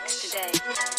tracks today.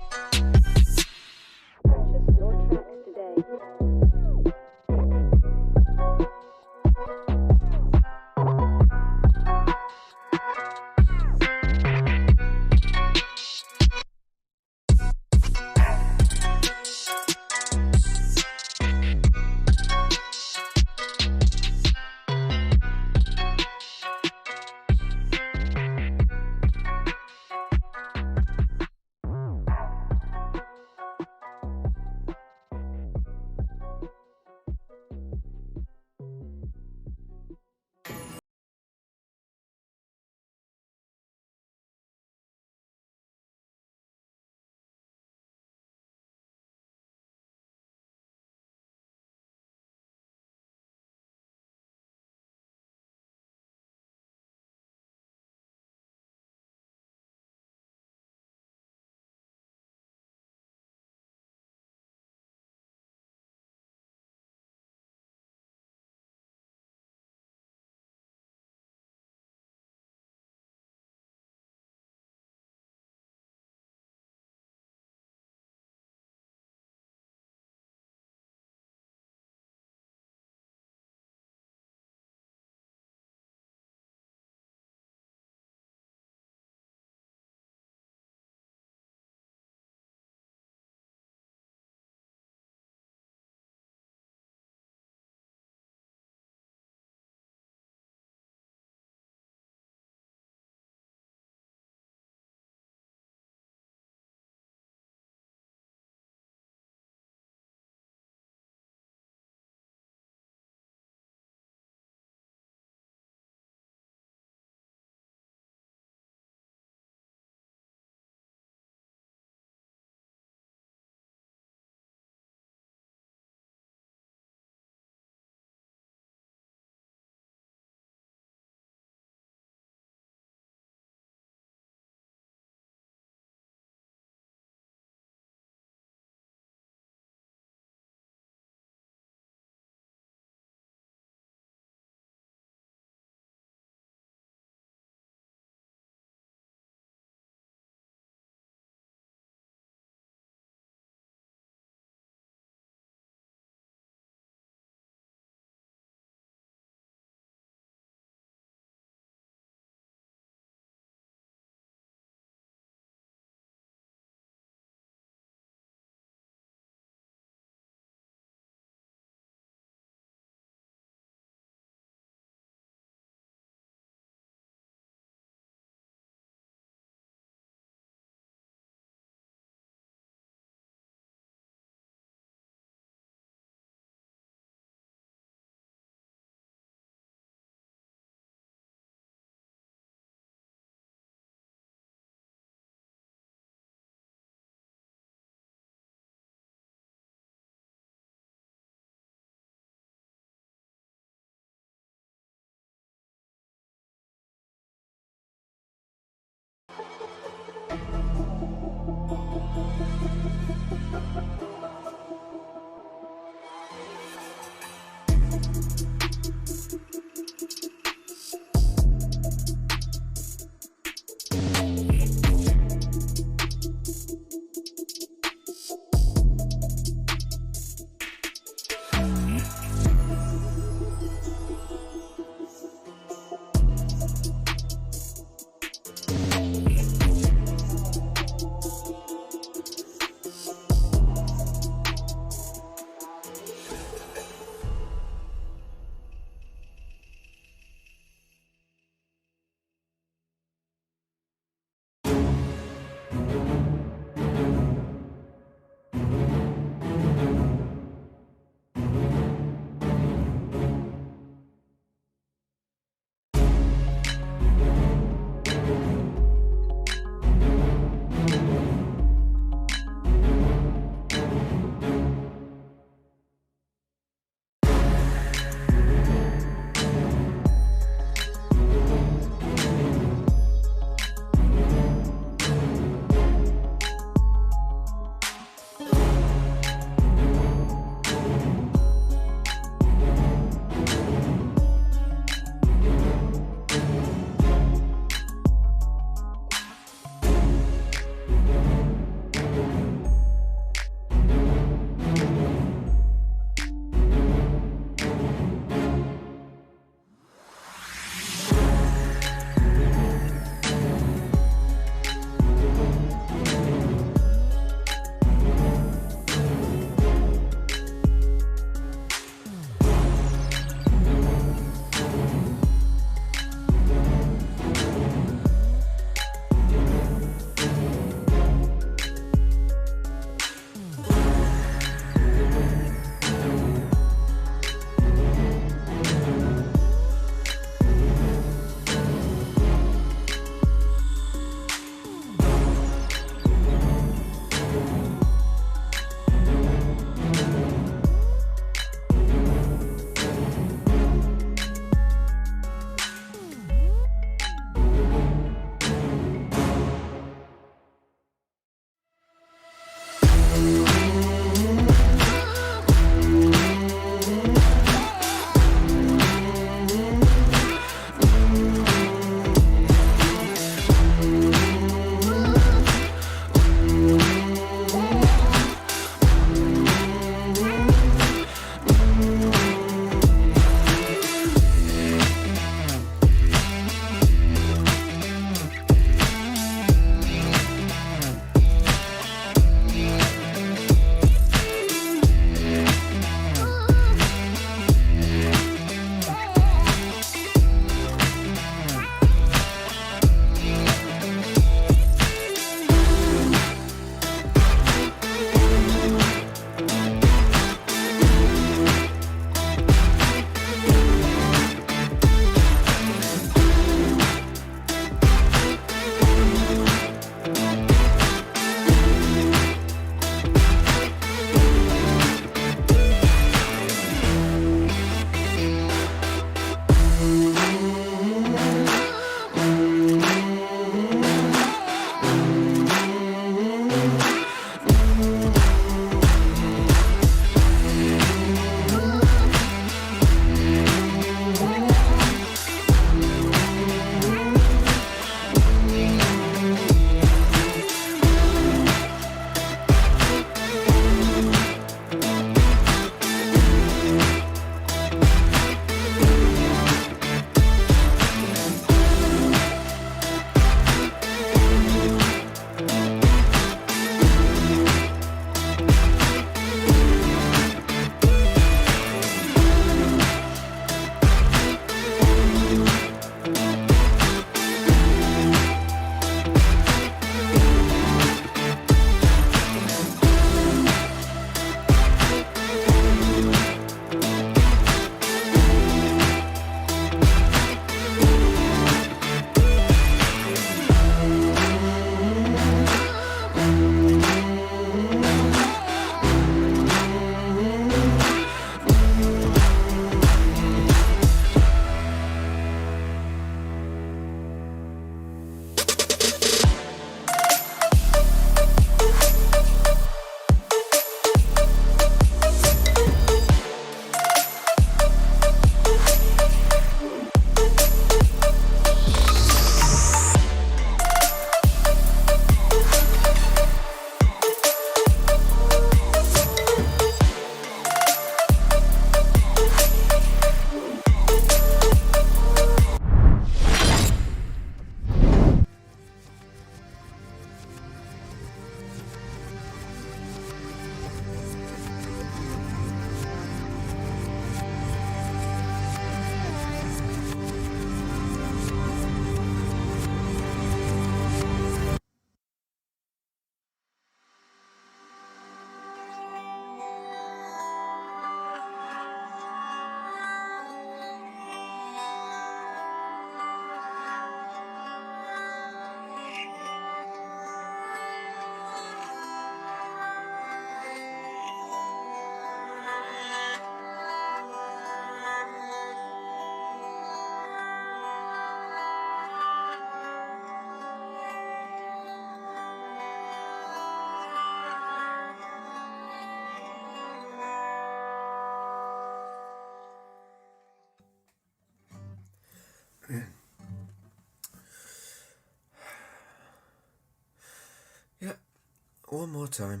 One more time.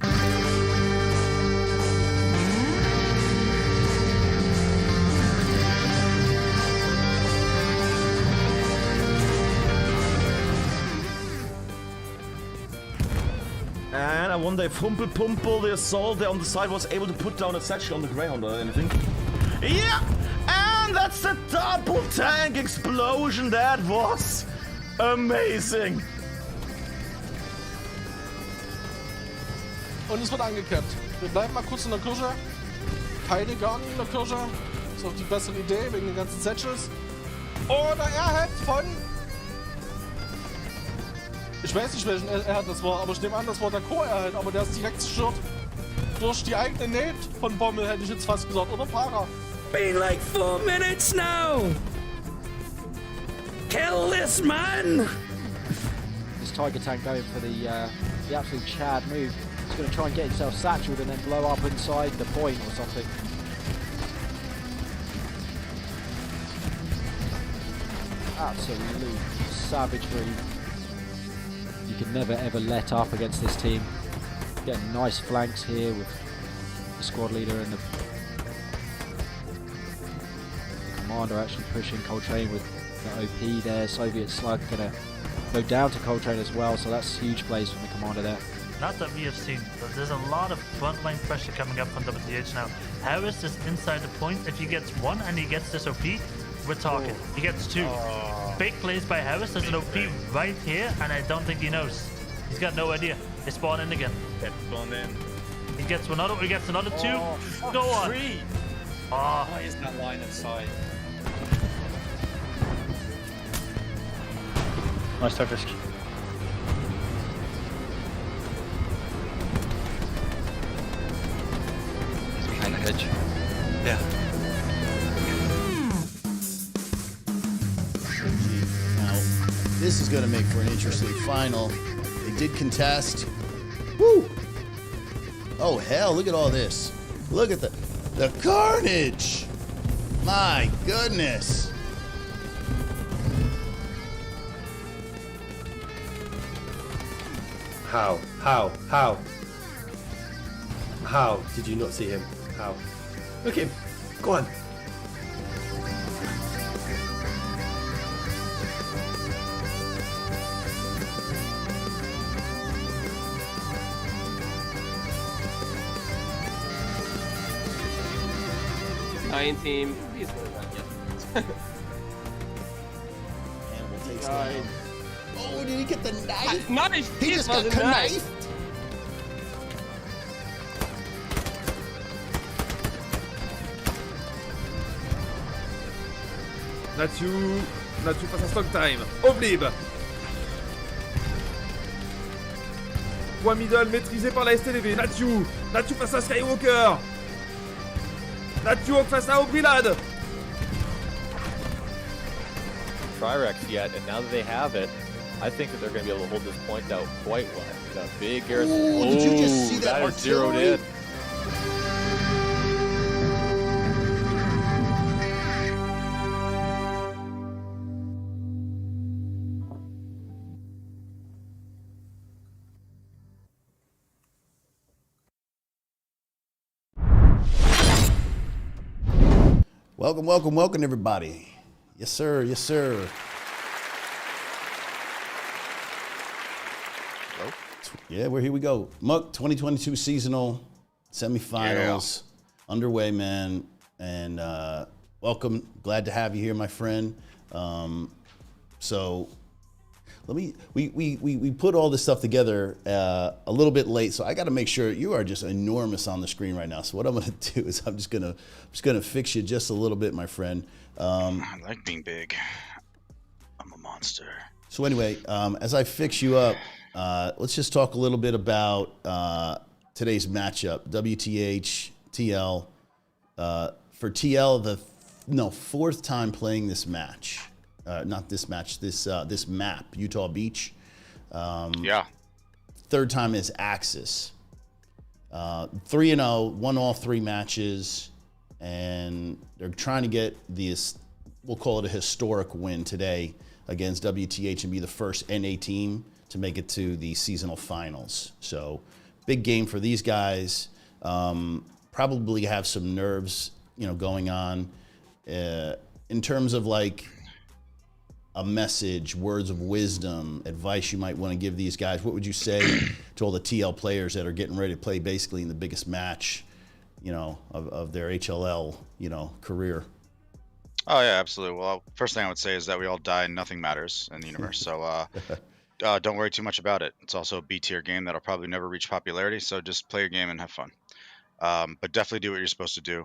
And I wonder if Humpel, the assault there on the side, was able to put down a satchel on the Greyhound or anything. Yeah! And that's a double tank explosion. That was amazing. Und es wird angekappt. Wir bleiben mal kurz in der Kirsche. Keine Garni in der Kirsche. Ist auch die bessere Idee wegen den ganzen Satchels. Oder er hat von... Ich weiß nicht, welchen er das war, aber ich nehme an, das war der Co-Erhalt, aber der ist direkt zerstört. Durch die eigene Näht von Bommel, hätte ich jetzt fast gesagt. Oder Para. Been like 4 minutes now! Kill this man! This Tiger tank going for the absolute Chad move. He's going to try and get himself satcheled and then blow up inside the point or something. Absolute savagery. You can never ever let up against this team. Getting nice flanks here with the squad leader and the commander actually pushing Coltrane with the OP there. Soviet Slug gonna go down to Coltrane as well, so that's huge plays from the commander there. Not that we have seen, but there's a lot of frontline pressure coming up from WTH now. Harris is inside the point. If he gets one and he gets this OP, we're talking. He gets two. Big plays by Harris. There's an OP right here, and I don't think he knows. He's got no idea. They spawn in again. Spawn in. He gets another. He gets another two. Go on. Three. Oh. Why is that line of sight? Nice surface. He's behind the hedge. Yeah. Now, this is going to make for an interesting final. They did contest. Woo! Oh, hell, look at all this. Look at the carnage. My goodness. How did you not see him? How? Look at him. Go on. Team. He's gonna run you. Oh, did he get the knife? Knife! He just got knifed. Natsu passe à stock time. Oblib. Point middle maîtrisé par la STLV. Natsu face à Skywalker. Natsu face à Obrilad. Trirex yet, and now that they have it, I think that they're going to be able to hold this point out quite well. You got a big garrison. Ooh, did you just see that is zeroed artillery? in. Welcome, everybody. Yes, sir. Yes, sir. Hello? Yeah, here we go. Muck 2022 seasonal semifinals underway, man. And welcome. Glad to have you here, my friend. So we put all this stuff together a little bit late, so I got to make sure you are just enormous on the screen right now. So what I'm going to do is I'm just gonna fix you just a little bit, my friend. I like being big. I'm a monster. So anyway, as I fix you up, let's just talk a little bit about today's matchup. WTH, TL. For TL, fourth time playing this match. Not this match, this map, Utah Beach. Yeah. Third time is Axis. 3-0, won all three matches, and they're trying to get this, we'll call it a historic win today against WTH and be the first NA team to make it to the seasonal finals. So big game for these guys. Probably have some nerves, going on. In terms of like a message, words of wisdom, advice you might want to give these guys, what would you say to all the TL players that are getting ready to play basically in the biggest match, of their HLL, career? Oh yeah, absolutely. Well, first thing I would say is that we all die and nothing matters in the universe. So don't worry too much about it. It's also a B tier game that'll probably never reach popularity. So just play your game and have fun. But definitely do what you're supposed to do.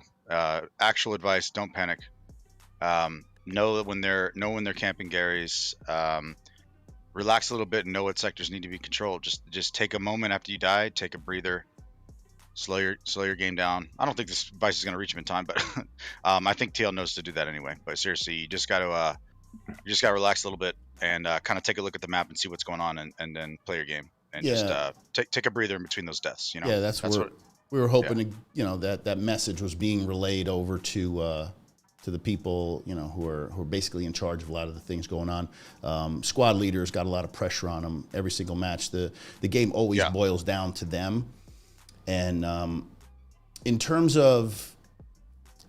Actual advice: don't panic. Know when they're camping Gary's. Relax a little bit and know what sectors need to be controlled. Just take a moment after you die, take a breather, slow your game down. I don't think this advice is going to reach him in time, but I think TL knows to do that anyway. But seriously, you just got to relax a little bit and kind of take a look at the map and see what's going on, and then play your game and just take a breather in between those deaths. Yeah, that's what we were hoping to. That message was being relayed over to the people who are basically in charge of a lot of the things going on. Squad leaders got a lot of pressure on them every single match. The game always boils down to them. And in terms of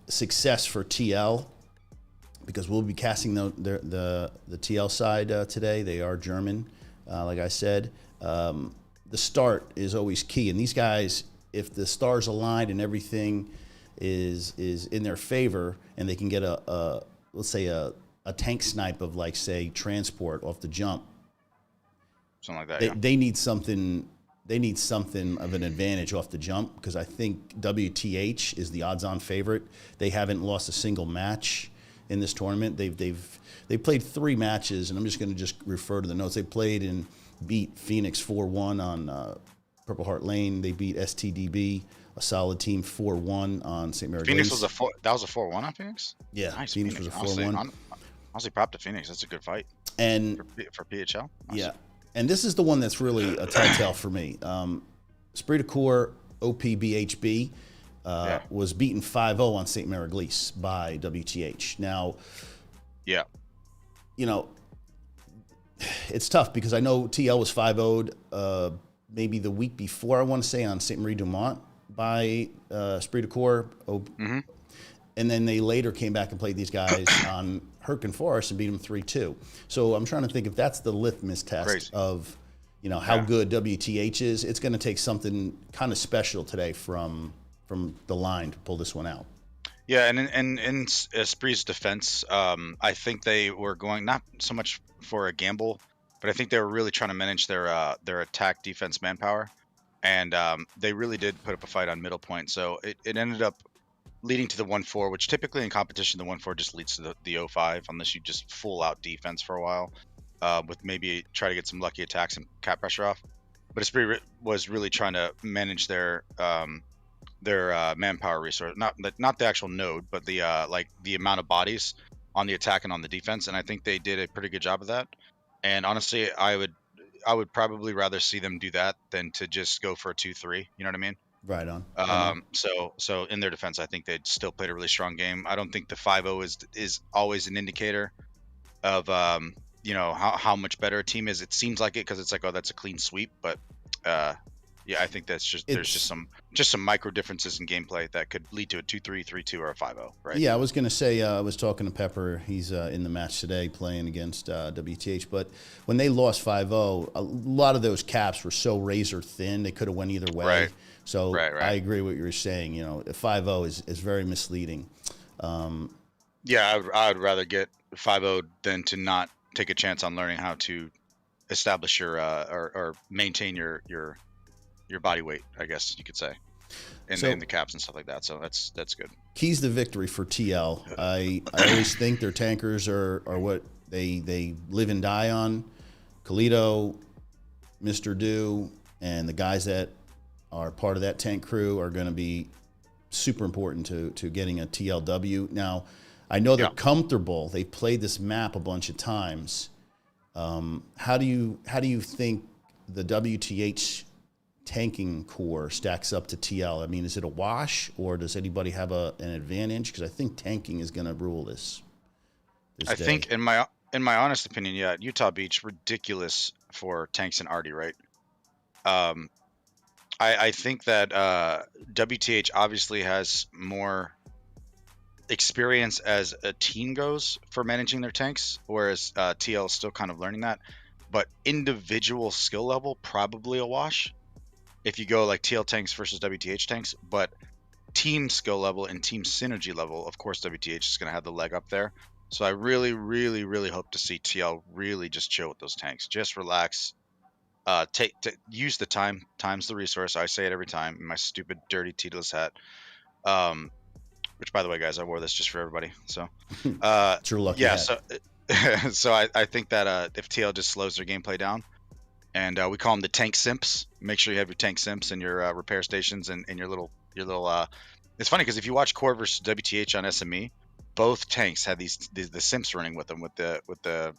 success for TL, because we'll be casting the TL side today. They are German, like I said. The start is always key, and these guys, if the stars aligned and everything is in their favor, and they can get let's say a tank snipe of, like, say, transport off the jump, something like that. They need something. They need something of an advantage off the jump, because I think WTH is the odds-on favorite. They haven't lost a single match in this tournament. They played 3 matches, and I'm just going to refer to the notes. They played and beat Phoenix 4-1 on Purple Heart Lane. They beat STDB, a solid team, 4-1 on St. Mary. Phoenix was a 4-1 on Phoenix. Yeah, nice. Phoenix was a 4-1. Honestly, prop to Phoenix. That's a good fight. And for PHL. Nice. Yeah. And this is the one that's really a telltale for me. Esprit de Corps OPBHB was beaten 5-0 on St. Mary by WTH. Now, it's tough because I know TL was 5-0'd maybe the week before, I want to say, on St. Marie du Mont by Esprit de Corps. And then they later came back and played these guys on Herkin Forest and beat them 3-2. So I'm trying to think if that's the litmus test of, how good WTH is. It's going to take something kind of special today from the line to pull this one out. Yeah, and in Esprit's defense, I think they were going not so much for a gamble, but I think they were really trying to manage their attack defense manpower, and they really did put up a fight on middle point. So it ended up leading to the 1-4, which typically in competition, the 1-4 just leads to the 0-5, unless you just full out defense for a while, with maybe try to get some lucky attacks and cap pressure off. But Esprit was really trying to manage their manpower resource, not the actual node, but the amount of bodies on the attack and on the defense. And I think they did a pretty good job of that. And honestly, I would probably rather see them do that than to just go for a 2-3. You know what I mean? Right on. So in their defense, I think they'd still played a really strong game. I don't think the 5-0 is always an indicator of how much better a team is. It seems like it because it's like, oh, that's a clean sweep, but I think there's just some micro differences in gameplay that could lead to a 2-3, 3-2, or a 5-0, right? Yeah, I was gonna say I was talking to Pepper. He's in the match today playing against WTH. But when they lost 5-0, a lot of those caps were so razor thin they could have went either way. Right. So I agree with what you're saying. 5-0 is very misleading. I would rather get 5-0 than to not take a chance on learning how to establish your or maintain your body weight, I guess you could say, in the caps and stuff like that. So that's good. Keys to victory for TL. I always think their tankers are what they live and die on. Khalito, Mr. Do, and the guys that are part of that tank crew are going to be super important to getting a TLW. Now, I know they're comfortable. They've played this map a bunch of times. How do you think the WTH tanking core stacks up to TL? I mean, is it a wash, or does anybody have an advantage? Because I think tanking is going to rule this I day. Think, in my honest opinion, Utah Beach, ridiculous for tanks and arty, right? I think that WTH obviously has more experience as a team goes for managing their tanks, whereas TL is still kind of learning that. But individual skill level, probably a wash if you go like TL tanks versus WTH tanks. But team skill level and team synergy level, of course, WTH is going to have the leg up there. So I really, really, really hope to see TL really just chill with those tanks, just relax. Use the time. Time's the resource. I say it every time in my stupid, dirty Tito's hat. Which, by the way, guys, I wore this just for everybody. So, It's your lucky hat. So, so I think that if TL just slows their gameplay down, and we call them the tank simps. Make sure you have your tank simps and your repair stations and your little. It's funny because if you watch Core versus WTH on SME, both tanks had the simps running with them with the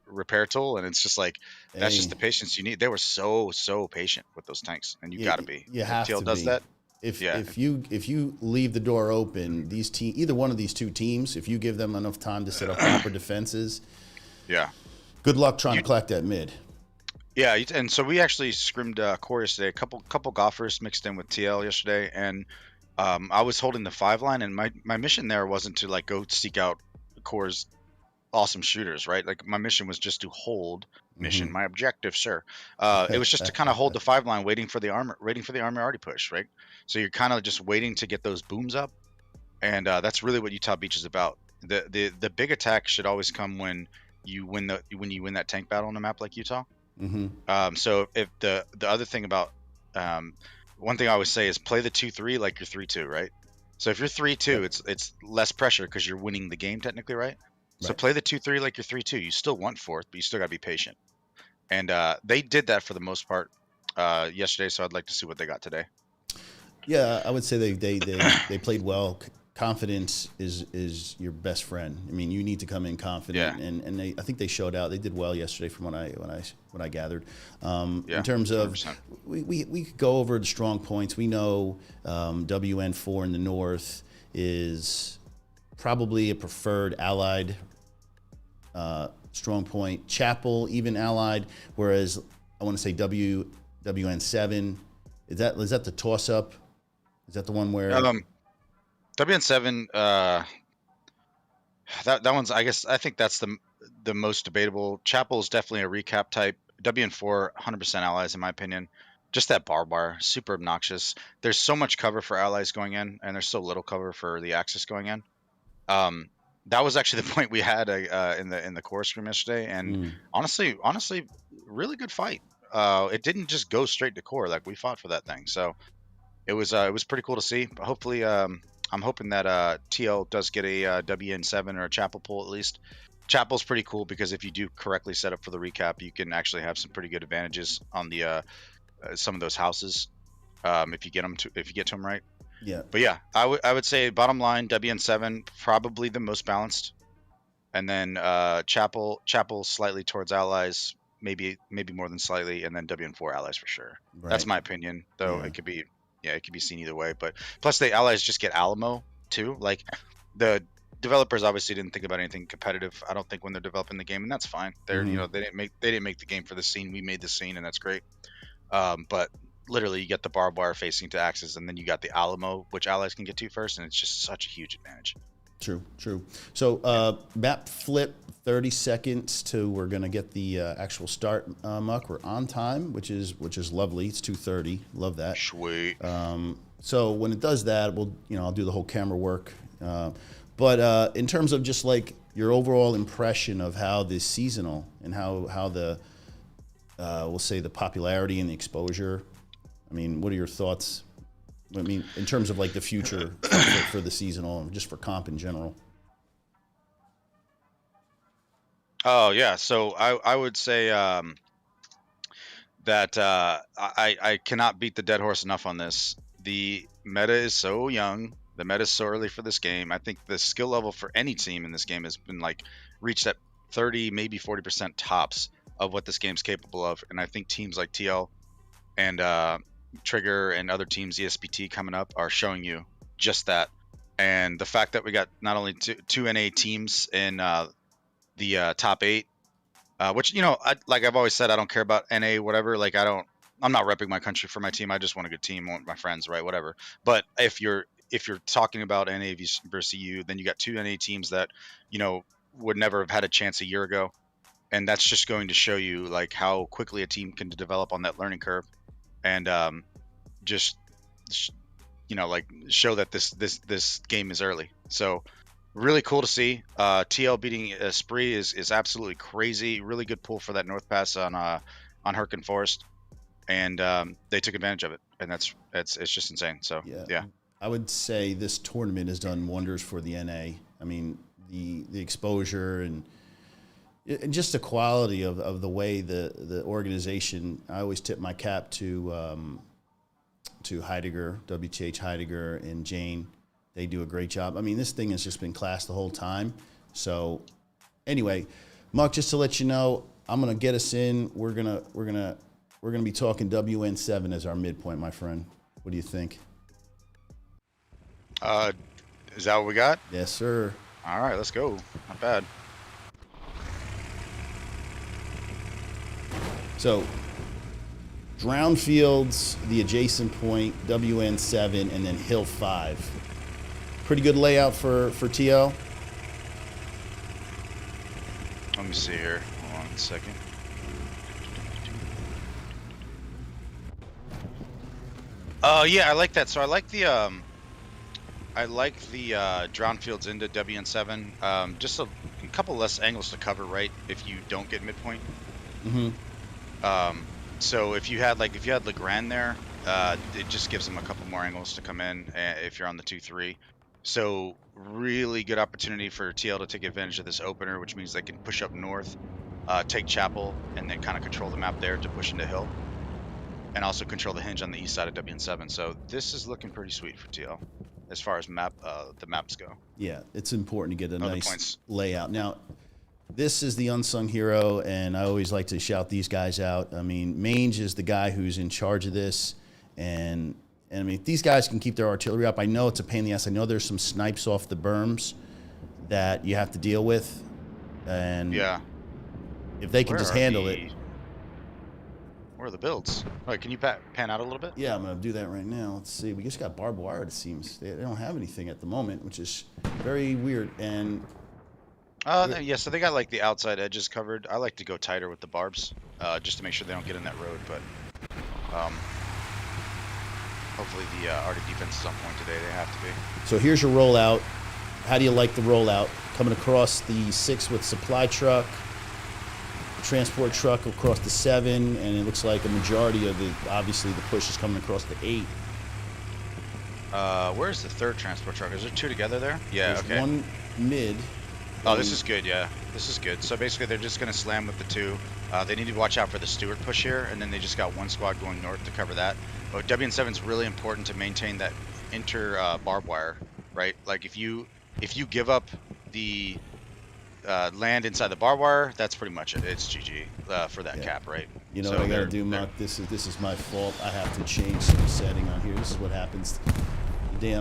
repair tool, and it's just like that's just the patience you need. They were so patient with those tanks, and you got to be. You have TL to does be. that. If you leave the door open, either one of these two teams, if you give them enough time to set up proper defenses, good luck trying to collect that mid. Yeah, and so we actually scrimmed Core yesterday. A couple golfers mixed in with TL yesterday, and I was holding the 5 line, and my mission there wasn't to like go seek out Core's awesome shooters, right? Like my mission was just to hold mission. My objective, sir. It was just to kind of hold the 5 line, waiting for the armor already push, right? So you're kind of just waiting to get those booms up, and that's really what Utah Beach is about. The big attack should always come when you win that tank battle on a map like Utah. So if the other thing about one thing I always say is play the 2-3 like you're 3-2, right? So if you're 3-2, it's less pressure because you're winning the game technically, right? So play the 2-3 like you're 3-2. You still want 4th, but you still gotta be patient. And they did that for the most part yesterday. So I'd like to see what they got today. Yeah, I would say they played well. Confidence is your best friend. I mean, you need to come in confident, and I think they showed out. They did well yesterday, from what I gathered. In terms of 100%. we could go over the strong points. We know WN4 in the north is probably a preferred allied strong point. Chapel even allied, whereas I want to say WN7 is that the toss up? Is that the one where? WN7, that one's, I think that's the most debatable. Chapel is definitely a recap type. WN4, 100% allies in my opinion. Just that bar, super obnoxious. There's so much cover for allies going in, and there's so little cover for the Axis going in. That was actually the point we had in the core scrim yesterday, and honestly, really good fight. It didn't just go straight to core, like we fought for that thing. So it was pretty cool to see. Hopefully, I'm hoping that TL does get a WN7 or a Chapel pull at least. Chapel's pretty cool because if you do correctly set up for the recap, you can actually have some pretty good advantages on the some of those houses if you get to them right. Yeah. But yeah, I would say bottom line WN7 probably the most balanced, and then Chapel slightly towards allies, maybe more than slightly, and then WN4 allies for sure. Right. That's my opinion, though. It could be. Yeah, it could be seen either way, but plus the allies just get Alamo too. Like the developers obviously didn't think about anything competitive. I don't think when they're developing the game, and that's fine. They're they didn't make the game for the scene. We made the scene, and that's great. But literally, you get the barbed wire facing to Axis, and then you got the Alamo, which allies can get to first, and it's just such a huge advantage. True. So map flip, 30 seconds to we're gonna get the actual start. Muck, we're on time, which is lovely. It's 2:30. Love that. Sweet. So when it does that, I'll do the whole camera work. But in terms of just like your overall impression of how this seasonal and how the we'll say the popularity and the exposure. I mean, what are your thoughts? I mean, in terms of like the future for the seasonal and just for comp in general. Oh yeah, so I would say that I cannot beat the dead horse enough on this. The meta is so young. The meta is so early for this game. I think the skill level for any team in this game has been like reached at 30, maybe 40% tops of what this game's capable of. And I think teams like TL and Trigger and other teams, ESPT coming up, are showing you just that. And the fact that we got not only two NA teams in the top 8, which like I've always said, I don't care about NA whatever. Like I don't I'm not repping my country for my team. I just want a good team, want my friends, right? Whatever. But if you're talking about NA versus EU, then you got two NA teams that, you know, would never have had a chance a year ago, and that's just going to show you like how quickly a team can develop on that learning curve, and just you know, like show that this game is early. So really cool to see. TL beating Spree is absolutely crazy. Really good pull for that north pass on Herkin Forest, and they took advantage of it, and it's just insane. So yeah. I would say this tournament has done wonders for the NA. I mean, the exposure and just the quality of the way the organization. I always tip my cap to Heidegger, WTH Heidegger, and Jane. They do a great job. I mean, this thing has just been class the whole time. So, anyway, Muck, just to let you know, I'm gonna get us in. We're gonna be talking WN7 as our midpoint, my friend. What do you think? Is that what we got? Yes, sir. All right, let's go. Not bad. So, Drown Fields, the adjacent point, WN7, and then Hill 5. Pretty good layout for TL. Let me see here. Hold on a second. Yeah, I like that. So I like the Drown Fields into WN7. Just a couple less angles to cover, right? If you don't get midpoint. Mm-hmm. So if you had Legrand there, it just gives them a couple more angles to come in if you're on the 2-3. So really good opportunity for TL to take advantage of this opener, which means they can push up north, take Chapel, and then kind of control the map there to push into Hill, and also control the hinge on the east side of WN7. So this is looking pretty sweet for TL as far as the maps go. Yeah, it's important to get a nice layout. Now, this is the unsung hero, and I always like to shout these guys out. I mean, Mange is the guy who's in charge of this, and I mean, if these guys can keep their artillery up, I know it's a pain in the ass. I know there's some snipes off the berms that you have to deal with, and yeah, if they can just handle it. Where are the builds? All right, can you pan out a little bit? Yeah, I'm going to do that right now. Let's see. We just got barbed wire, it seems. They don't have anything at the moment, which is very weird. And yeah, so they got like the outside edges covered. I like to go tighter with the barbs, just to make sure they don't get in that road. But hopefully the Arctic defense is on point today. They have to be. So here's your rollout. How do you like the rollout? Coming across the 6 with supply truck, transport truck across the 7, and it looks like a majority of obviously the push is coming across the 8. Where's the third transport truck? Is there 2 together there? Yeah, There's okay. one mid. Oh, this is good, yeah. This is good. So basically they're just going to slam with the 2. They need to watch out for the Stewart push here, and then they just got 1 squad going north to cover that. But WN7 is really important to maintain that barbed wire, right? Like if you give up the land inside the barbed wire, that's pretty much it. It's GG for that cap, right? You know what I gotta do, Muck? This is my fault. I have to change some setting on here. This is what happens. The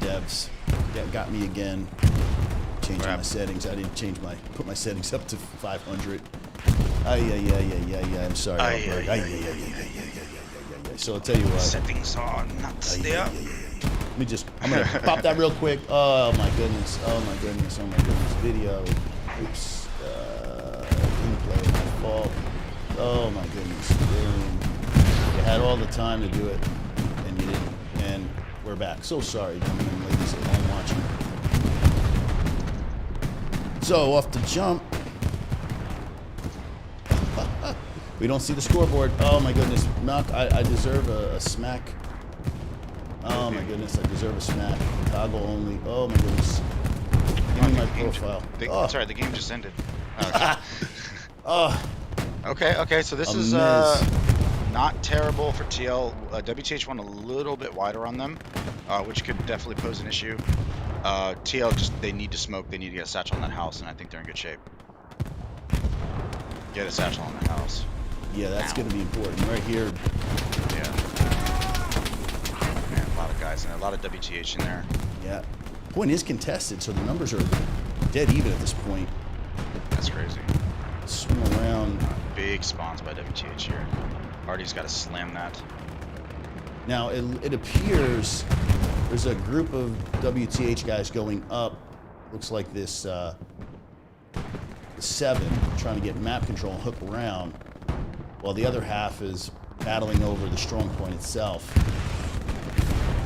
devs got me again. Changing my settings. I didn't put my settings up to 500. Yeah. I'm sorry, Albert. So I'll tell you what. Settings are not there. I'm gonna pop that real quick. Oh my goodness. Video. Oops. Replay. My fault. Oh my goodness. You had all the time to do it, and you didn't. And we're back. So sorry, gentlemen and ladies at home watching. So off the jump. We don't see the scoreboard. Oh my goodness. Knock. I deserve a smack. Oh my goodness, I deserve a smack. Toggle only. Oh my goodness. Give me my profile. Sorry, the game just ended. Oh. Okay, so this is not terrible for TL. WTH went a little bit wider on them, which could definitely pose an issue. TL they need to smoke, they need to get a satchel on that house, and I think they're in good shape. Get a satchel on that house. Yeah, that's going to be important. Right here. Yeah. Man, a lot of guys in there, a lot of WTH in there. Yeah. Point is contested, so the numbers are dead even at this point. That's crazy. Swing around. Big spawns by WTH here. Hardy's got to slam that. Now, it appears there's a group of WTH guys going up. Looks like this 7 trying to get map control and hook around, while the other half is battling over the strong point itself.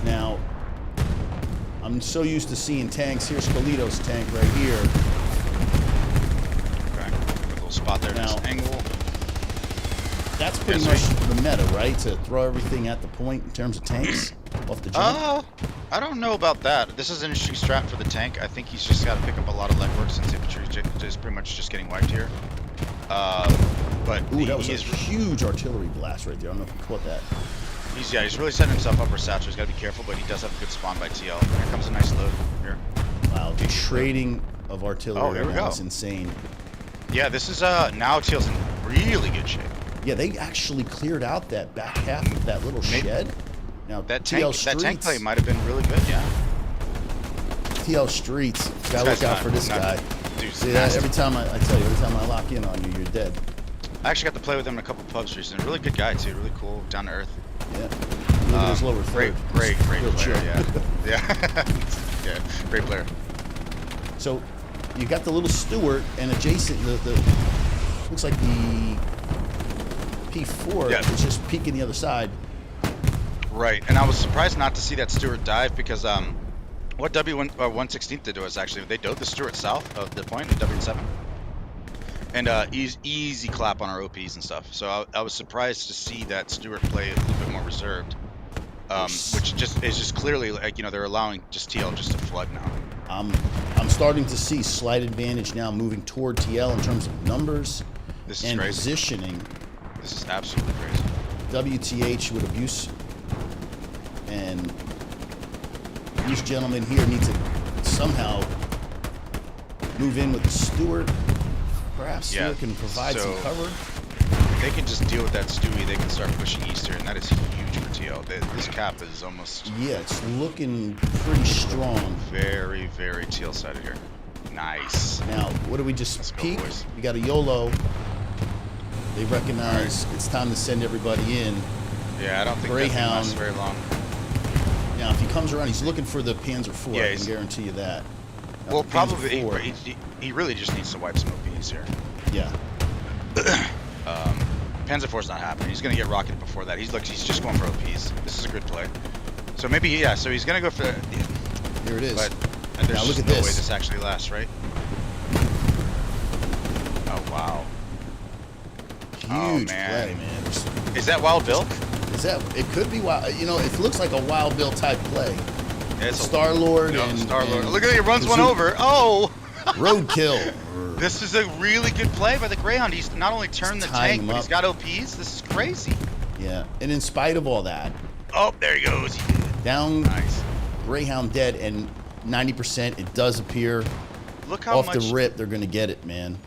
Now, I'm so used to seeing tanks. Here's Kalito's tank right here. Okay, good little spot there. Now, Nice angle. That's pretty much the meta, right? To throw everything at the point in terms of tanks off the jump. I don't know about that. This is an interesting strat for the tank. I think he's just got to pick up a lot of legwork since infantry is pretty much just getting wiped here. But Ooh, that was a huge artillery blast right there. I don't know if you caught that. He's really setting himself up for Satchel. He's got to be careful, but he does have a good spawn by TL. Here comes a nice load here. Wow, the trading of artillery. Oh, here we go. Is insane. Yeah, this is now TL's in really good shape. Yeah, they actually cleared out that back half of that little shed. Now that TL tank play might have been really good, yeah. TL Streets, gotta look out for this guy. Dude, see that every time I tell you, every time I lock in on you, you're dead. I actually got to play with him in a couple pubs recently. Really good guy too, really cool, down to earth. Yeah. Look at his lower third. Great player. Chill. Yeah, yeah, great player. So you got the little Stewart and adjacent the looks like the P4 is just peeking the other side. Right, and I was surprised not to see that Stewart dive because what W116 did to us actually, they dove the Stewart south of the point in W7. And easy clap on our OPs and stuff. So I was surprised to see that Stewart play a little bit more reserved, which is just clearly like, you know, they're allowing just TL just to flood now. I'm starting to see slight advantage now moving toward TL in terms of numbers and crazy. positioning. This is absolutely crazy. WTH with abuse, and these gentlemen here need to somehow move in with the Stewart. Perhaps Stewart can provide some cover. If they can just deal with that Stewie, they can start pushing east here, and that is huge for TL. This cap is almost... Yeah, it's looking pretty strong. Very, very TL-sided here. Nice. Now, what do we just peek? We got a YOLO. They recognize it's time to send everybody in. Yeah, I don't think Greyhound lasts very long. Now, if he comes around, he's looking for the Panzer IV. I can guarantee you that. Now, well, probably he really just needs to wipe some OPs here. Yeah. Panzer IV's not happening. He's gonna get rocketed before that. He's just going for OPs. This is a good play. So maybe so he's gonna go for. Here it is. But there's now look at no this. way this actually lasts, right? Oh wow. Huge play, man. Is that Wild Bill? It could be Wild. You know, it looks like a Wild Bill type play. Yeah, it's Star-Lord and Star-Lord. Look at it, he runs one over. Oh! Roadkill. This is a really good play by the Greyhound. He's not only turned the tank, but he's got OPs. This is crazy. Yeah, and in spite of all that. Oh, there he goes. Down. Nice. Greyhound dead, and 90%. It does appear. Look how off the rip, they're gonna get it, man.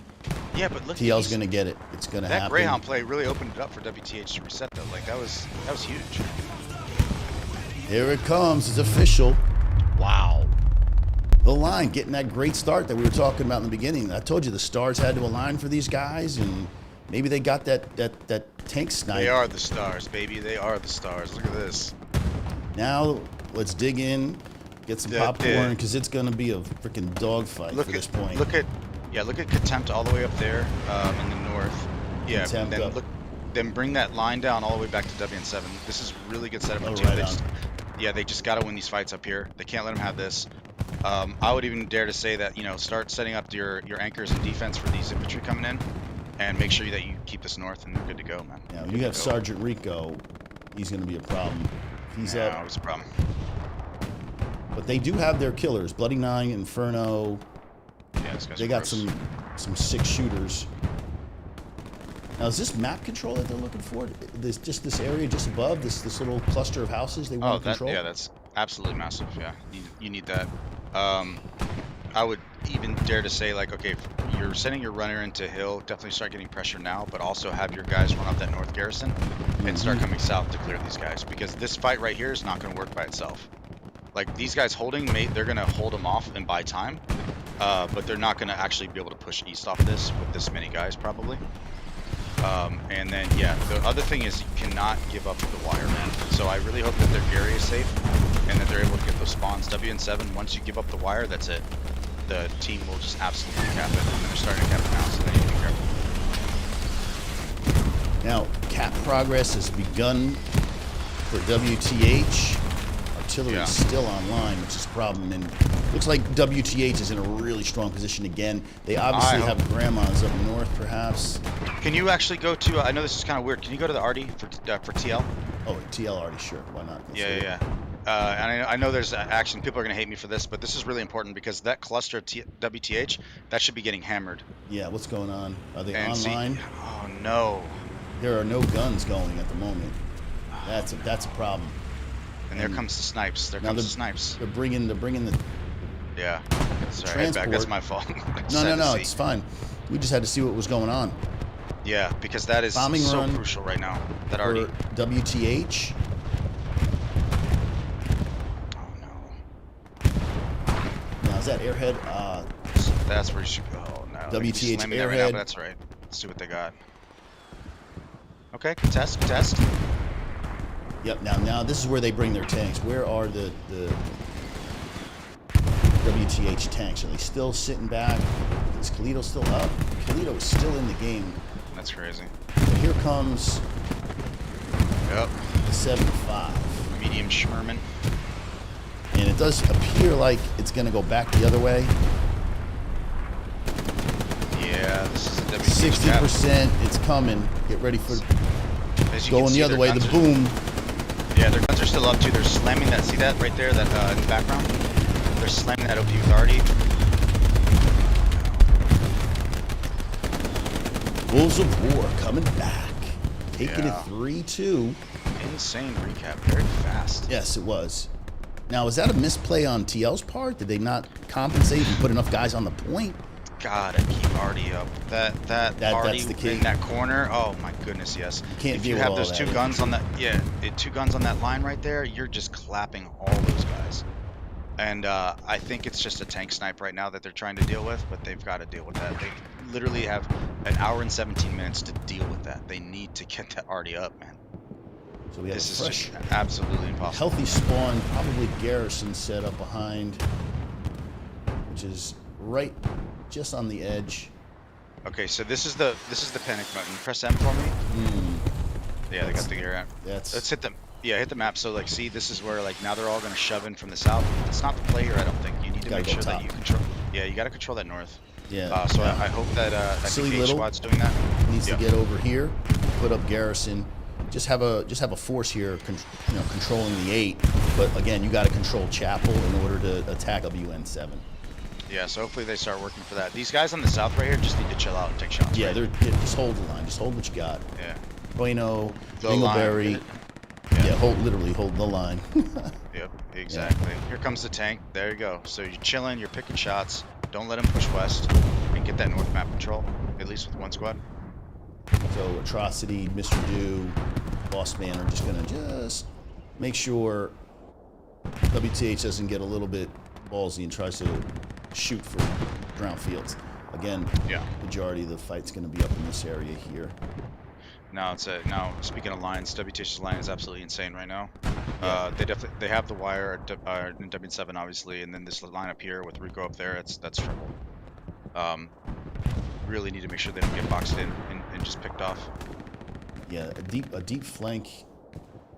Yeah, but look. TL's gonna get it. It's gonna happen. That Greyhound play really opened it up for WTH to reset, though. Like that was huge. Here it comes. It's official. Wow. The line getting that great start that we were talking about in the beginning. I told you the stars had to align for these guys, and maybe they got that tank snipe. They are the stars, baby. They are the stars. Look at this. Now let's dig in, get some popcorn, because it's gonna be a freaking dogfight for this point. Look at Contempt all the way up there in the north. Yeah, and then then bring that line down all the way back to WN7. This is really good setup for team. They just gotta win these fights up here. They can't let them have this. I would even dare to say that, you know, start setting up your anchors and defense for these infantry coming in, and make sure that you keep this north, and they're good to go, man. Yeah, when you have Sergeant Rico, he's gonna be a problem. He's up. Always a problem. But they do have their killers, Bloody Nine, Inferno. Yeah, this guy's they got some sick shooters. Now, is this map control that they're looking for? Just this area just above, this little cluster of houses they want to control? Yeah, that's absolutely massive, yeah. You need that. I would even dare to say, like, okay, you're sending your runner into hill, definitely start getting pressure now, but also have your guys run up that north garrison and start coming south to clear these guys, because this fight right here is not going to work by itself. Like, these guys holding, they're going to hold them off and buy time, but they're not going to actually be able to push east off this with this many guys, probably. And then, yeah, the other thing is you cannot give up the wire, man. So I really hope that their Gary is safe and that they're able to get those spawns. WN7, once you give up the wire, that's it. The team will just absolutely cap it. And they're starting to cap it now, so they need to be careful. Now, cap progress has begun for WTH. Artillery is still online, which is a problem. And looks like WTH is in a really strong position again. They obviously have grandmas up north, perhaps. Can you actually go to, I know this is kind of weird, can you go to the RD for TL? Oh, TL RD, sure. Why not? Yeah. And I know there's action. People are going to hate me for this, but this is really important because that cluster of WTH, that should be getting hammered. Yeah, what's going on? Are they online? Oh, no. There are no guns going at the moment. That's a problem. And there comes the snipes. There comes the snipes. They're bringing the. Yeah. Sorry, transport. that's my fault. No, it's fine. We just had to see what was going on. Yeah, because that is bombing so run crucial right now. That for already. WTH. Oh no. Now is that airhead? That's where you should go. Oh, no. WTH airhead. airhead. Right now, but that's right. Let's see what they got. Okay, contest. Yep. Now this is where they bring their tanks. Where are the WTH tanks? Are they still sitting back? Is Kalito still up? Kalito is still in the game. That's crazy. So here comes. Yep. The 7.5. Medium Schmerman. And it does appear like it's going to go back the other way. Yeah, this is a WTH 60%. It's coming. Get ready for going the other way. The boom. Yeah, their guns are still up too. They're slamming that. See that right there? That in the background. They're slamming that OP with RD. Wolves of War coming back. Taking it 3-2. Insane recap. Very fast. Yes, it was. Now, is that a misplay on TL's part? Did they not compensate and put enough guys on the point? Gotta keep RD up. That that's the RD key. in that corner. Oh my goodness, yes. Can't if deal you with have all those that. two guns on that, two guns on that line right there, you're just clapping all those guys. And I think it's just a tank snipe right now that they're trying to deal with, but they've got to deal with that. They literally have an hour and 17 minutes to deal with that. They need to get that RD up, man. So we have this a fresh, is just absolutely impossible. healthy spawn, probably Garrison set up behind, which is right just on the edge. Okay, so this is the panic button. Press M for me. Yeah, they got the gear out. Let's hit them. Yeah, hit the map. So like, see, this is where like now they're all gonna shove in from the south. It's not the play here, I don't think. You need to make sure that you control. Yeah, you gotta control that north. Yeah. So I hope that Silly DK Little squad's doing that. Needs to get over here, put up Garrison. Just have a force here, controlling the 8. But again, you got to control Chapel in order to attack WN7. Yeah, so hopefully they start working for that. These guys on the south right here just need to chill out and take shots. Yeah, right? just hold the line. Just hold what you got. Yeah. Bueno, The Dingleberry. line. Yeah, literally hold the line. Yep, exactly. Yeah. Here comes the tank. There you go. So you're chilling, you're picking shots. Don't let them push west and get that north map control, at least with one squad. So Atrocity, Mr. Do, Boss Man are just going to make sure WTH doesn't get a little bit ballsy and tries to shoot for ground fields. Again, majority of the fight's going to be up in this area here. Now speaking of lines, WTH's line is absolutely insane right now. Yeah. They have the wire in W7 obviously, and then this line up here with Rico up there, that's trouble. Really need to make sure they don't get boxed in and just picked off. Yeah, a deep flank.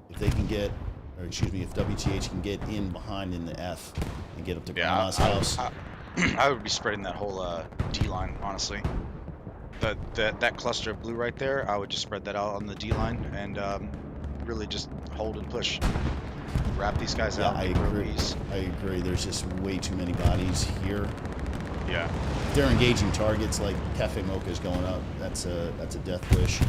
If they can get, or excuse me, if WTH can get in behind in the F and get up to Grandma's house. I would be spreading that whole D line, honestly. That cluster of blue right there, I would just spread that out on the D line and really just hold and push. Wrap these guys out. I agree. There's just way too many bodies here. Yeah. If they're engaging targets like Cafe Mocha's going up, that's a death wish.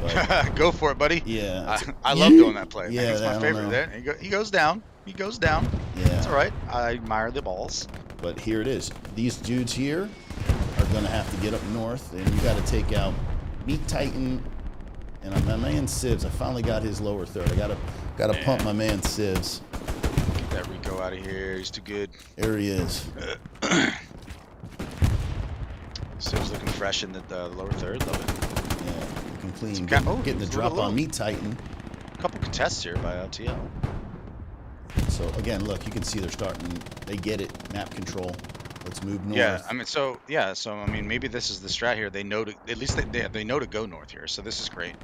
But go for it, buddy. Yeah. I love doing that play. Yeah, it's my favorite there. He goes down. He goes down. Yeah. It's all right. I admire the balls. But here it is. These dudes here are going to have to get up north, and you got to take out Meat Titan and my man Sibs. I finally got his lower third. I got to pump my man Sibs. Get that Rico out of here. He's too good. There he is. Sibs looking fresh in the lower third. Love it. Yeah. looking clean. Oh, Getting the drop on me, Titan. A couple contests here by TL. So again, look, you can see they're starting. They get it. Map control. Let's move north. Yeah, I mean, so I mean, maybe this is the strat here. They know to at least they know to go north here, so this is great.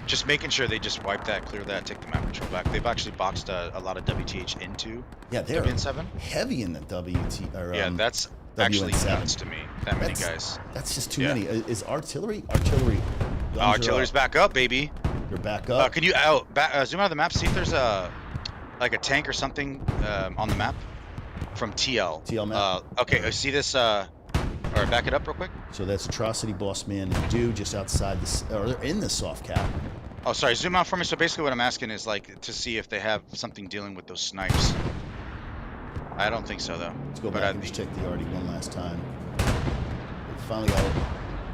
Just making sure they just wipe that, clear that, take the map control back. They've actually boxed a lot of WTH into they're WN7. heavy in the WT. Or, Yeah, that's actually WN7. nuts to me. That many guys. That's just too many. Is artillery? Artillery's back up, baby. They're back up. Can you zoom out of the map? See if there's like a tank or something on the map from TL. TL map. Okay, see this. All right, back it up real quick. So that's Atrocity, Boss Man, and Dude just outside this, or they're in the soft cap. Oh, sorry. Zoom out for me. So basically, what I'm asking is like to see if they have something dealing with those snipes. I don't think so, though. Let's go back and just check the Arctic one last time. They finally got it.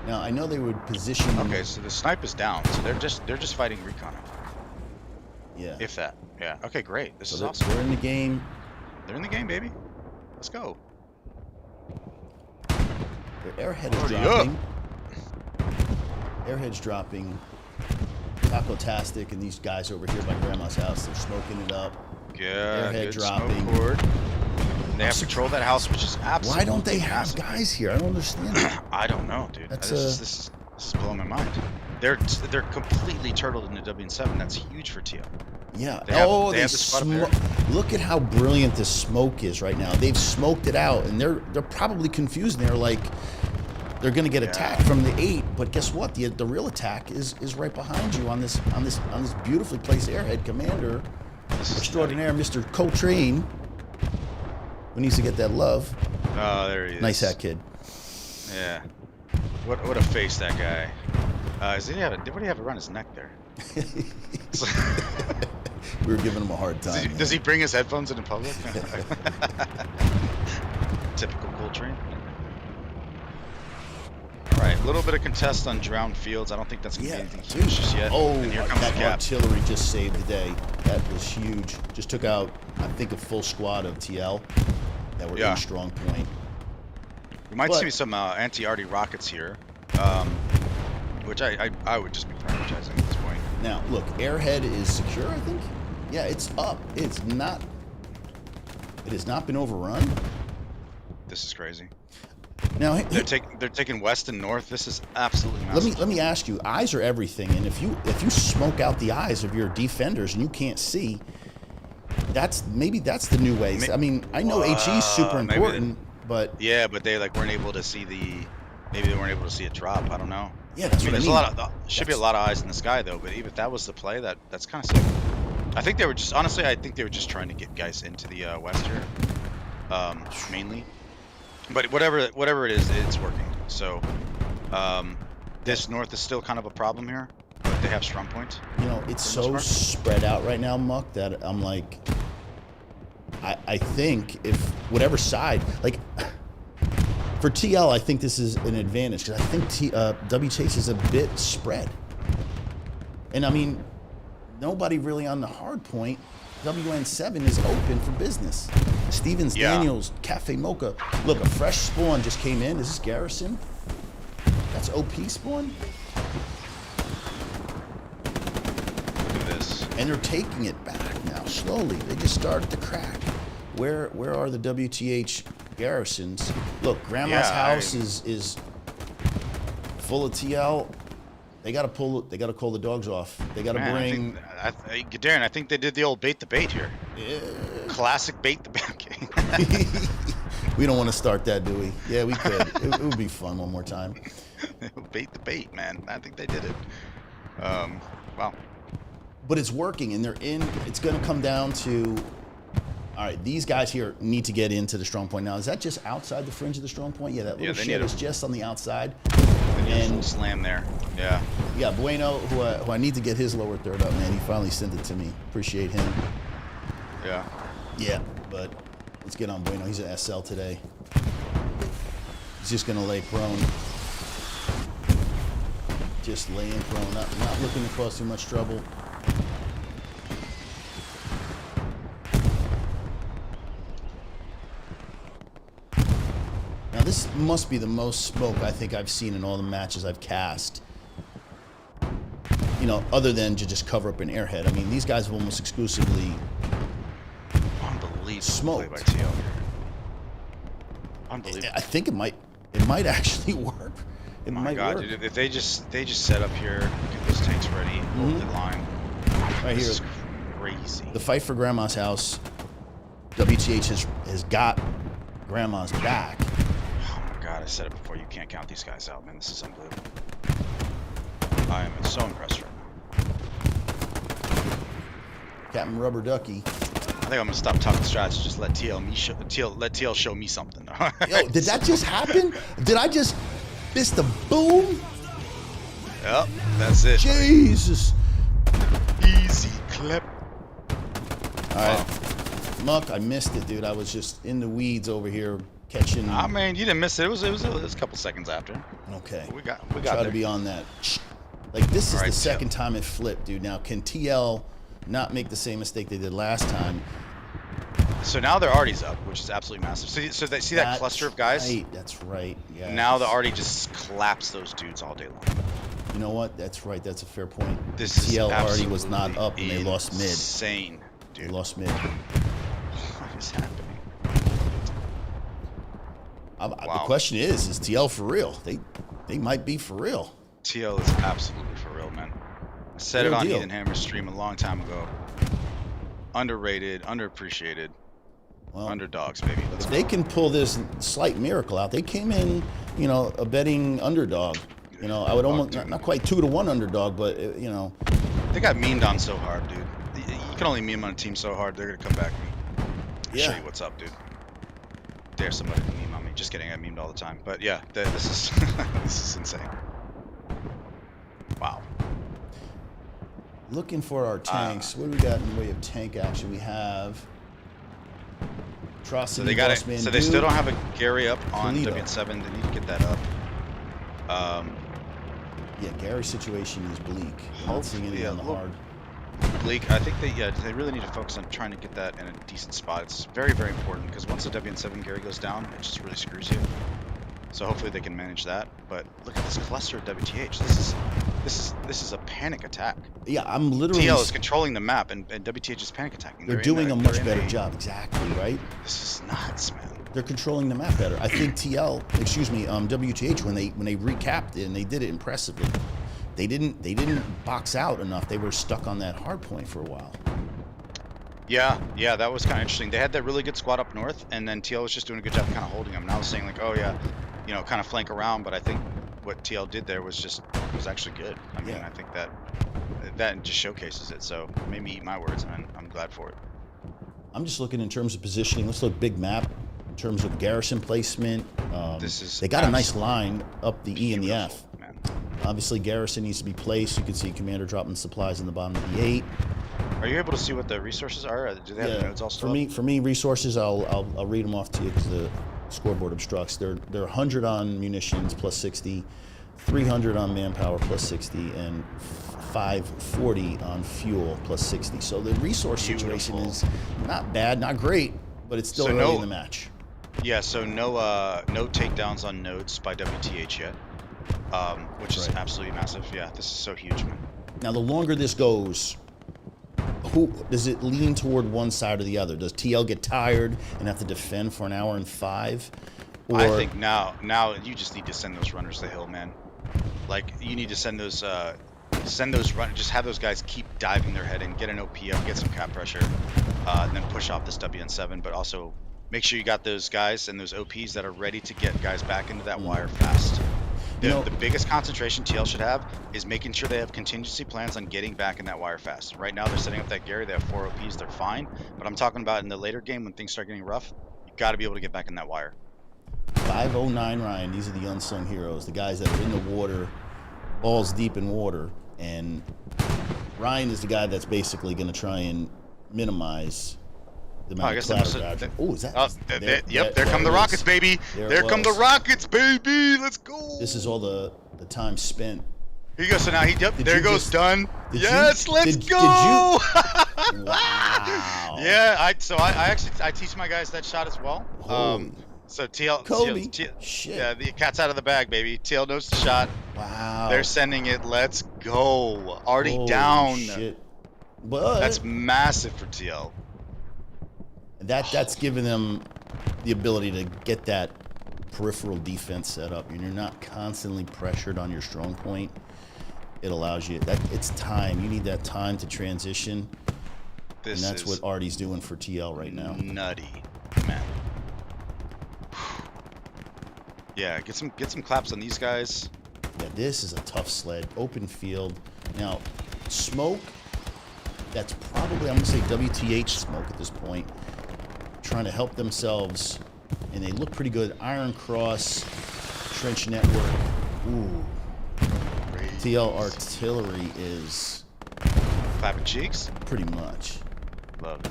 Now I know they would position. Okay, so the snipe is down. So they're just fighting recon. Yeah. If that. Yeah. Okay, great. This is they're, awesome. They're in the game. They're in the game, baby. Let's go. Their airhead is dropping. Airhead's dropping. Taco-tastic and these guys over here by Grandma's house, they're smoking it up. Yeah, Airhead dropping. They have control of that house, which is absolutely Why don't they have massive. Guys here? I don't understand. I don't know, dude. That's this is blowing my mind. They're completely turtled into WN7. That's huge for TL. Yeah. They have look at how brilliant this smoke is right now. They've smoked it out, and they're probably confused. They're like, they're going to get attacked from the 8, but guess what? The real attack is right behind you on this beautifully placed airhead commander extraordinaire, Mr. Coltrane, who needs to get that love. Oh, there he is. Nice hat, kid. Yeah. What a face that guy. What do you have around his neck there? We were giving him a hard time. Does he bring his headphones in public? Typical Coltrane. All right, a little bit of contest on drowned fields. I don't think that's going to be anything huge just yet. Oh, and here comes that the cap. artillery just saved the day. That was huge. Just took out, I think, a full squad of TL that were in strong point. We might see some anti-arty rockets here, which I would just be prioritizing at this point. Now, look, airhead is secure, I think. Yeah, it's up. It has not been overrun. This is crazy. Now they're taking west and north. This is absolutely massive. Let me ask you. Eyes are everything, and if you smoke out the eyes of your defenders and you can't see, maybe that's the new way. I mean, I know HE is super important, but yeah, but they weren't able to see maybe they weren't able to see a drop. I don't know. Yeah, that's what I mean. Should be a lot of eyes in the sky though. But even if that was the play, that's kind of sick. I think they were just trying to get guys into the west here, mainly. But whatever it is, it's working. So this north is still kind of a problem here, but they have strong points. You know, it's so spread out right now, Muck, that I'm like, I think if whatever side, like for TL, I think this is an advantage because I think WTH is a bit spread. And I mean, nobody really on the hard point. WN7 is open for business. Stevens, Daniels, Cafe Mocha. Look, a fresh spawn just came in. Is this Garrison? That's OP spawn? Look at this. And they're taking it back now, slowly. They just started to crack. Where are the WTH garrisons? Look, Grandma's house is full of TL. They gotta call the dogs off. They gotta bring. Darren, I think they did the old bait the bait here. Yeah. Classic bait the bait. We don't want to start that, do we? Yeah, we could. It would be fun one more time. Bait the bait, man. I think they did it. Wow. But it's working, and they're in. It's gonna come down to. All right, these guys here need to get into the strong point. Now, is that just outside the fringe of the strong point? Yeah, that little shit is just on the outside. And slam there. Yeah. Yeah, Bueno, who I need to get his lower third up, man. He finally sent it to me. Appreciate him. Yeah. Yeah, but let's get on Bueno. He's an SL today. He's just gonna lay prone. Just laying prone, not looking to cause too much trouble. Now this must be the most smoke I think I've seen in all the matches I've cast. you know, other than to just cover up an airhead. I mean, these guys have almost exclusively Unbelievable smoked. play by TL. Unbelievable. I think it might actually work. It My might God, work. dude, if they just set up here, get those tanks ready, hold the line. Right This here, is crazy. the fight for Grandma's house. WTH has got Grandma's back. Oh my God, I said it before. You can't count these guys out, man. This is unbelievable. I am so impressed right now. Captain Rubber Ducky. I think I'm gonna stop talking strats. Just let TL show me something. Yo, did that just happen? Did I just miss the boom? Yep, that's it. Jesus. Easy clip. All right. Muck, I missed it, dude. I was just in the weeds over here catching. I mean, you didn't miss it. It was a couple seconds after. Okay. We got Try there. to be on that. Like, this is All right, the second time it flipped, dude. Now, can TL not make the same mistake they did last time? So now their Artie's up, which is absolutely massive. So they see that cluster of guys? Right, that's right. Yeah. Now the Artie just claps those dudes all day long. You know what? That's right. That's a fair point. This is TL already was not up, and they absolutely lost mid. Insane, dude. They lost mid. What is happening? The question is TL for real? They might be for real. TL is absolutely for real, man. I said Real it on deal. Ethan Hammer's stream a long time ago. Underrated, underappreciated, underdogs, baby. Let's If go. they can pull this slight miracle out, they came in, you know, a betting underdog. You know, I would almost not quite 2-1 underdog, but you know, They got memed on so hard, dude. You can only meme on a team so hard, they're gonna come back. Yeah. Show you what's up, dude. Dare somebody to meme on me. Just kidding, I memed all the time. But yeah, this is this is insane. Wow. looking for our tanks. What do we got in the way of tank action? We have Atrocity. So they got it. Bossman So they Dude. still don't have a Gary up on Toledo. WN7. They need to get that up. Yeah, Gary's situation is bleak. I'm not seeing anything on the hard. Bleak. I think they really need to focus on trying to get that in a decent spot. It's very, very important because once the WN7 Gary goes down, it just really screws you. So hopefully they can manage that. But look at this cluster of WTH. This is a panic attack. Yeah, I'm literally. TL is controlling the map, and WTH is panic attacking. They're doing a much better job. Exactly right. This is nuts, man. They're controlling the map better. I think WTH when they recapped it and they did it impressively. They didn't box out enough. They were stuck on that hard point for a while. Yeah, that was kind of interesting. They had that really good squad up north, and then TL was just doing a good job kind of holding them. And I was saying like, oh yeah, you know, kind of flank around. But I think what TL did there was actually good. I mean, Yeah. I think that just showcases it. So it made me eat my words, and I'm glad for it. I'm just looking in terms of positioning. Let's look big map in terms of garrison placement. They got a nice line up the E and the F. Man. Obviously, garrison needs to be placed. You can see commander dropping supplies in the bottom of the 8. Are you able to see what the resources are? Do they have the nodes all still up? For me, resources. I'll read them off to you because the scoreboard obstructs. They're 100 on munitions plus 60, 300 on manpower plus 60, and 540 on fuel plus 60. So the resource situation is not bad, not great, but it's still early in the match. Yeah, so no takedowns on nodes by WTH yet, which is absolutely massive. Yeah, this is so huge, man. Now, the longer this goes, who does it lean toward one side or the other? Does TL get tired and have to defend for an hour and 5? Or I think now you just need to send those runners to the hill, man. Like you need to send those runners. Just have those guys keep diving their head in, get an OP up, get some cap pressure, and then push off this WN7. But also make sure you got those guys and those OPs that are ready to get guys back into that wire fast. The biggest concentration TL should have is making sure they have contingency plans on getting back in that wire fast. Right now they're setting up that Gary, they have 4 OPs, they're fine. But I'm talking about in the later game when things start getting rough, you got to be able to get back in that wire. 509 Ryan, these are the unsung heroes, the guys that are in the water, balls deep in water. And Ryan is the guy that's basically going to try and minimize the amount of clatter. Oh, is that? Yep, there come the rockets, baby. There come the rockets, baby. Let's go. This is all the time spent. Here you go. So now there goes done. Yes, let's go. Wow. Yeah, I teach my guys that shot as well. So TL, Kobe. TL, Shit. yeah, the cat's out of the bag, baby. TL knows the shot. Wow. They're sending it. Let's go. Already Holy down. Shit. But That's massive for TL. that's given them the ability to get that peripheral defense set up, and you're not constantly pressured on your strong point. It allows you it's time. You need that time to transition. And that's what Artie's doing for TL right now. Nutty, man. Yeah, get some claps on these guys. Yeah, this is a tough sled. Open field. Now, smoke. That's probably, I'm gonna say WTH smoke at this point. Trying to help themselves, and they look pretty good. Iron Cross, trench network. Ooh. TL artillery is clapping cheeks. Pretty much. Love it.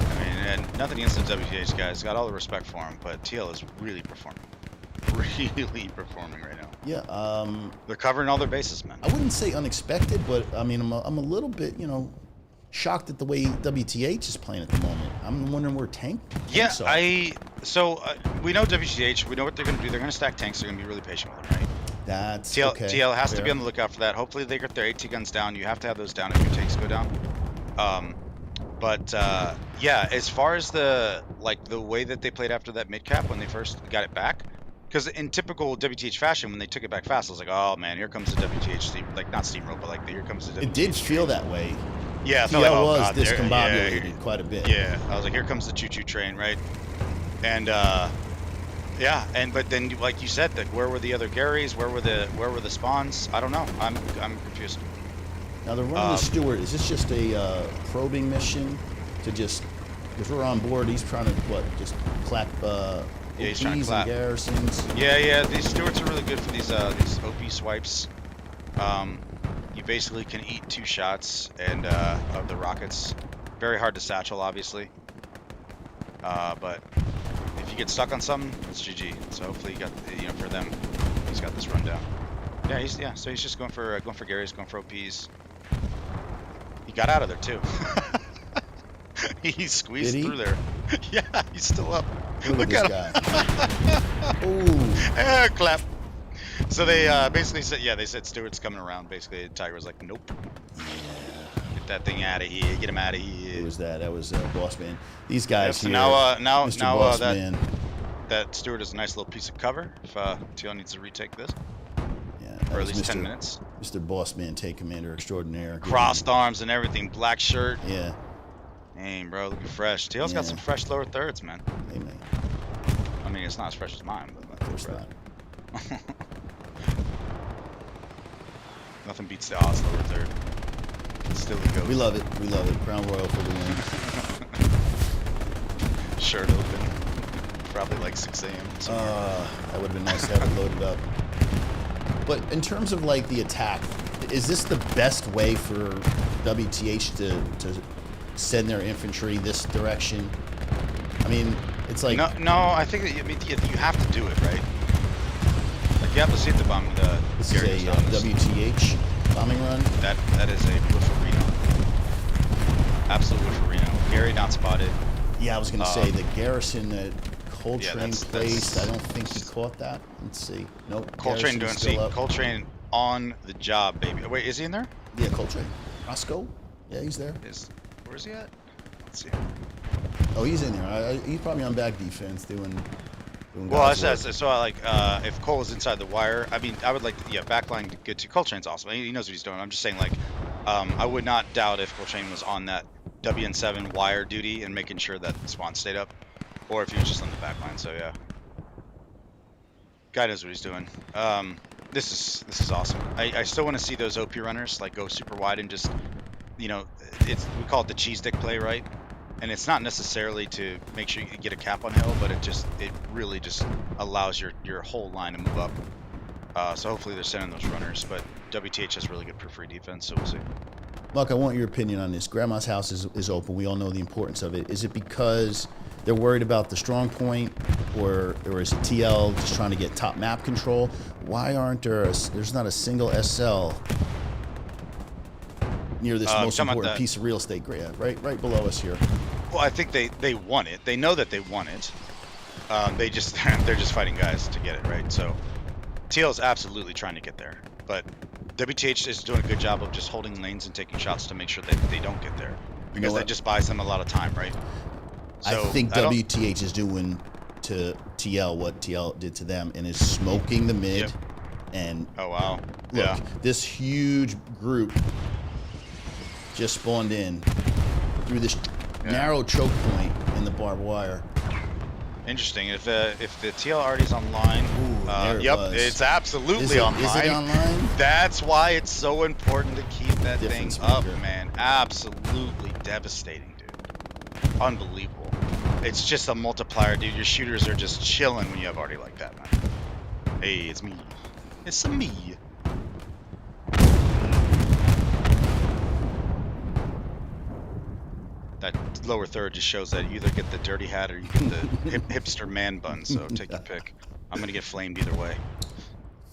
I mean, and nothing against the WTH guys. Got all the respect for them, but TL is really performing. Really performing right now. Yeah. They're covering all their bases, man. I wouldn't say unexpected, but I mean, I'm a little bit, shocked at the way WTH is playing at the moment. I'm wondering where tanks are. We know WTH. We know what they're going to do. They're going to stack tanks. They're going to be really patient with them, right? That's TL, okay. TL has Fair. to be on the lookout for that. Hopefully they get their AT guns down. You have to have those down if your tanks go down. Yeah, as far as the way that they played after that mid cap when they first got it back, because in typical WTH fashion, when they took it back fast, I was like, oh man, here comes the WTH steam, not steamroll, but here comes the WTH. It did feel that way. Yeah, I TL felt like, was God, discombobulated quite a bit. Yeah, I was like, here comes the choo-choo train, right? And but then like you said, that where were the other Garys? Where were the spawns? I don't know. I'm confused. Now they're running the Stewart. Is this just a probing mission to just, because we're on board, he's trying to just clap he's trying to OPs clap and garrisons? Yeah, these Stewarts are really good for these OP swipes. You basically can eat 2 shots and of the rockets. Very hard to satchel, obviously. But if you get stuck on something, it's GG. So hopefully you got, for them, he's got this rundown. Yeah, so he's just going for Garys, going for OPs. He got out of there too. He squeezed through there. Yeah, he's still up. Look at him. Ooh. Clap. So they basically said, they said Stewart's coming around. Basically, Tiger was like, nope. Yeah. Get that thing out of here. Get him out of here. Who was that? That was Boss Man. These guys so here. now Boss Man. that Stewart is a nice little piece of cover. If TL needs to retake this. Yeah. For at least 10 minutes. Mr. Boss Man, Tank Commander Extraordinaire. Crossed arms and everything. Black shirt. Yeah. Dang, bro, looking fresh. TL's got some fresh lower thirds, man. Hey, man. I mean, it's not as fresh as mine, but of course not. Nothing beats the Oz lower third. Still the goat. We love it. We love it. Crown Royal for the win. Shirt open. Probably like 6 a.m. That would have been nice to have it loaded up. But in terms of the attack, is this the best way for WTH to send their infantry this direction? I mean, it's like no. I think that you have to do it, right? Like you have to see the bomb. This is a WTH bombing run. That is a Wooferino. Absolute Wooferino. Gary not spotted. Yeah, I was gonna say the garrison that Coltrane placed. I don't think he caught that. Let's see. Nope. Coltrane Coltrane on the job, baby. Wait, is he in there? Yeah, Coltrane. Roscoe? Yeah, he's there. Where is he at? Let's see. Oh, he's in there. He's probably on back defense doing well, if Cole is inside the wire, I mean, I would backline to get to Coltrane's awesome. He knows what he's doing. I'm just saying, I would not doubt if Coltrane was on that WN7 wire duty and making sure that the spawn stayed up, or if he was just on the backline. So yeah, guy knows what he's doing. This is awesome. I still want to see those OP runners go super wide and just, we call it the cheese dick play, right? And it's not necessarily to make sure you get a cap on hill, but it really just allows your whole line to move up. So hopefully they're sending those runners, but WTH has really good free defense, so we'll see. Mark, I want your opinion on this. Grandma's house is open. We all know the importance of it. Is it because they're worried about the strong point, or is it TL just trying to get top map control? Why aren't there's not a single SL near this most important piece of real estate? Right below us here. Well, I think they won it. They know that they won it. They're just fighting guys to get it, right? So TL is absolutely trying to get there, but WTH is doing a good job of just holding lanes and taking shots to make sure that they don't get there, because that just buys them a lot of time, right? So I think WTH is doing to TL what TL did to them, and is smoking the mid. Yep. And oh wow, look, yeah, this huge group just spawned in through this narrow choke point in the barbed wire. Interesting. If the TL already's online, yep, it's absolutely online. Is it online? That's why it's so important to keep that thing up, maker. man. Absolutely devastating, dude. Unbelievable. It's just a multiplier, dude. Your shooters are just chilling when you have already like that, man. Hey, it's me. It's me. That lower third just shows that you either get the dirty hat or you get the hipster man bun, so take your pick. I'm going to get flamed either way.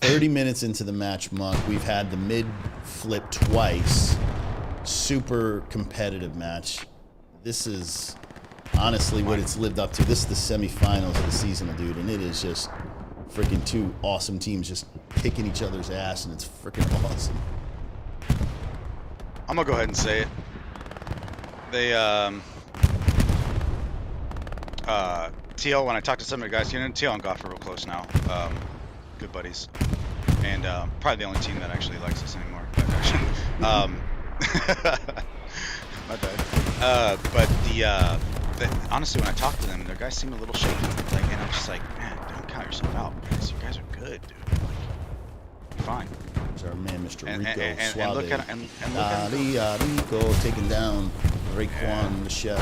30 minutes into the match, Monk, we've had the mid flip twice. Super competitive match. This is honestly what it's lived up to. This is the semifinals of the season, dude, and it is just freaking two awesome teams just kicking each other's ass, and it's freaking awesome. I'm going to go ahead and say it. They TL, when I talked to some of the guys, you know, TL and Goff are real close now, good buddies, and probably the only team that actually likes us anymore. But, my bad. But honestly, when I talked to them, their guys seem a little shaky, like, and I'm just like, man, don't count yourself out, because you guys are good, dude. Like, you're fine. There's our man, Mr. Rico and look at Rico taking down Raekwon, the chef.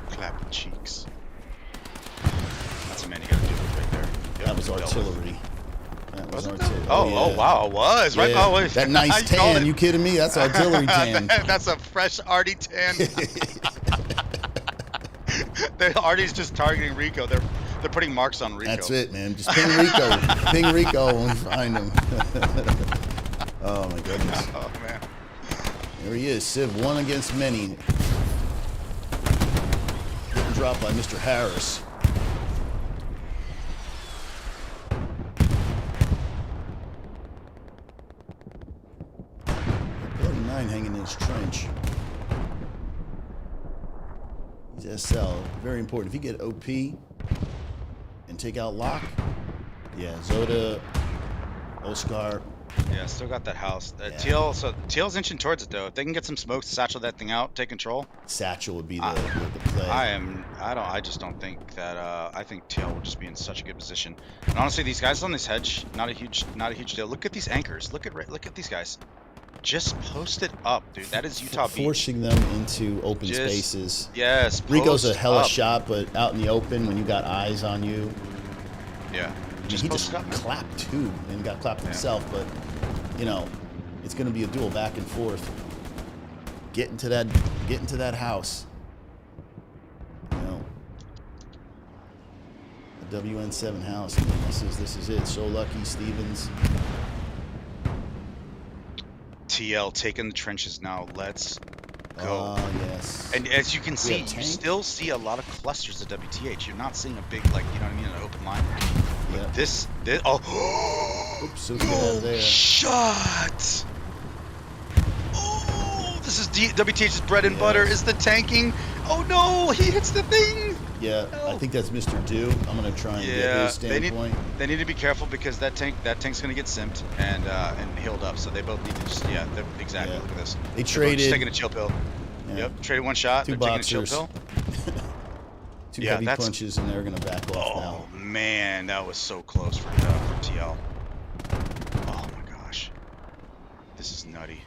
Clapping cheeks. That's a man you gotta do it right there. Yep, That was artillery. That was artillery. Oh wow, it was. Right? Yeah. Oh, wait. That nice tan, you kidding me? That's artillery tan. That's a fresh arty tan. The arty's just targeting Rico. They're putting marks on Rico. That's it, man. Just ping Rico. Ping Rico when we find him. Oh my goodness. Oh man. There he is, Civ, one against many. Getting dropped by Mr. Harris. Bloody 9 hanging in his trench. He's SL, very important. If you get OP and take out Locke, yeah, Zoda, Oscar. Yeah, still got that house. TL's inching towards it though. If they can get some smokes, satchel that thing out, take control. Satchel would be the play. I just don't think that. I think TL will just be in such a good position. And honestly, these guys on this hedge, not a huge deal. Look at these anchors. Look at these guys. Just post it up, dude. That is Utah Beach. Forcing them into open spaces. Yes. Rico's a hella shot, but out in the open when you got eyes on you. Yeah. He just clapped too, and got clapped himself, but you know, it's going to be a duel back and forth. Get into that house. You know, the WN7 house. I mean, this is it. So lucky, Stevens. TL taking the trenches now. Let's go. Oh yes. And as you can see, you still see a lot of clusters of WTH. You're not seeing a big, like, you know what I mean, an open line. But this Oops, so get out of there. Shot. Oh, this is WTH's bread and butter. Is the tanking? Oh no, he hits the thing. Yeah, I think that's Mr. Do. I'm gonna try and get his standpoint. They need to be careful because that tank's gonna get simped and healed up. So they both need to just they're exactly. Look at this. They traded. Just taking a chill pill. Yeah. Yep, traded one shot. Two they're boxers. taking a chill pill. Two heavy punches, and they're gonna back off now. Oh man, that was so close for TL. Oh my gosh, this is nutty.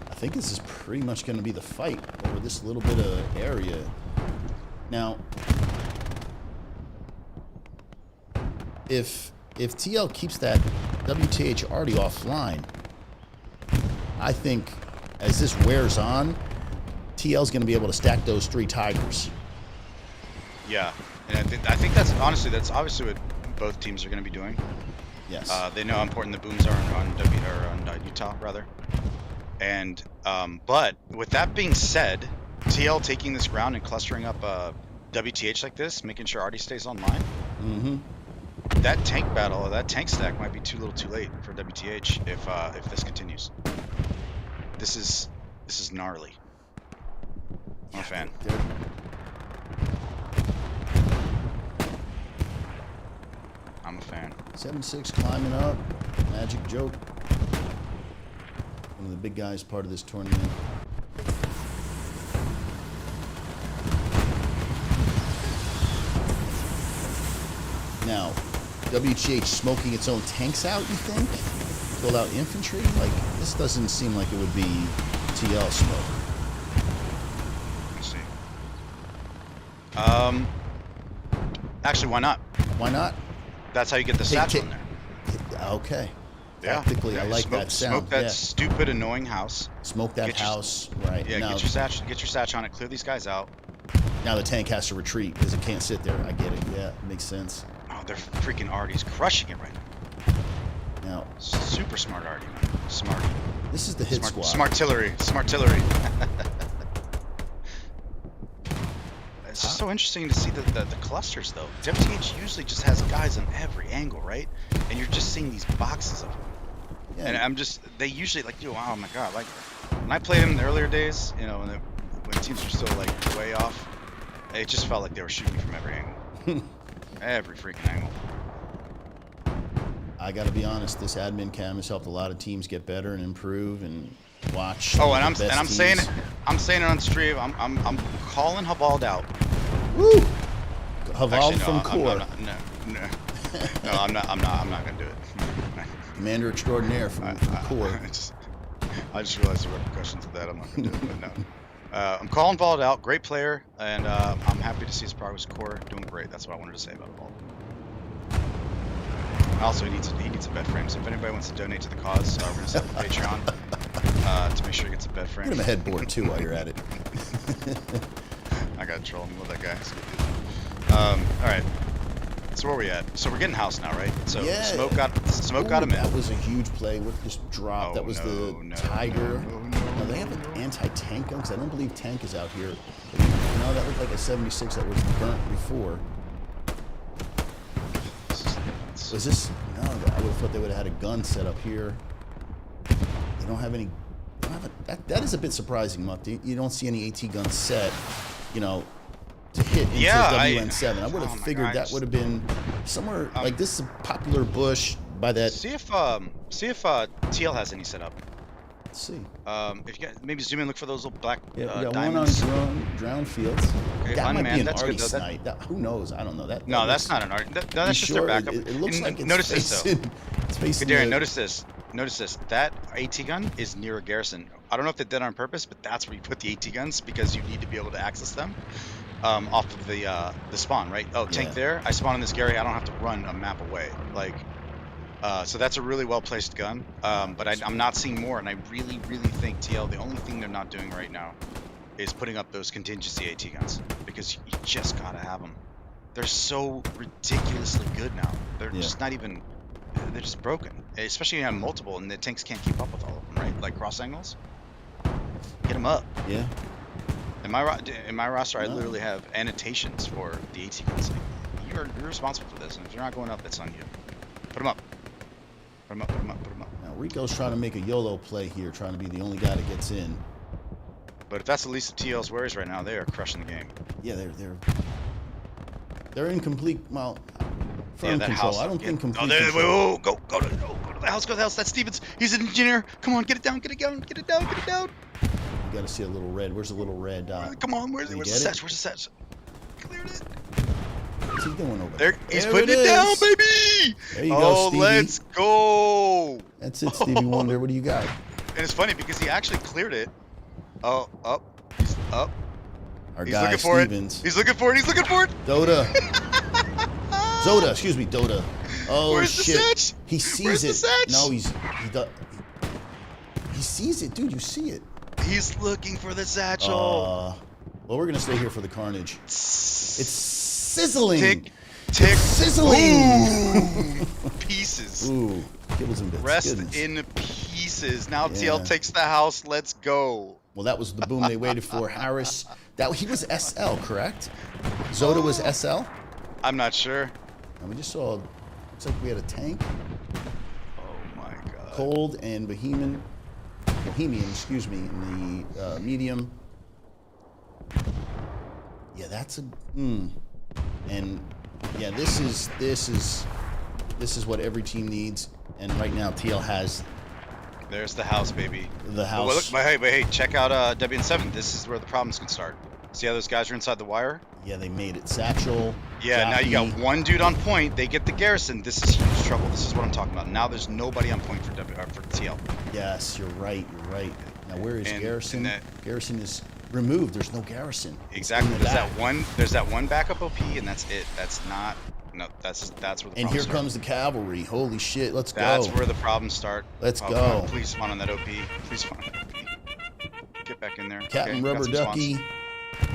I think this is pretty much going to be the fight over this little bit of area. Now, if TL keeps that WTH already offline, I think as this wears on, TL's going to be able to stack those 3 Tigers. Yeah, and I think that's honestly, that's obviously what both teams are going to be doing. Yes. They know how important the booms are on Utah, rather. And but with that being said, TL taking this ground and clustering up WTH like this, making sure Artie stays online. Mm-hmm. That tank battle, or that tank stack, might be too little, too late for WTH if this continues. This is gnarly. I'm a fan. I'm a fan. 7-6 climbing up. Magic Joke. One of the big guys part of this tournament. Now, WTH smoking its own tanks out, you think? Pulled out infantry? Like, this doesn't seem like it would be TL smoke. Let's see. Actually, why not? Why not? That's how you get the satchel in there. Okay. Yeah. Tactically, I like that sound. Smoke that stupid, annoying house. Smoke that house, right? Yeah, now, get your satch on it. Clear these guys out. Now the tank has to retreat because it can't sit there. I get it. Yeah, it makes sense. Oh, they're freaking Artie's crushing it right now. Now, super smart Artie, man. Smart. This is the hit squad. Smartillery. Smartillery. It's just so interesting to see the clusters, though. WTH usually just has guys on every angle, right? And you're just seeing these boxes of them. Yeah. And they usually, like, oh my god, like, when I played them in the earlier days, you know, when teams were still, like, way off, it just felt like they were shooting from every angle. Every freaking angle. I gotta be honest, this admin cam has helped a lot of teams get better and improve and watch. Oh, and I'm saying it on stream. I'm calling Havald out. Woo! Havald from Core. No, I'm not gonna do it. Commander extraordinaire from Core. I just realized the repercussions of that. I'm not gonna do it, but no. I'm calling Vald out. Great player, and I'm happy to see his progress. Core doing great. That's what I wanted to say about Vald. Also, he needs a bed frame. So if anybody wants to donate to the cause, we're gonna set up a Patreon to make sure he gets a bed frame. Get him a headboard too while you're at it. I gotta troll him with that guy. All right. So where are we at? So we're getting house now, right? So yeah. Smoke got him in. That was a huge play. What just dropped? That was the Tiger. Now they have an anti-tank gun because I don't believe tank is out here. No, that looked like a 76 that was burnt before. Was this? No, I would have thought they would have had a gun set up here. They don't have any. That is a bit surprising, Muck. You don't see any AT guns set, you know, to hit into WN7. I would have figured that would have been somewhere like this is a popular bush by that. See if TL has any set up. Let's see. If you got, maybe zoom in, look for those little black we got diamonds. one on drown fields. Okay, that might be an that's Artie good, snipe. Who knows? I don't know. No, that's not an Artie. That's just their backup. It looks like it's notice this though. Darren, notice this. Notice this. That AT gun is near a garrison. I don't know if they did it on purpose, but that's where you put the AT guns because you need to be able to access them off of the spawn, right? Oh, tank there. I spawn in this area. I don't have to run a map away. Like, so that's a really well placed gun. But I'm not seeing more, and I really, really think TL. The only thing they're not doing right now is putting up those contingency AT guns because you just gotta have them. They're so ridiculously good now. They're just not even. They're just broken, especially when you have multiple and the tanks can't keep up with all of them, right? Like cross angles. Get them up. Yeah. In my roster, I literally have annotations for the AT guns. You're responsible for this, and if you're not going up, it's on you. Put them up. Put them up. Put them up. Put them up. Now Rico's trying to make a YOLO play here, trying to be the only guy that gets in. But if that's the least of TL's worries right now, they are crushing the game. Yeah, they're in complete firm control. House. I don't think complete control. Control. Go to the house. Go to the house. That's Stevens. He's an engineer. Come on, get it down. Get it down. Get it down. Get it down. You got to see a little red. Where's the little red dot? Come on. Where's the set? Where's the set? Cleared it. What's he doing over there? He's putting it down, baby. There you go, Stevie. Let's go. That's it, Stevie Wonder. What do you got? And it's funny because he actually cleared it. Oh, up. He's up. He's looking for Stevens. it. He's looking for it. He's looking for it. Dota. Zoda, excuse me, Dota. Oh, where's shit. The Satch? He sees Where's it. The Satch? No, he sees it, dude. You see it. He's looking for the satchel. Well, we're gonna stay here for the carnage. It's sizzling. Tick. Sizzling. Pieces. Ooh, kibbles and bits. Rest Goodness. in pieces. Now Yeah. TL takes the house. Let's go. Well, that was the boom they waited for. Harris, he was SL, correct? Zoda was SL? I'm not sure. And we just saw, looks like we had a tank. Oh my god. Cold and Bohemian, excuse me, in the medium. Yeah, that's a, And yeah, this is what every team needs. And right now, TL has. There's the house, baby. The house. But hey, check out WN7. This is where the problems can start. See how those guys are inside the wire? Yeah, they made it. Satchel. Yeah, now you Jockey. got one dude on point. They get the garrison. This is huge trouble. This is what I'm talking about. Now there's nobody on point for TL. Yes, you're right. Now where is And- Garrison? and Garrison is removed. There's no Garrison. It's Exactly. in the back. There's that one backup OP, and that's it. That's not. No, that's where the And problems here start. comes the cavalry. Holy shit, let's That's go. where the problems start. Let's Oh, go. come on, please spawn on that OP. Please spawn on that OP. Get back in there. Captain Okay, got Rubber some spawns. Ducky.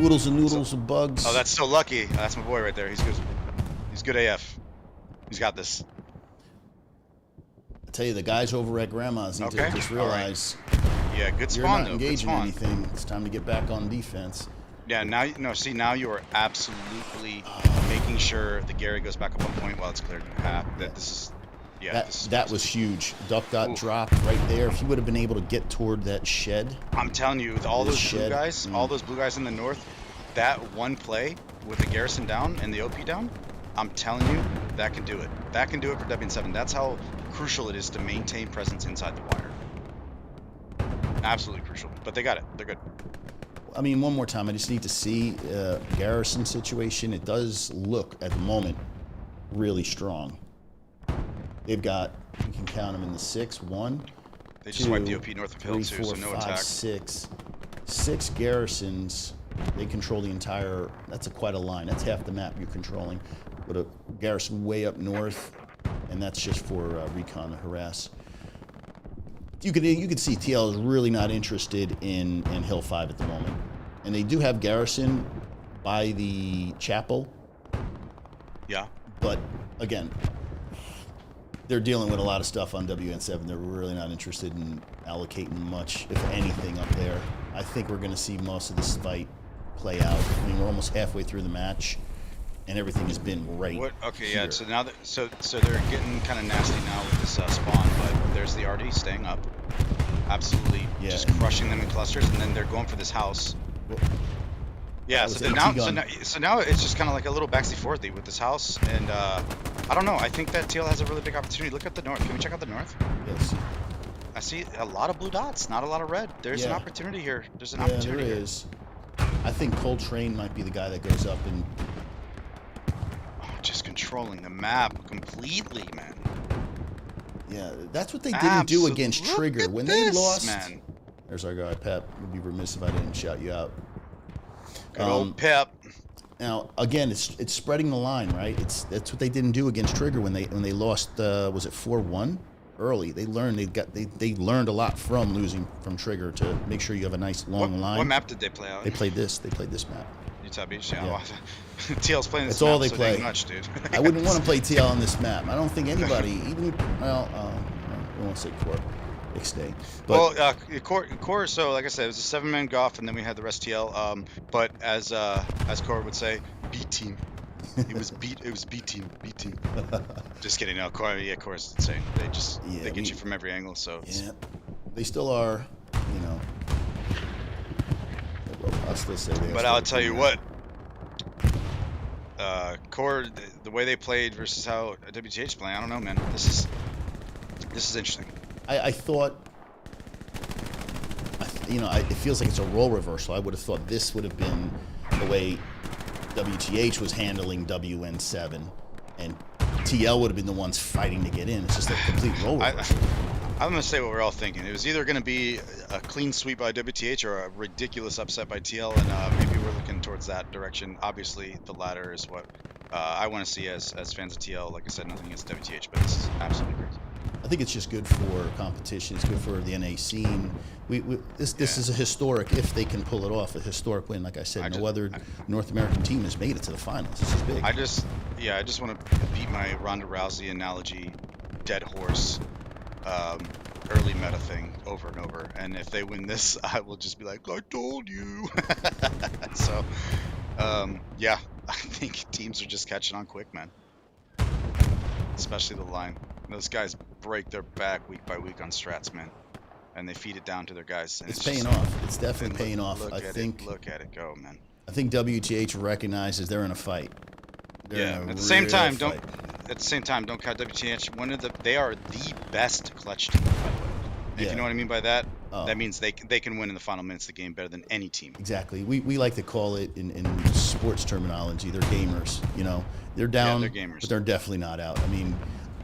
Oodles and noodles of bugs. Oh, that's so lucky. That's my boy right there. He's good. He's good AF. He's got this. I tell you, the guys over at Grandma's need Okay, to just all right. realize Yeah, good you're spawn not though. Good engaging spawn. anything. It's time to get back on defense. Yeah, now now you are absolutely making sure the Gary goes back up on point while it's cleared in half. This is That was huge. Duck got Ooh. dropped right there. If he would have been able to get toward that shed. I'm telling you, with all This those blue shed, guys, all those blue guys in the north, that one play with the garrison down and the OP down, I'm telling you, that can do it. That can do it for WN7. That's how crucial it is to maintain presence inside the wire. Absolutely crucial. But they got it. They're good. I mean, one more time, I just need to see Garrison situation. It does look, at the moment, really strong. They've got, you can count them in the 6, 1, They just wiped the OP north of Hill 3, too, 4, so no 5, attack. 6 garrisons. They control the entire, that's quite a line. That's half the map you're controlling. With a garrison way up north, and that's just for recon and harass. You could see TL is really not interested in Hill 5 at the moment. And they do have garrison by the chapel. Yeah. But again, they're dealing with a lot of stuff on WN7. They're really not interested in allocating much, if anything, up there. I think we're going to see most of this fight play out. I mean, we're almost halfway through the match, and everything has been right. Okay, here. yeah. So now so they're getting kind of nasty now with this spawn, but there's the RD staying up, absolutely just crushing them in clusters, and then they're going for this house. Yeah, so now it's just kind of like a little backseat forthy with this house, and I don't know. I think that TL has a really big opportunity. Look at the north. Can we check out the north? Yes. I see a lot of blue dots, not a lot of red. There's an opportunity here. There's an opportunity. There is. I think Coltrane might be the guy that goes up and just controlling the map completely, man. Yeah, that's what they didn't do against Trigger when they lost. Man. There's our guy Pep. Would be remiss if I didn't shout you out. Good old Pep. Now again, it's spreading the line, right? That's what they didn't do against Trigger when they lost. Was it 4-1 early? They learned they learned a lot from losing from Trigger to make sure you have a nice long line. What map did they play out? They played this. They played this map. Utah Beach. Yeah. TL's playing this That's all map they so play. dang much, dude. I wouldn't want to play TL on this map. I don't think anybody, even I won't say Core, Ixday. But Well, Core. So like I said, it was a 7-man golf, and then we had the rest TL. But as Core would say, B team. It was B team. Just kidding. No, Core. Yeah, Core's insane. They get you from every angle. So yeah, they still are. You know. I'll still say they. But I'll tell you what. Core, the way they played versus how WTH playing, I don't know, man. This is interesting. I thought, it feels like it's a role reversal. I would have thought this would have been the way WTH was handling WN7, and TL would have been the ones fighting to get in. It's just a complete role reversal. I'm going to say what we're all thinking. It was either going to be a clean sweep by WTH or a ridiculous upset by TL, and maybe we're looking towards that direction. Obviously, the latter is what I want to see as fans of TL. Like I said, nothing against WTH, but this is absolutely crazy. I think it's just good for competition. It's good for the NA scene. This is a historic, if they can pull it off, a historic win. Like I said, no other North American team has made it to the finals. This is big. Yeah, I just want to beat my Ronda Rousey analogy, dead horse, early meta thing over and over. And if they win this, I will just be like, I told you. So, yeah, I think teams are just catching on quick, man. Especially the line. Those guys break their back week by week on strats, man. And they feed it down to their guys. And It's paying off. It's definitely paying off. Look at it go, man. I think WTH recognizes they're in a fight. Yeah. At the same time, don't count WTH. They are the best clutch team, by the way. If you know what I mean by that, that means they can win in the final minutes of the game better than any team. Exactly. We like to call it in sports terminology. They're gamers. You know, they're down, they're gamers. but they're definitely not out. I mean,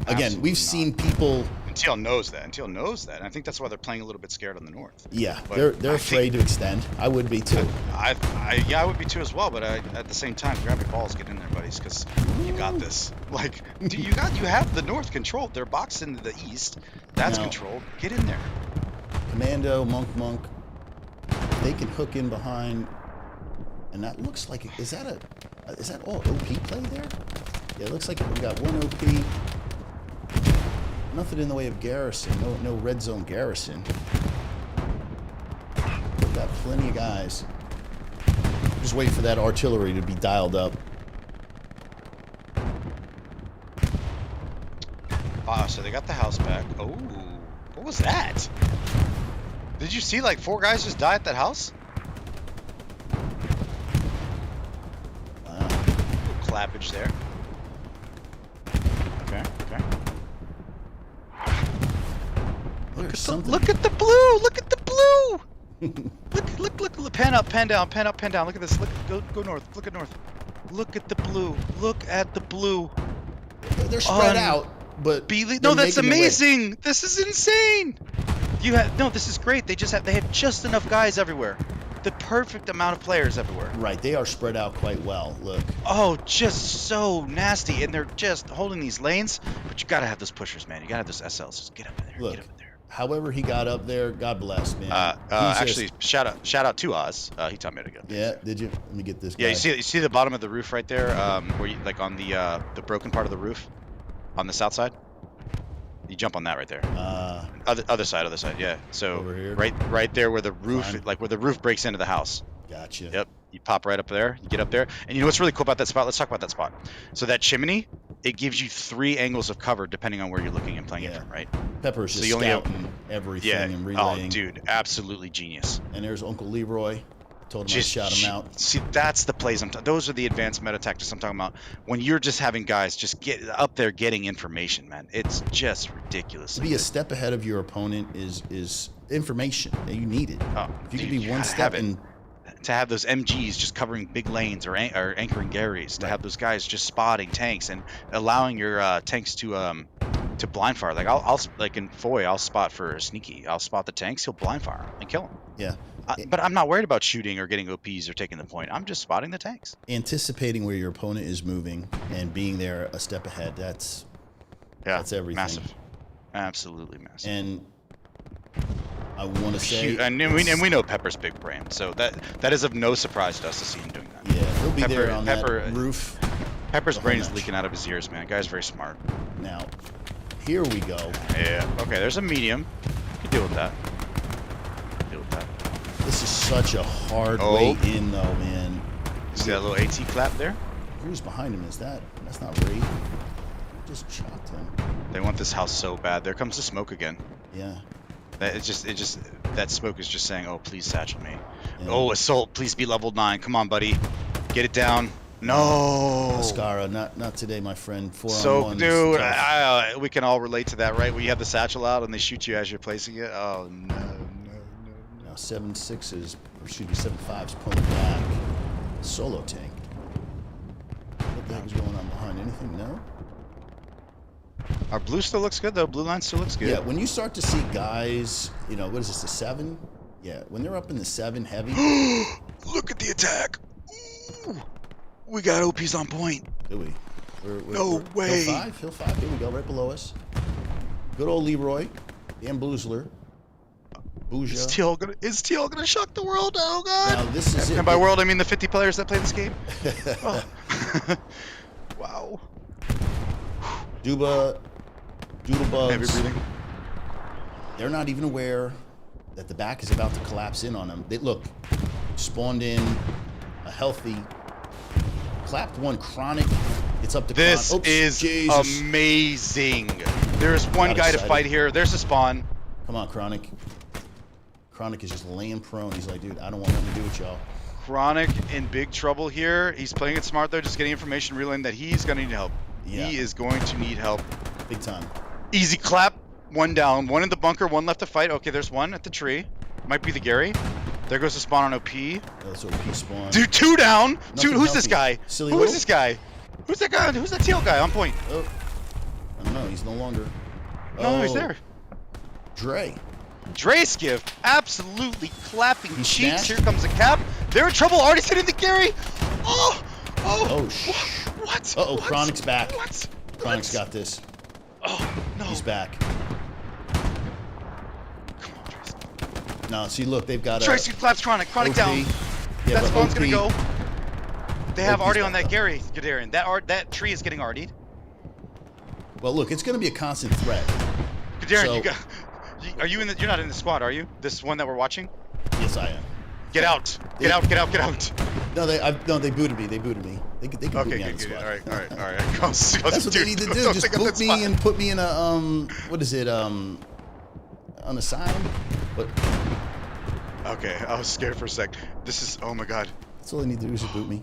again, we've seen people. And TL knows that. And I think that's why they're playing a little bit scared on the north. Yeah, But they're afraid to extend. I would be too. I would be too as well. But at the same time, grab your balls, get in there, buddies, because you got this. Like, you have the north controlled. They're boxed into the east. That's controlled. Get in there. Commando, Monk. They can hook in behind, and that looks like is that all OP play there? Yeah, it looks like we got one OP. Nothing in the way of garrison. No red zone garrison. We've got plenty of guys. Just wait for that artillery to be dialed up. So they got the house back. Oh, what was that? Did you see like 4 guys just die at that house? Clappage there. Okay. Look at the blue! Look at the blue! look! Pan up, pan down. Look at this. Go north. Look at north. Look at the blue. Look at the blue. They're spread out, but no, that's amazing. This is insane. This is great. They have just enough guys everywhere. The perfect amount of players everywhere. Right, they are spread out quite well. Look. Oh, just so nasty, and they're just holding these lanes. But you gotta have those pushers, man. You gotta have those SLs. Just get up in there. Look, get up in there. However he got up there, God bless, man. Actually, shout out to Oz. He taught me to go. Yeah, did you? Let me get this guy. Yeah, you see the bottom of the roof right there, where you like on the broken part of the roof, on the south side. You jump on that right there. Other side, yeah. So over here? right there where the roof, where the roof breaks into the house. Gotcha. Yep. You pop right up there. You get up there, and you know what's really cool about that spot? Let's talk about that spot. So that chimney, it gives you 3 angles of cover depending on where you're looking and playing it from, right? Pepper's just scouting everything and relaying. Oh, dude, absolutely genius. And there's Uncle Leroy. Told him to shout him out. See, that's the plays those are the advanced meta tactics I'm talking about. When you're just having guys just get up there getting information, man. It's just ridiculous. To be a step ahead of your opponent is information. You need it. If you could be one step in. To have those MGs just covering big lanes or anchoring Garys, to have those guys just spotting tanks and allowing your tanks to blind fire. Like I'll like in Foy, I'll spot for Sneaky. I'll spot the tanks. He'll blind fire and kill him. Yeah. But I'm not worried about shooting or getting OPs or taking the point. I'm just spotting the tanks. Anticipating where your opponent is moving and being there a step ahead. That's everything. Massive. Absolutely massive. And I want to say, and we know Pepper's big brain, so that is of no surprise to us to see him doing that. Yeah, he'll be there on that roof. Pepper's brain is leaking out of his ears, man. Guy's very smart. Now, here we go. Yeah. Okay, there's a medium. You can deal with that. This is such a hard way in, though, man. See that little AT clap there? Who's behind him? That's not Ray. Just chopped him. They want this house so bad. There comes the smoke again. Yeah. That smoke is just saying, "Oh, please satchel me." Yeah. Oh, assault, please be level 9. Come on, buddy, get it down. No. Mascara, not today, my friend. 4 so, on 1. Dude, we can all relate to that, right? Where you have the satchel out and they shoot you as you're placing it. Oh no. Now 7.6s, or excuse me, 7.5s pulling back. Solo tank. What the heck is going on behind? Anything? No. Our blue still looks good though. Blue line still looks good. Yeah, when you start to see guys, what is this, the 7? Yeah, when they're up in the 7 heavy. Look at the attack. Ooh. We got OPs on point. Do we? No way. Hill 5. Here we go, right below us. Good old Leroy. Dan Boozler. Bouja. Is TL gonna shock the world? Oh god. Now, this is and by world I mean the 50 players that play this game. Wow. Doodlebugs. Heavy breathing. They're not even aware that the back is about to collapse in on them. They look, spawned in a healthy, clapped one chronic. It's up to This Oops, is Jesus. amazing. There's one Got guy to excited. fight here. There's a spawn. Come on, Chronic. Chronic is just laying prone. He's like, dude, I don't want nothing to do with y'all. Chronic in big trouble here. He's playing it smart though, just getting information, relaying that he's gonna need help. Yeah. He is going to need help. Big time. Easy clap. One down. One in the bunker. One left to fight. Okay, there's one at the tree. Might be the Gary. There goes the spawn on OP. That's OP spawn. Dude, two down. Nothing Who's this healthy. guy? Silly Who is Little? this guy? Who's that guy? Who's that teal guy? On point. Oh, I don't know. He's no longer. No, he's there. Dre. Dre's gift. Absolutely clapping He cheeks. smashed. Here comes the cap. They're in trouble. Already sitting the Gary. Oh. Oh, What? Uh-oh, What? Chronic's back. What? Chronic's got this. Oh, no. He's back. No, see, look, they've got Tracy claps Chronic. Chronic OP. down. Yeah, That but spawn's OP gonna go. They have OP's already on back that up. Gary, Gadarian. That tree is getting RD'd. Well, look, it's going to be a constant threat. Gadarian, So- you got. Are you in the? You're not in the squad, are you? This one that we're watching. Yes, I am. Get out! Get out! Get out! Get out! No, they booted me. They booted me. They could boot Okay, me out good, of the good. squad. All right. That's That's what they need to do. Just boot me and put me in a what is it unassigned? But Okay, I was scared for a sec. This is. Oh my God. that's all they need to do is just boot me.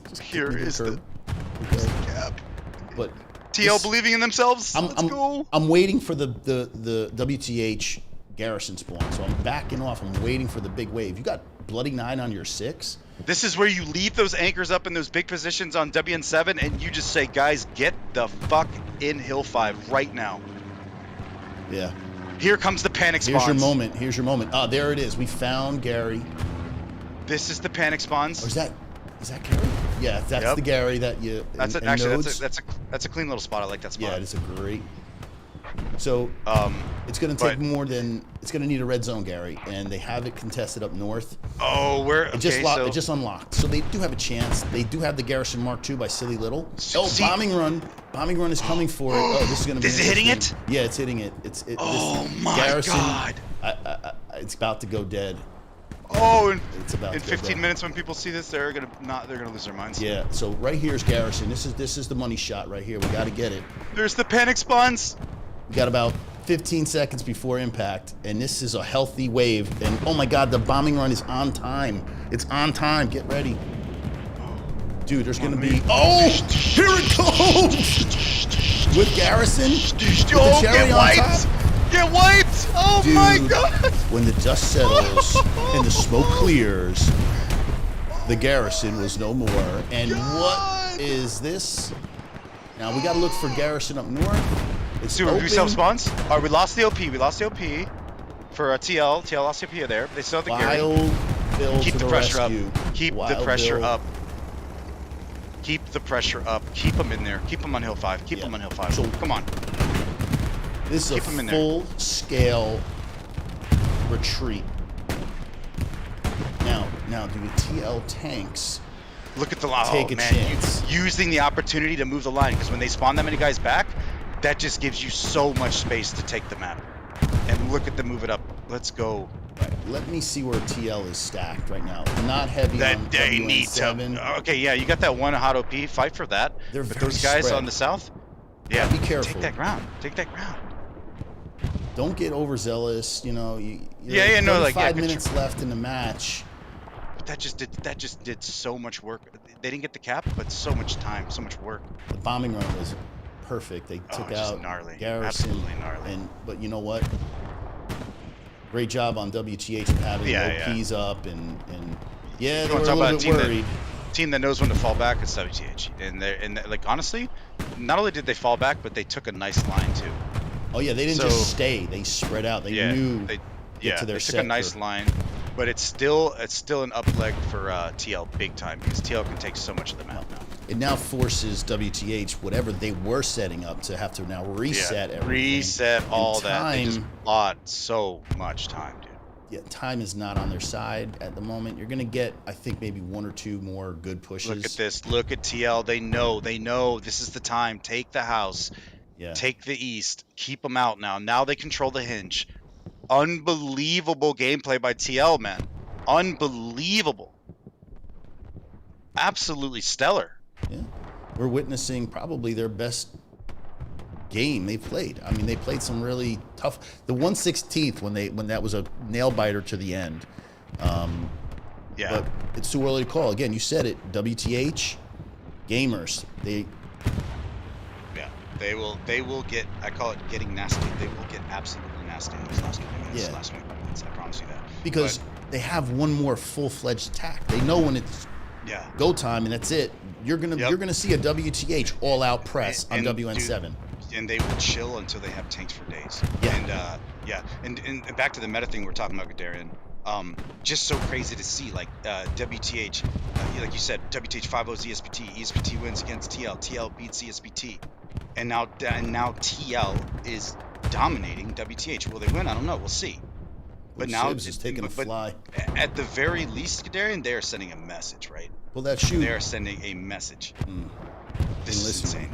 Just kick Here me to is curb. the Okay. cap. But TL this- believing in themselves. Let's go. I'm waiting for the WTH garrison spawn, so I'm backing off. I'm waiting for the big wave. You got Bloody 9 on your 6? This is where you leave those anchors up in those big positions on WN7, and you just say, guys, get the fuck in Hill 5 right now. Yeah. Here comes the panic spawns. Here's your moment. Here's your moment. Ah, there it is. We found Gary. This is the panic spawns. Or is that Gary? Yeah, that's Yep. the Gary that you. That's and actually nodes. that's a clean little spot. I like that spot. Yeah, it's a great. So it's going to take more than it's going to need a red zone, Gary, and they have it contested up north. Oh, where? It just Okay, so it just unlocked, so they do have a chance. They do have the Garrison Mark II by Silly Little. Oh, See- bombing run is coming for it. Oh, this is going to be. Is it hitting interesting. Yeah, it's hitting it. Oh this my Garrison, God! It's about to go dead. Oh, and It's about in to go 15 dead. minutes when people see this, they're gonna lose their minds. Yeah. So right here's Garrison. This is the money shot right here. We got to get it. There's the panic spawns. We got about 15 seconds before impact, and this is a healthy wave. And oh my God, the bombing run is on time. It's on time. Get ready. Dude, there's going to be... Oh! Here it goes! With Garrison. With the Oh, cherry get on wiped! top. Get wiped! Oh Dude, my God! when the dust settles and the smoke clears, the Garrison was no more. And what is this? Now, we got to look for Garrison up north. It's Dude, open. we still have spawns? Alright, we lost the OP. We lost the OP for TL. TL lost the OP there. They still have the Gary. Wild Bill Keep to the the pressure rescue. up. Keep the Wild pressure Bill. up. Keep the pressure up. Keep them in there. Keep them on Hill 5. Keep them on Hill 5. So- Come on. This is Keep 'em a in there. full-scale retreat. Now, do the TL tanks Look at the line. take Oh, a man. chance? Using the opportunity to move the line, because when they spawn that many guys back, that just gives you so much space to take the map. And look at them move it up. Let's go. Right, let me see where TL is stacked right now. Not heavy That on they need WN7. to. Okay, yeah, you got that one hot OP. Fight for that. They're But very those guys spread. on the south, yeah, Be careful. Take that ground. Take that ground. Don't get overzealous. You know, Yeah, no, like, 5 yeah, minutes left in the match. But that just did so much work. They didn't get the cap, but so much time, so much work. The bombing run was perfect. They took just out gnarly. Garrison. Absolutely gnarly. But you know what? Great job on WTH of having Yeah, OPs up and yeah, You they wanna were a talk about little a bit team worried. Team that knows when to fall back is WTH. And like honestly, not only did they fall back, but they took a nice line too. Oh yeah, they didn't So- just stay. They spread out. They knew they, get to their they took sector. a nice line, but it's still an up leg for TL big time because TL can take so much of the map now. It now forces WTH, whatever they were setting up, to have to now reset everything. Reset all And that. They just time- bought so much time, dude. time is not on their side at the moment. You're going to get, I think, maybe 1 or 2 more good pushes. Look at this. Look at TL. They know this is the time. Take the house. Yeah. Take the east. Keep them out now. Now they control the hinge. Unbelievable gameplay by TL, man. Unbelievable. Absolutely stellar. Yeah. We're witnessing probably their best game they've played. I mean, they played some really tough. The 1/16 when that was a nail biter to the end. Yeah. But it's too early to call. Again, you said it. WTH gamers. They will get. I call it getting nasty. They will get absolutely nasty in those last 20 minutes. Yeah. Last 20 minutes. I promise you that. Because they have one more full-fledged attack. They know when it's go time and that's it. You're gonna see a WTH all-out press on WN7. And they will chill until they have tanks for days. Yeah. And back to the meta thing we're talking about, Darian. Just so crazy to see, like WTH, like you said, WTH 5-0's ESPT. ESPT wins against TL. TL beats ESPT, and now TL is dominating WTH. Will they win? I don't know. We'll see. But now Sibs is taking a fly. At the very least, Darian, they are sending a message, right? Well, that shoot. They are sending a message. This is insane.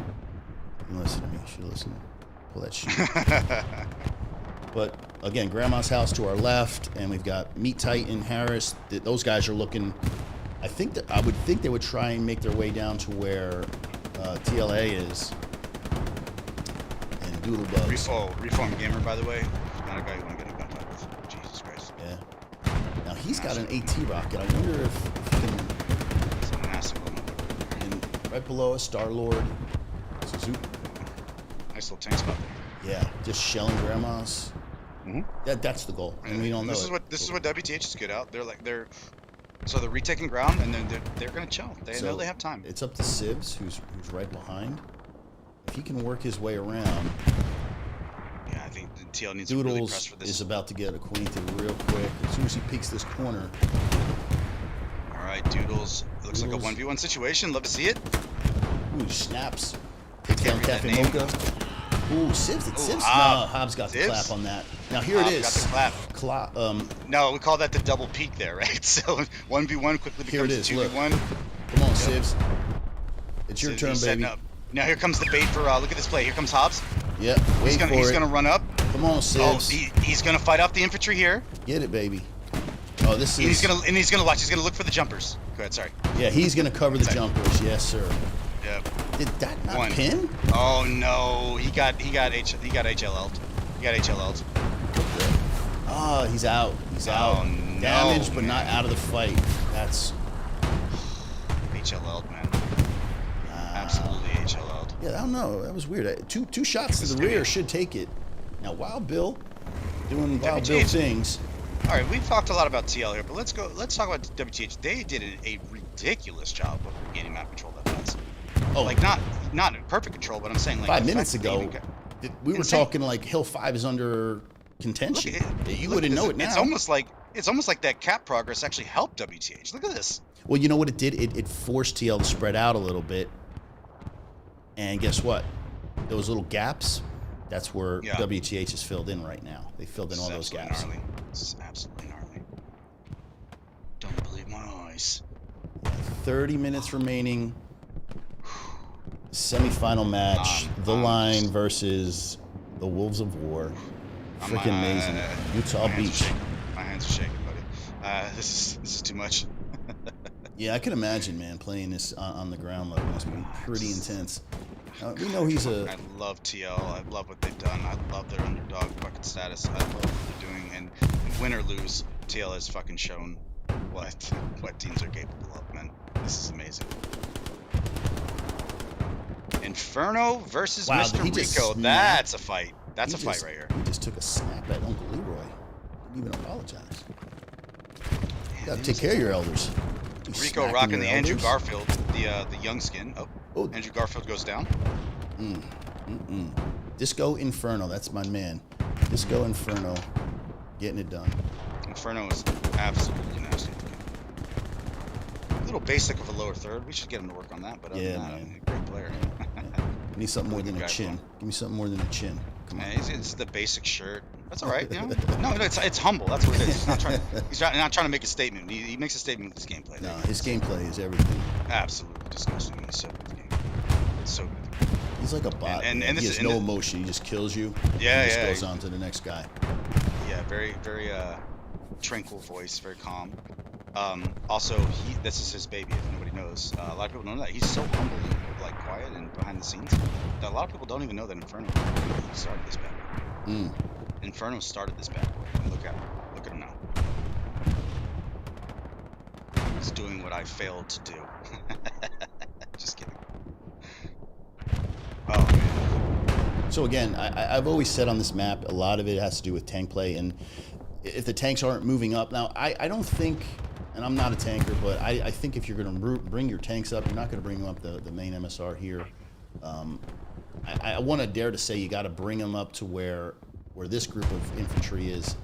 You listen to me. You should listen. Pull that shoot. But again, Grandma's house to our left, and we've got Meat Titan, Harris. Those guys are looking. I would think they would try and make their way down to where TLA is. And Doodlebugs. Reform Gamer, by the way. Not a guy you want to get a gunfight with. Jesus Christ. Yeah. Now he's got an AT rocket. I wonder if he can. It's a massive one. And right below us, Star-Lord. Suzuki. Nice little tank spot there. Yeah, just shelling Grandmas. That's the goal, and we don't know. This is what WTH is good at. They're retaking ground, and then they're gonna chill. They know they have time. It's up to Sibs, who's right behind. If he can work his way around. Yeah, I think the TL needs Doodles to really press for this. is about to get acquainted real quick as soon as he peeks this corner. All right, Doodles. It looks like a 1v1 situation. Love to see it. Ooh, snaps. Takes down Cafe Mocha. Ooh, Sibs. Hobbs got the clap on that. Now here it is. Got the clap. No, we call that the double peak there, right? So 1v1 quickly becomes a 2v1. Look. Come on, Sibs. It's your turn, baby. Up. Now here comes the bait for. Look at this play. Here comes Hobbs. Yep. He's gonna run up. Come on, Sibs. Oh, he's gonna fight off the infantry here. Get it, baby. Oh, this is. He's gonna watch. He's gonna look for the jumpers. Go ahead. Sorry. Yeah, he's gonna cover the jumpers. Yes, sir. Yep. Did that not pin? Oh no, he got HLL'd. He got HLL'd. Oh, he's out. He's out. No, damaged, but not out of the fight. That's HLL'd, man. Absolutely HLL'd. Yeah, I don't know. That was weird. Two shots to the rear should take it. Now, Wild Bill doing Wild Bill things. All right, we've talked a lot about TL here, but let's talk about WTH. They did a ridiculous job of regaining map control that fast. Oh, like not in perfect control, but I'm saying like 5 minutes ago, we were talking like Hill 5 is under contention. You wouldn't know it now. It's almost like that cap progress actually helped WTH. Look at this. Well, you know what it did? It forced TL to spread out a little bit. And guess what? Those little gaps, that's where WTH is filled in right now. They filled in all those gaps. Gnarly. This is absolutely gnarly. Don't believe my eyes. 30 minutes remaining. Semi-final match. The Line versus the Wolves of War. Freaking amazing. Utah Beach. My hands are shaking, buddy. This is too much. Yeah, I can imagine, man, playing this on the ground level must be pretty intense. We know he's a. I love TL. I love what they've done. I love their underdog bucket status. I love what they're doing. And win or lose, TL has fucking shown what teams are capable of, man. This is amazing. Inferno versus Mr. Rico. That's a fight. That's a fight right here. He just took a snap at Uncle Leroy. Didn't even apologize. You gotta take care of your elders. Rico rocking the Andrew Garfield, the young skin. Oh, Andrew Garfield goes down. Disco Inferno, that's my man. Disco Inferno, getting it done. Inferno is absolutely nasty. A little basic of a lower third. We should get him to work on that. But other than that, man. Great player. I need something more than a chin. Give me something more than a chin. Come on. It's the basic shirt. That's all right. You know? No, it's humble. That's what it is. Not trying to make a statement. He makes a statement with his gameplay. No, his gameplay is everything. Absolutely disgusting. He's so good at the game. It's so good at the game. He's like a bot. And he has no emotion. He just kills you. Yeah, and just yeah. goes on to the next guy. Yeah, very tranquil voice, very calm. Also, this is his baby. If nobody knows, a lot of people don't know that he's so humble, and like quiet and behind the scenes that a lot of people don't even know that Inferno started this bad boy. Inferno started this bad boy. And look at him. Look at him now. He's doing what I failed to do. Just kidding. Oh man. So again, I've always said on this map, a lot of it has to do with tank play, and if the tanks aren't moving up, now I don't think, and I'm not a tanker, but I think if you're going to bring your tanks up, you're not going to bring them up the main MSR here. I want to dare to say you got to bring them up to where this group of infantry is,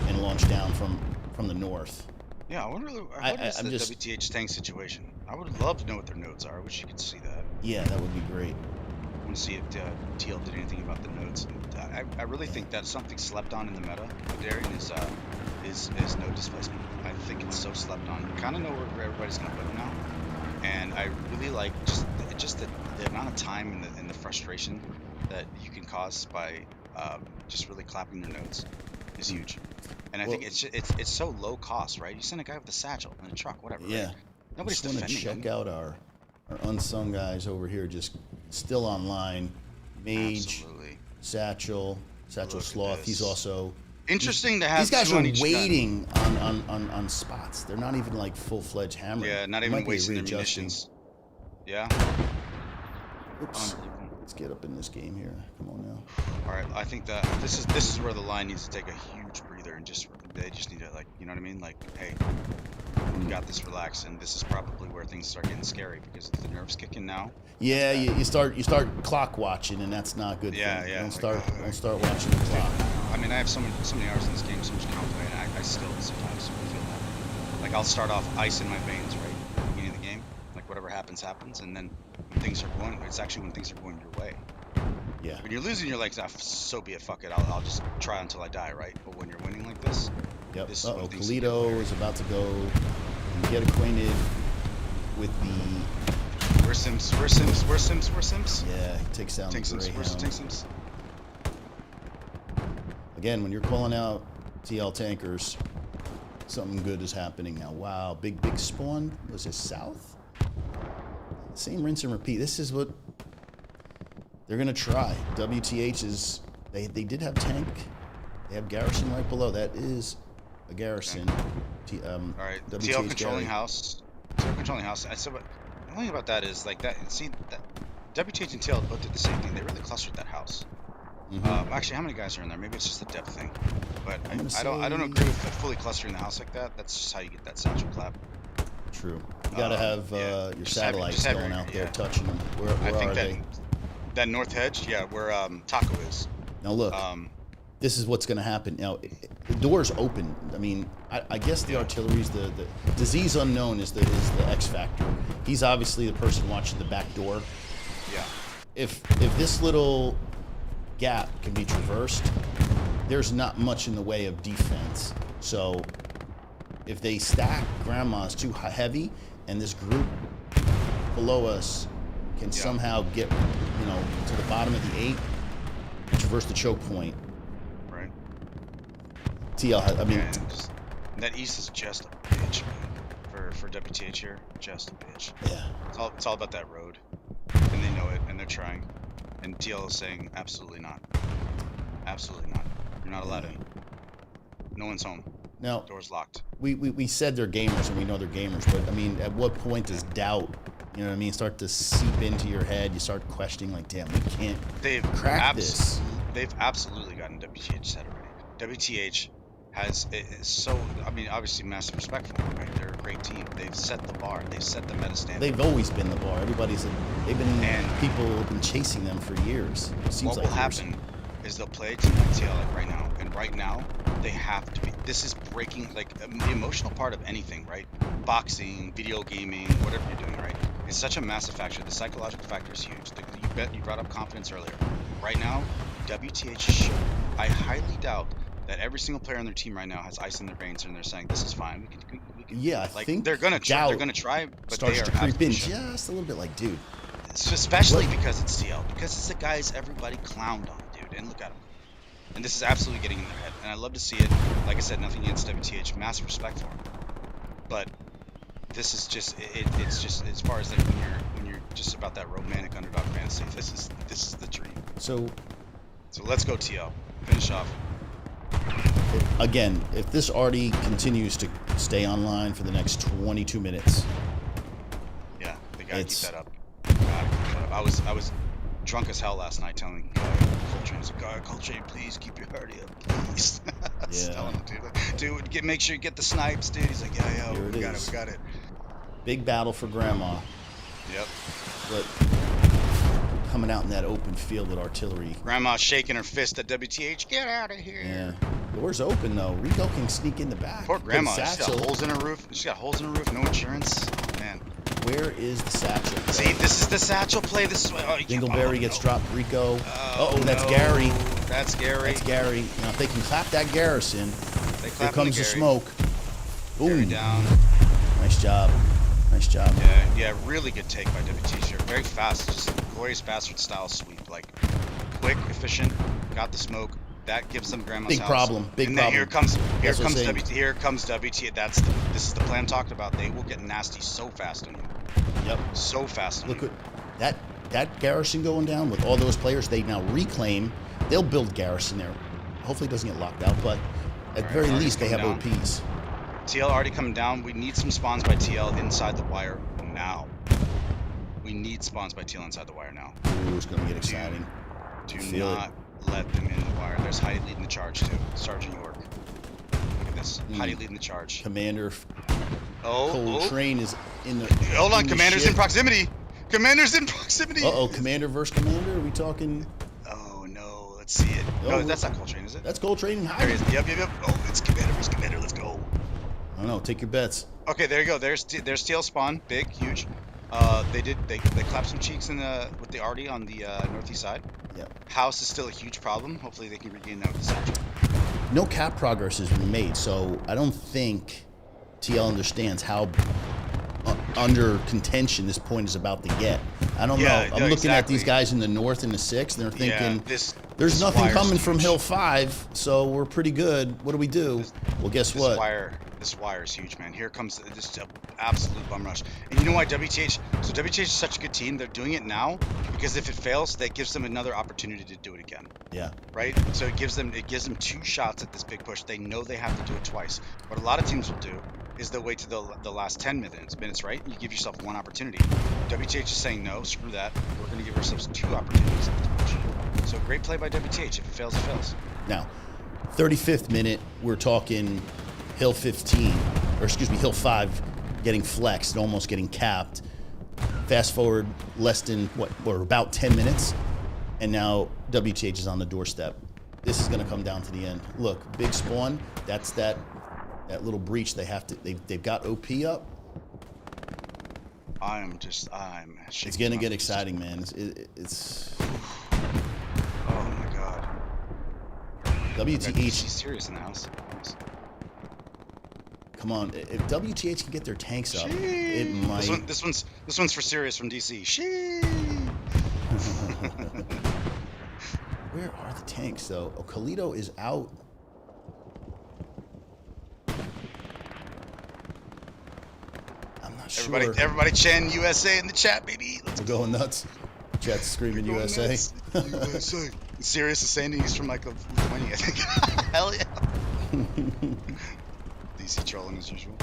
and launch down from the north. Yeah, I wonder what is the WTH tank situation. I would love to know what their nodes are. I wish you could see that. Yeah, that would be great. I want to see if TL did anything about the nodes. I really think that something slept on in the meta, Darian, is node displacement. I think it's so slept on. You kind of know where everybody's going to put it now, and I really like just the amount of time and the frustration that you can cause by just really clapping your nodes is huge. And I think it's so low cost, right? You send a guy with a satchel and a truck, whatever. Yeah. Right? Nobody's defending. I just want to check out our unsung guys over here, just still online. Mage, absolutely. Satchel Sloth. He's also interesting to have. These guys are waiting on spots. They're not even like full-fledged hammering. Yeah, not even wasting their munitions. Yeah. Oops. Let's get up in this game here. Come on now. All right, I think that this is where the line needs to take a huge breather and they just need to, like, you know what I mean? Like, hey, you got this, relax, and this is probably where things start getting scary because the nerves kick in now. Yeah, you start clock watching, and that's not good. Yeah, thing. yeah. Don't start watching the clock. I mean, I have so many hours in this game, so much gameplay, and I still sometimes feel that. Like, I'll start off ice in my veins, right, at the beginning of the game. Like, whatever happens, and then when things are going, it's actually when things are going your way. Yeah. When you're losing, you're like, so be it, fuck it, I'll just try until I die, right? But when you're winning like this, yep. This Polito is about to go and get acquainted with the. We're Sims. Yeah, he takes down the Greyhound. Tank Sims. Again, when you're calling out TL tankers, something good is happening now. Wow, big spawn. Was it south? Same rinse and repeat. This is what they're gonna try. WTH is they did have tank. They have garrison right below. That is a garrison. Okay. All right. WTH TL controlling house. TL controlling house. So the only thing about that is like that. See, that WTH and TL both did the same thing. They really clustered that house. Actually, how many guys are in there? Maybe it's just a depth thing. But I don't agree with fully clustering the house like that. That's just how you get that satchel clap. True. You gotta have your satellites going out there touching them. Where are they? That north hedge, yeah, where Taco is. Now look, this is what's going to happen. Now, the door's open. I mean, I guess the artillery's the disease unknown is the X factor. He's obviously the person watching the back door. Yeah. If this little gap can be traversed, there's not much in the way of defense. So if they stack grandmas too heavy, and this group below us can somehow get, to the bottom of the 8, traverse the choke point. Right. TL, I mean, that east is just a bitch, man. For WTH here, just a bitch. Yeah. It's all about that road, and they know it, and they're trying. And TL is saying, absolutely not. Absolutely not. You're not allowed in. No one's home. Now, door's locked. We said they're gamers, and we know they're gamers, but I mean, at what point does doubt, start to seep into your head? You start questioning, like, damn, we can't crack this. They've absolutely gotten WTH set already. WTH obviously massive respect for them, right? They're a great team. They've set the bar. They've set the meta standard. They've always been the bar. People have been chasing them for years. It seems what will happen is they'll play a team like TL like right now, and right now they have to be. This is breaking the emotional part of anything, right? Boxing, video gaming, whatever you're doing, right? It's such a massive factor. The psychological factor is huge. You brought up confidence earlier. Right now, WTH should I highly doubt that every single player on their team right now has ice in their veins and they're saying this is fine. We can Yeah, I like think they're gonna doubt try, but starts they are to creep in absolutely shit. just a little bit. Like, dude, Especially What? because it's TL, because it's the guys everybody clowned on, dude. And look at them. And this is absolutely getting in their head. And I love to see it. Like I said, nothing against WTH, massive respect for them. But this is just it's just as far as like when you're just about that romantic underdog fantasy. This is the dream. so let's go TL. Finish off. again, if this Artie continues to stay online for the next 22 minutes, Yeah, they gotta keep It's- that up. Gotta keep that up. I was drunk as hell last night telling Coltrane, Coltrane, please keep your Hardy up, please. I was Yeah. telling him, dude, make sure you get the snipes, dude. He's like, yeah, Here we it got is. it, we got it. big battle for Grandma. Yep. But coming out in that open field with artillery. Grandma's shaking her fist at WTH. Get out of here. Yeah. Door's open though. Rico can sneak in the back. Poor But Grandma. She's got satchel, holes in her roof. She's got holes in her roof. No insurance. Man. where is the satchel? play? See, this is the satchel play. This is what. Dingleberry gets dropped. Rico. Uh-oh, that's no. Gary. That's Gary. That's Gary. Now if they can clap that garrison, They here clap comes the Gary. smoke. Gary Boom. down. Nice job. Nice job. Yeah, really good take by WTH here. Very fast, just glorious bastard style sweep. Like quick, efficient, got the smoke. That gives them Grandma's Big house. problem. Big and then problem. Here That's what I'm saying. comes WTH. This is the plan talked about. They will get nasty so fast on you. Yep. So fast on Look you. at that garrison going down with all those players. They now reclaim. They'll build garrison there. Hopefully it doesn't get locked out, but at Alright, very Artie's least they have coming down. OPs. TL already coming down. We need some spawns by TL inside the wire now. We need spawns by TL inside the wire now. Ooh, it's gonna get exciting. Do Feel not let them in the wire. There's Heidi leading the charge too. Sergeant York. Look at this. Heidi leading the charge. Commander Oh. Coltrane is in the. Hold on. the Commander's ship. in proximity. Commander's in proximity. Uh-oh, commander versus commander? Are we talking? Oh no. Let's see it. Oh, No, that's not Coltrane, is it? That's Coltrane and There Heidi. he is. Yep. Oh, it's Commander versus Commander. Let's go. I don't know. Take your bets. Okay, there you go. There's TL spawn. Big, huge. They clapped some cheeks in the with the Artie on the northeast side. Yep. House is still a huge problem. Hopefully they can regain that with the satchel. No cap progress has been made, so I don't think TL understands how under contention this point is about to get. I don't know. I'm looking at these guys in the north in the 6th, and they're thinking, there's nothing wire's coming from huge. Hill 5, so we're pretty good. What do we do? Well, guess what? This wire is huge, man. Here comes this absolute bum rush. And you know why WTH? So WTH is such a good team. They're doing it now because if it fails, that gives them another opportunity to do it again. Yeah. Right? So it gives them 2 shots at this big push. They know they have to do it twice. What a lot of teams will do is they'll wait to the last 10 minutes, right? You give yourself 1 opportunity. WTH is saying no, screw that. We're going to give ourselves 2 opportunities at this push. So great play by WTH. If it fails, it fails. Now, 35th minute, we're talking Hill 15, or excuse me, Hill 5 getting flexed and almost getting capped. Fast forward less than, about 10 minutes, and now WTH is on the doorstep. This is going to come down to the end. Look, big spawn, that's that little breach they have to, they've got OP up. I'm shaking. It's going to get exciting, man. It's Oh my god. WTH. She's serious in the house. Come on, if WTH can get their tanks up, it might. This one's for serious from DC. Where are the tanks though? Oh, Kalito is out. I'm not sure. Everybody chanting USA in the chat, baby. We're going nuts. Chat's screaming USA. USA. Serious is saying he's from like Lithuania, I think. Hell yeah. DC trolling as usual.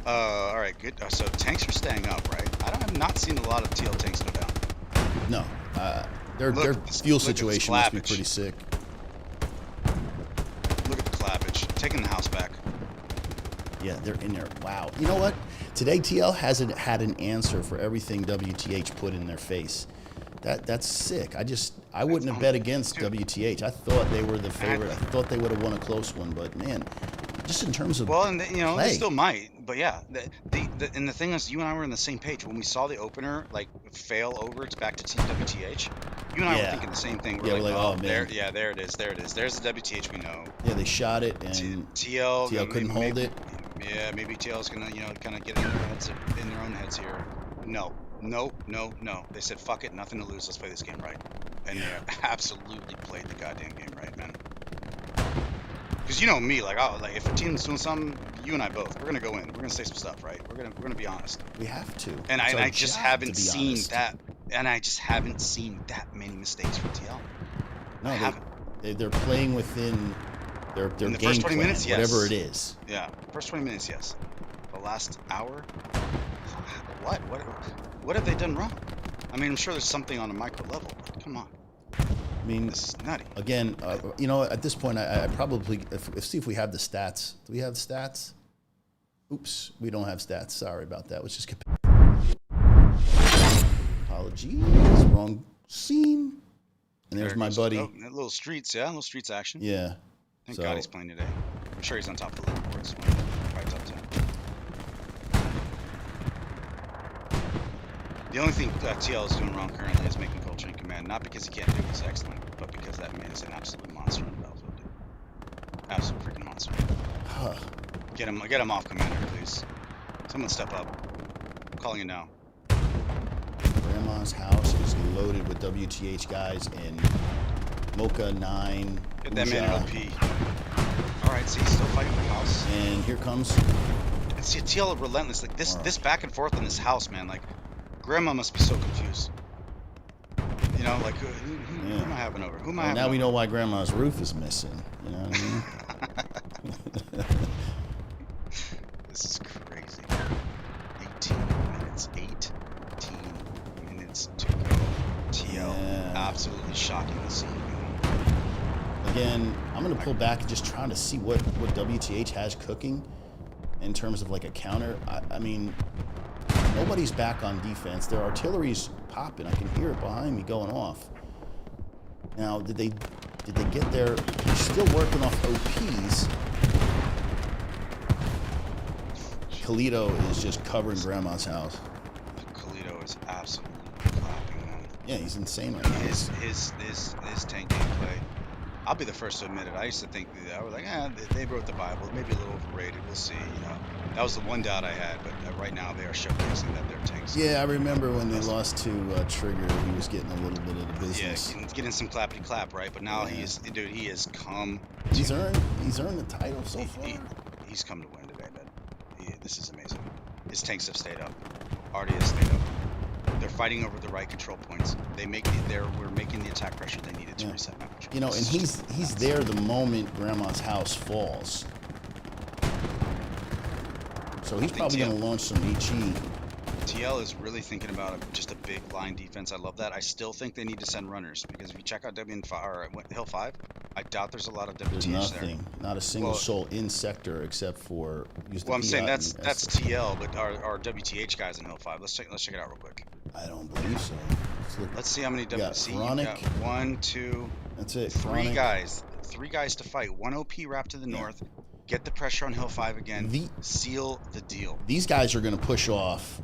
All right, good. So tanks are staying up, right? I have not seen a lot of TL tanks go down. No, their fuel situation must be pretty sick. Look at the clappage, taking the house back. Yeah, they're in there. Wow. You know what? Today TL hasn't had an answer for everything WTH put in their face. That's sick. I wouldn't have bet against WTH. I thought they were the favorite. I thought they would have won a close one, but man, just in terms of Well, and you know, play. they still might, but yeah. And the thing is, you and I were on the same page when we saw the opener like fail over. It's back to WTH. You and I were Yeah. thinking the same thing. Yeah, We're like, oh, man. there, yeah, there it is, there it is. There's the WTH we know. Yeah, they shot it, and TL couldn't hold it. Yeah, maybe TL's gonna, you know, kind of get in their own heads here. No. They said, fuck it, nothing to lose. Let's play this game right. And they absolutely played the goddamn game right, man. Because you know me, like, if a team's doing something, you and I both, we're gonna go in. We're gonna say some stuff, right? We're gonna be honest. We have to. And I just haven't seen honest. that. And I just haven't seen that many mistakes from TL. No, they're playing within their in the game first 20 plan, minutes, yes. whatever it is. Yeah, first 20 minutes, yes. The last hour, what have they done wrong? I mean, I'm sure there's something on a micro level, but come on. I mean, This is nutty. again, you know, at this point, I probably see if we have the stats. Do we have the stats? Oops, we don't have stats. Sorry about that. Let's just get. Apologies, wrong scene. And there's my buddy. Oh, little streets, yeah, little streets action. Yeah. Thank So- God he's playing today. I'm sure he's on top of the leaderboards. Probably top 10. The only thing TL is doing wrong currently is making Culture in command. Not because he can't do his excellent, but because that man is an absolute monster on the battlefield, dude. Absolute freaking monster. Get him off, Commander, please. Someone step up. I'm calling it now. Grandma's house is loaded with WTH guys in Mocha 9. Get that man an LP. Alright, see, he's still fighting for the house. And here comes. And see, TL relentless. Like this back and forth in this house, man. Like, Grandma must be so confused. You know, like, who am I having over? Who am I having Now over? we know why Grandma's roof is missing. You know what I mean? This is crazy. 18 minutes. 18 minutes to go. TL. Yeah. Absolutely shocking to see. Again, I'm going to pull back and just trying to see what WTH has cooking in terms of like a counter. I mean, nobody's back on defense. Their artillery's popping. I can hear it behind me going off. Now, did they get there? They're still working off OPs. Kalito is just covering Grandma's house. Kalito is absolutely clapping, man. Yeah, he's insane right now. His tank gameplay. I'll be the first to admit it. I used to think that I was like, they wrote the Bible, maybe a little overrated. We'll see. You know, that was the one doubt I had. But right now, they are showcasing that their tanks. Yeah, I remember when they lost to Trigger, he was getting a little bit of the business. Yeah, getting some clappity clap, right? But now he has come. He's earned the title so far. He's come to win today, man. This is amazing. His tanks have stayed up. Artie has stayed up. They're fighting over the right control points. We're making the attack pressure they needed to reset map control. You know, and he's there the moment Grandma's house falls. So he's probably going to launch some HE. TL is really thinking about just a big line defense. I love that. I still think they need to send runners because if you check out Hill 5, I doubt there's a lot of WTH There's nothing, there. not a single soul in sector except for. Well, I'm saying that's TL, but our WTH guys in Hill 5. Let's check it out real quick. I don't believe so. Let's see how many WTH. You got 1, 2. That's it. Three guys to fight. 1 OP wrapped to the north. Get the pressure on Hill 5 again. Seal the deal. These guys are going to push off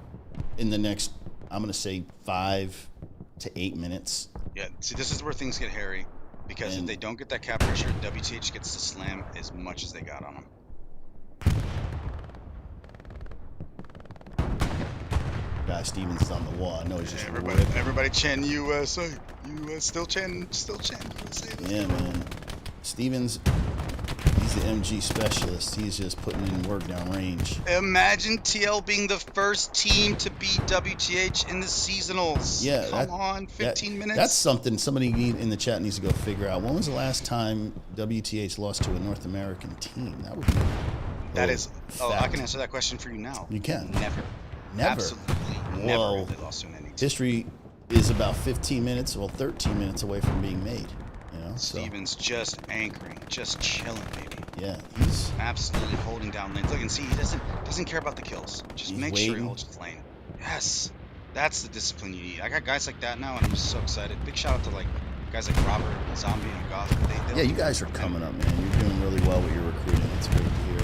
in the next, I'm going to say 5 to 8 minutes. Yeah, see, this is where things get hairy. Because if they don't get that cap pressure, WTH gets to slam as much as they got on them. Guy Stevens is on the wall. I know he's just everybody chanting USA. Still chanting USA. Yeah, man. Stevens, he's the MG specialist. He's just putting in work down range. Imagine TL being the first team to beat WTH in the seasonals. Yeah, come on, 15 minutes. That's something somebody in the chat needs to go figure out. When was the last time WTH lost to a North American team? That would be. That is. Oh, I can answer that question for you now. You can. Never. Absolutely never have they lost to an NA team. History is about 15 minutes, well, 13 minutes away from being made. You know, Stevens just anchoring, just chilling, baby. Yeah, he's absolutely holding down lanes. Look and see, he doesn't care about the kills. Just make sure he holds his lane. Yes, that's the discipline you need. I got guys like that now, and I'm just so excited. Big shout out to like guys like Robert, Zombie, and Goth. Yeah, you guys are coming up, man. You're doing really well with your recruiting. It's great to hear.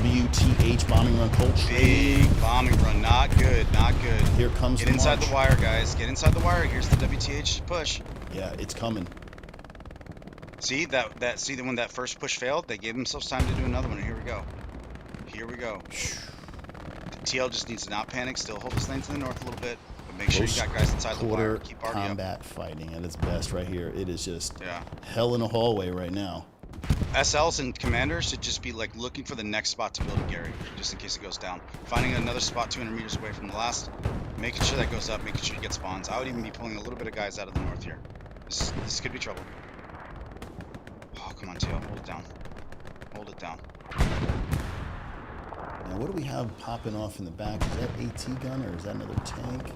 WTH bombing run, Coltrane. Big bombing run, not good, not good. Here comes Get the inside march. the wire, guys. Get inside the wire. Here's the WTH push. Yeah, it's coming. See see when that first push failed, they gave themselves time to do another one. And here we go. Here we go. The TL just needs to not panic. Still hold his lane to the north a little bit, but make sure you got guys inside the wire. Keep RD up. Combat fighting at its best right here. It is just Yeah. hell in a hallway right now. SLs and commanders should just be like looking for the next spot to build a Gary, just in case it goes down. Finding another spot 200 meters away from the last, making sure that goes up, making sure you get spawns. I would even be pulling a little bit of guys out of the north here. This could be trouble. Oh, come on, TL, hold it down. Hold it down. Now, what do we have popping off in the back? Is that AT gun or is that another tank?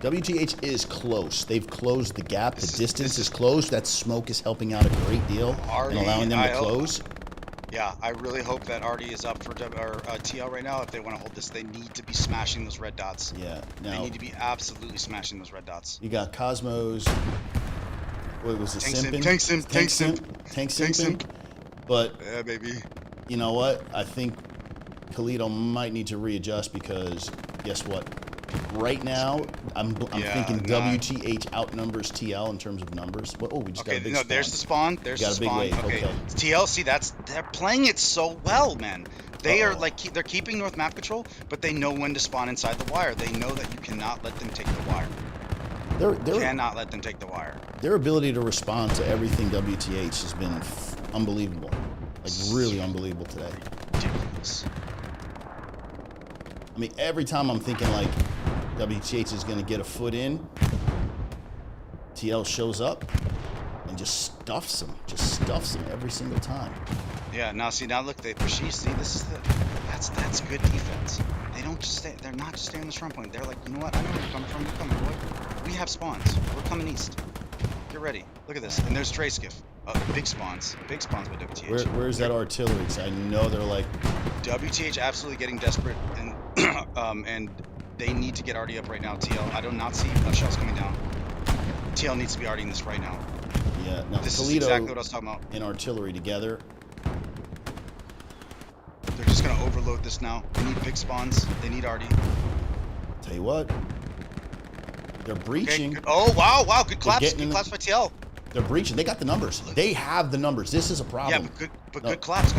WTH is close. They've closed the gap. The distance is closed. That smoke is helping out a great deal and allowing them to close. Yeah, I really hope that RD is up for TL right now. If they want to hold this, they need to be smashing those red dots. Yeah, they now need to be absolutely smashing those red dots. you got Cosmos. What was it? Tank Simp. But yeah, baby. You know what? I think Kalito might need to readjust because guess what? Right now, I'm thinking WTH outnumbers TL in terms of numbers. Oh, we just got a big spawn. There's the spawn. There's the spawn. Wave. Okay. TLC, they're playing it so well, man. They are like they're keeping North map control, but they know when to spawn inside the wire. They know that you cannot let them take the wire. You cannot let them take the wire. Their ability to respond to everything WTH has been unbelievable. Like really unbelievable today. Ridiculous. I mean, every time I'm thinking like WTH is going to get a foot in, TL shows up and just stuffs them every single time. Yeah, now look, they push east. See, this is that's good defense. They don't just stay. They're not just staying on the strong point. They're like, you know what? I know where you're coming from. You're coming, boy. We have spawns. We're coming east. Get ready. Look at this. And there's Dre Skiff. Big spawns by WTH. Where's that artillery? Because I know they're like WTH absolutely getting desperate, and they need to get RD up right now. TL, I do not see shells coming down. TL needs to be RDing this right now. Yeah, now this Toledo is exactly what I was talking about. And artillery together. They're just gonna overload this now. They need big spawns. They need RD. Tell you what, they're breaching. Okay, oh wow, good claps, by TL. They're breaching. They got the numbers. They have the numbers. This is a problem. Yeah, but good claps.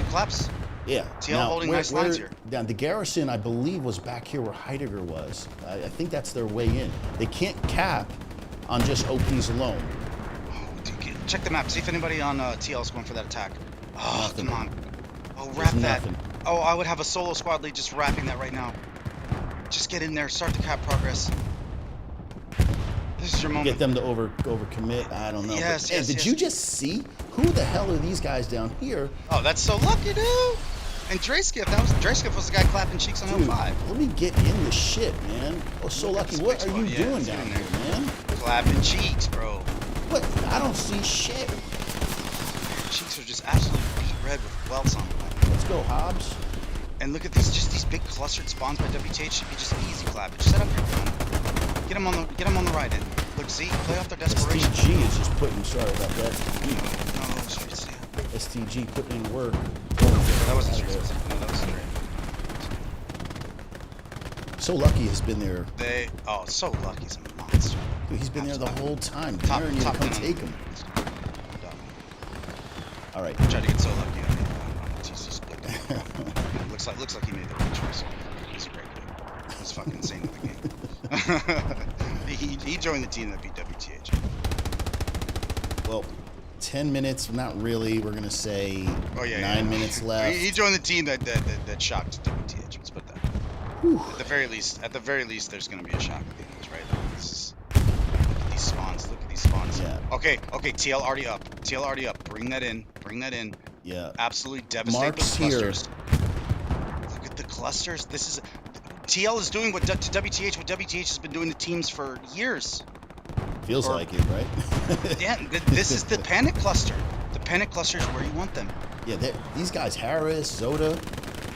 Yeah. TL holding nice lines here. Now, the garrison, I believe, was back here where Heidegger was. I think that's their way in. They can't cap on just OPs alone. Oh, dude, check the map. See if anybody on TL is going for that attack. Oh, nothing. Come on. Oh, wrap that. Oh, I would have a solo squad lead just wrapping that right now. Just get in there. Start the cap progress. This is your moment. Get them to overcommit. I don't know. Yes, but, did you just see? Who the hell are these guys down here? Oh, that's so lucky, dude. And Dre Skiff, Dre Skiff was the guy clapping cheeks on 05. Let me get in the shit, man. Oh, so lucky. What are you doing down here, man? Clapping cheeks, bro. What? I don't see shit. Cheeks are just absolutely beat red with welts on them. Let's go, Hobbs. And look at these big clustered spawns by WTH. Should be just easy clap. Just set up your gun. Get them on the right end. Look, see, play off their desperation. STG is just putting. Sorry about that. No, street stand. STG putting in work. That wasn't street stand. No, that was straight. So Lucky has been there. So Lucky's a monster. Dude, he's been there the whole time. Top come take him. All right. Tried to get So Lucky on the TC split. looks like he made the right choice. He's a great dude. He's fucking insane with the game. he joined the team that beat WTH. Well, 10 minutes, not really. We're gonna say 9 minutes left. He joined the team that shocked WTH. Let's put that. Whew. At the very least, there's gonna be a shock at the end of this, right? Look at these spawns. Look at these spawns. Yeah. Okay. TL already up. TL already up. Bring that in. Yeah. Absolutely devastate Mark's those clusters. Look at the clusters. This is TL is doing what WTH has been doing to teams for years. Feels like it, right? Yeah, this is the panic cluster. The panic cluster is where you want them. Yeah, these guys, Harris, Zoda,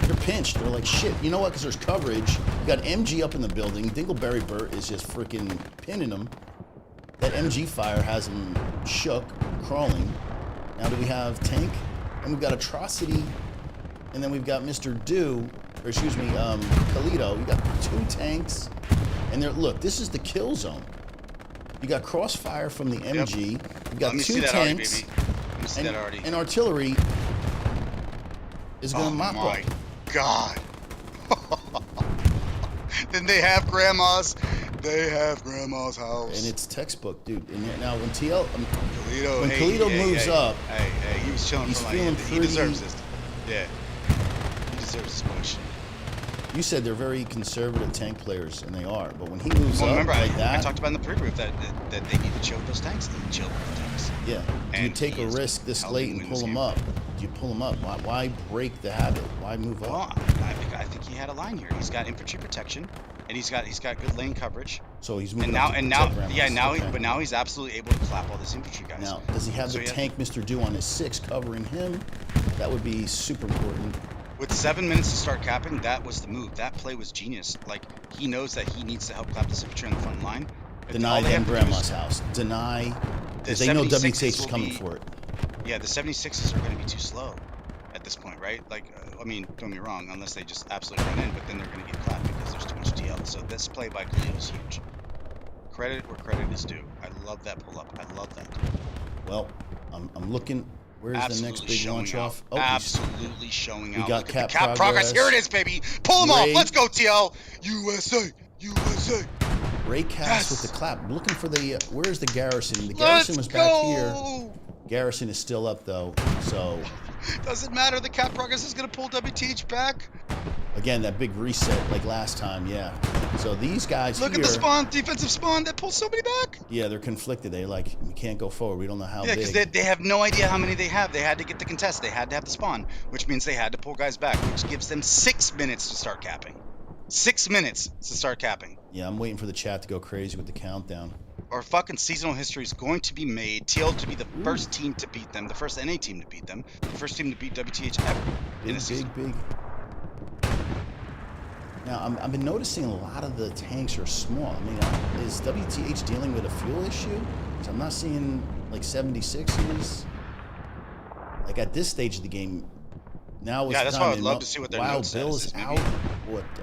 They're pinched. They're like, shit. You know what? Because there's coverage. You got MG up in the building. Dingleberry Burt is just freaking pinning him. That MG fire has him shook, crawling. Now do we have Tank? And we've got Atrocity. And then we've got Mr. Kalito. You got 2 tanks. And they're, look, this is the kill zone. You got crossfire from the MG. You got 2 tanks. And artillery is going to mop up. Oh my god. Then they have grandma's. They have grandma's house. And it's textbook, dude. And now when TL, Kalito, when Kalito moves up, he was chilling he's for feeling like, pretty. he deserves this. Yeah, he deserves this push. You said they're very conservative tank players, and they are. But when he moves up remember, like that, I talked about in the pre-brief that they need to chill those tanks. They need to chill those tanks. Yeah. Do you take a risk this late and pull them up? Do you pull them up? Why break the habit? Why move up? Well, I think he had a line here. He's got infantry protection, and he's got good lane coverage. So he's moving now up to and now, protect yeah, Grandma's. now, but now he's absolutely able to clap all this infantry guys. Now, does he have the tank Mr. Do on his 6 covering him? That would be super important. With 7 minutes to start capping, that was the move. That play was genius. Like, he knows that he needs to help clap this infantry on the front line. Deny them Grandma's house. Deny, because they know WTH is coming for it. Yeah, the 76s are going to be too slow at this point, right? Like, I mean, don't get me wrong, unless they just absolutely run in, but then they're going to get clapped because there's too much TL. So this play by Kalito is huge. Credit where credit is due. I love that pull up. I love that. Well, I'm looking. Where's the next big launch off? Oh, absolutely showing out. We got Look at cap the cap progress. Here it is, baby. Pull them off. Let's go, TL. USA. USA. Ray Cass with the clap. Looking for the. Where's the garrison? The garrison was back here. Garrison is still up though, so. Doesn't matter. The cap progress is going to pull WTH back. Again, that big reset like last time, yeah. So these guys Look here, at the spawn, defensive spawn that pulls somebody back. Yeah, they're conflicted. They're like, we can't go forward. We don't know how big. Yeah, because they have no idea how many they have. They had to get the contest. They had to have the spawn, which means they had to pull guys back, which gives them 6 minutes to start capping. 6 minutes to start capping. Yeah, I'm waiting for the chat to go crazy with the countdown. Our fucking seasonal history is going to be made. TL to be the first team to beat them, the first NA team to beat them, the first team to beat WTH ever in a season. Big. Now, I've been noticing a lot of the tanks are small. I mean, is WTH dealing with a fuel issue? Because I'm not seeing, like, 76s. Like, at this stage of the game, now is the time. Yeah, that's why I'd love to see what their Wild note Bill says. is out. What the?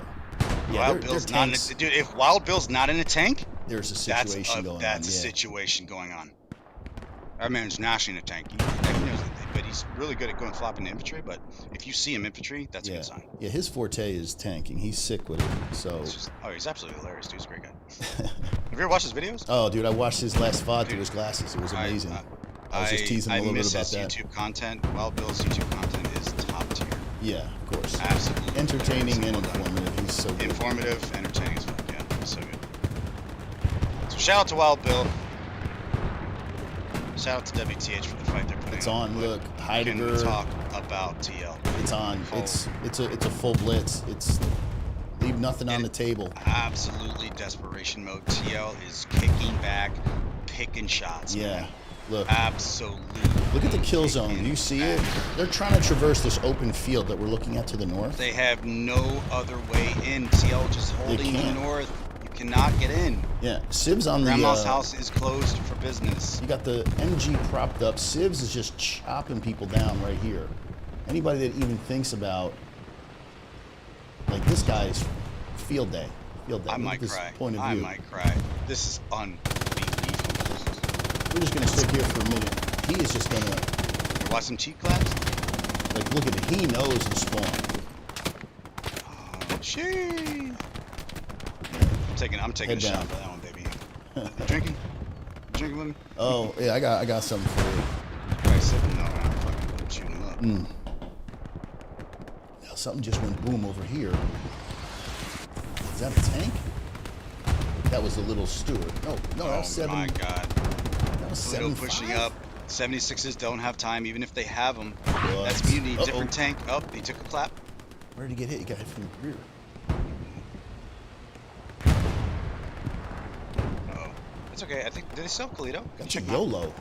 Yeah, Wild Bill's not in a, dude, if Wild Bill's not in a tank, there's a situation going on. That's a situation going on. Our man's nationally in a tank. He knows it, but he's really good at going flopping infantry. But if you see him infantry, that's a good sign. Yeah, his forte is tanking. He's sick with it. So. He's absolutely hilarious, dude. He's a great guy. Have you ever watched his videos? Oh, dude, I watched his last VOD through his glasses. It was amazing. I was just teasing him a little bit about that. I miss his YouTube content. Wild Bill's YouTube content is top tier. Yeah, of course. Absolutely. Entertaining and informative. He's so good. Informative, entertaining as fuck. Yeah, he's so good. So shout out to Wild Bill. Shout out to WTH for the fight they're putting. It's on. Look, Heidegger. Can talk about TL. It's on. It's a full blitz. It's leave nothing on the table. Absolutely desperation mode. TL is kicking back, picking shots. Yeah. Man. Look. Absolutely. Look at the kill zone. Do you see it? They're trying to traverse this open field that we're looking at to the north. They have no other way in. TL just holding the north. You cannot get in. Yeah. Civ's on Grandma's house is closed for business. You got the MG propped up. Civs is just chopping people down right here. Anybody that even thinks about, like, this guy's field day. Field day. I might cry. Point of view. I might cry. This is unbelievable. We're just gonna stick here for a minute. He is just gonna. Watch some cheek claps. Like, look at it. He knows the spawn. Oh, shit. I'm taking a shot for that one, baby. You drinking? You drinking with me? Oh yeah, I got something for you. Right, sipping. No, I'm fucking shooting him up. Now, something just went boom over here. Is that a tank? That was a little Stewart. No, that was 7. Oh my god. That was Pluto 7-5. pushing up. 76s don't have time, even if they have them. What? That's mutiny. Different tank. Oh, he took a clap. Where did he get hit? He got hit from the rear. That's okay. I think did they still have Kalito? That's a YOLO.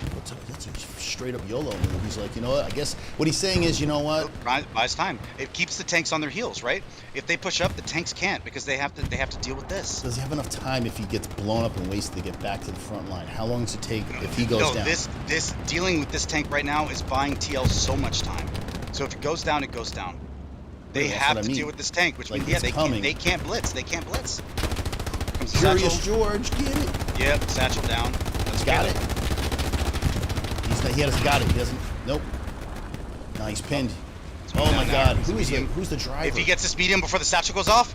That's a straight up YOLO move. He's like, you know what? I guess what he's saying is, you know what? Buys time. It keeps the tanks on their heels, right? If they push up, the tanks can't because they have to deal with this. Does he have enough time if he gets blown up and wasted to get back to the front line? How long does it take if he goes down? This dealing with this tank right now is buying TL so much time. So if it goes down, it goes down. They have to deal with this tank, which means they can't blitz. They can't blitz. Curious George, get it. Yep, satchel down. He's got it. He hasn't got it. He doesn't. Nope. Nice pinned. Oh my God. Who's the driver? If he gets this medium before the satchel goes off.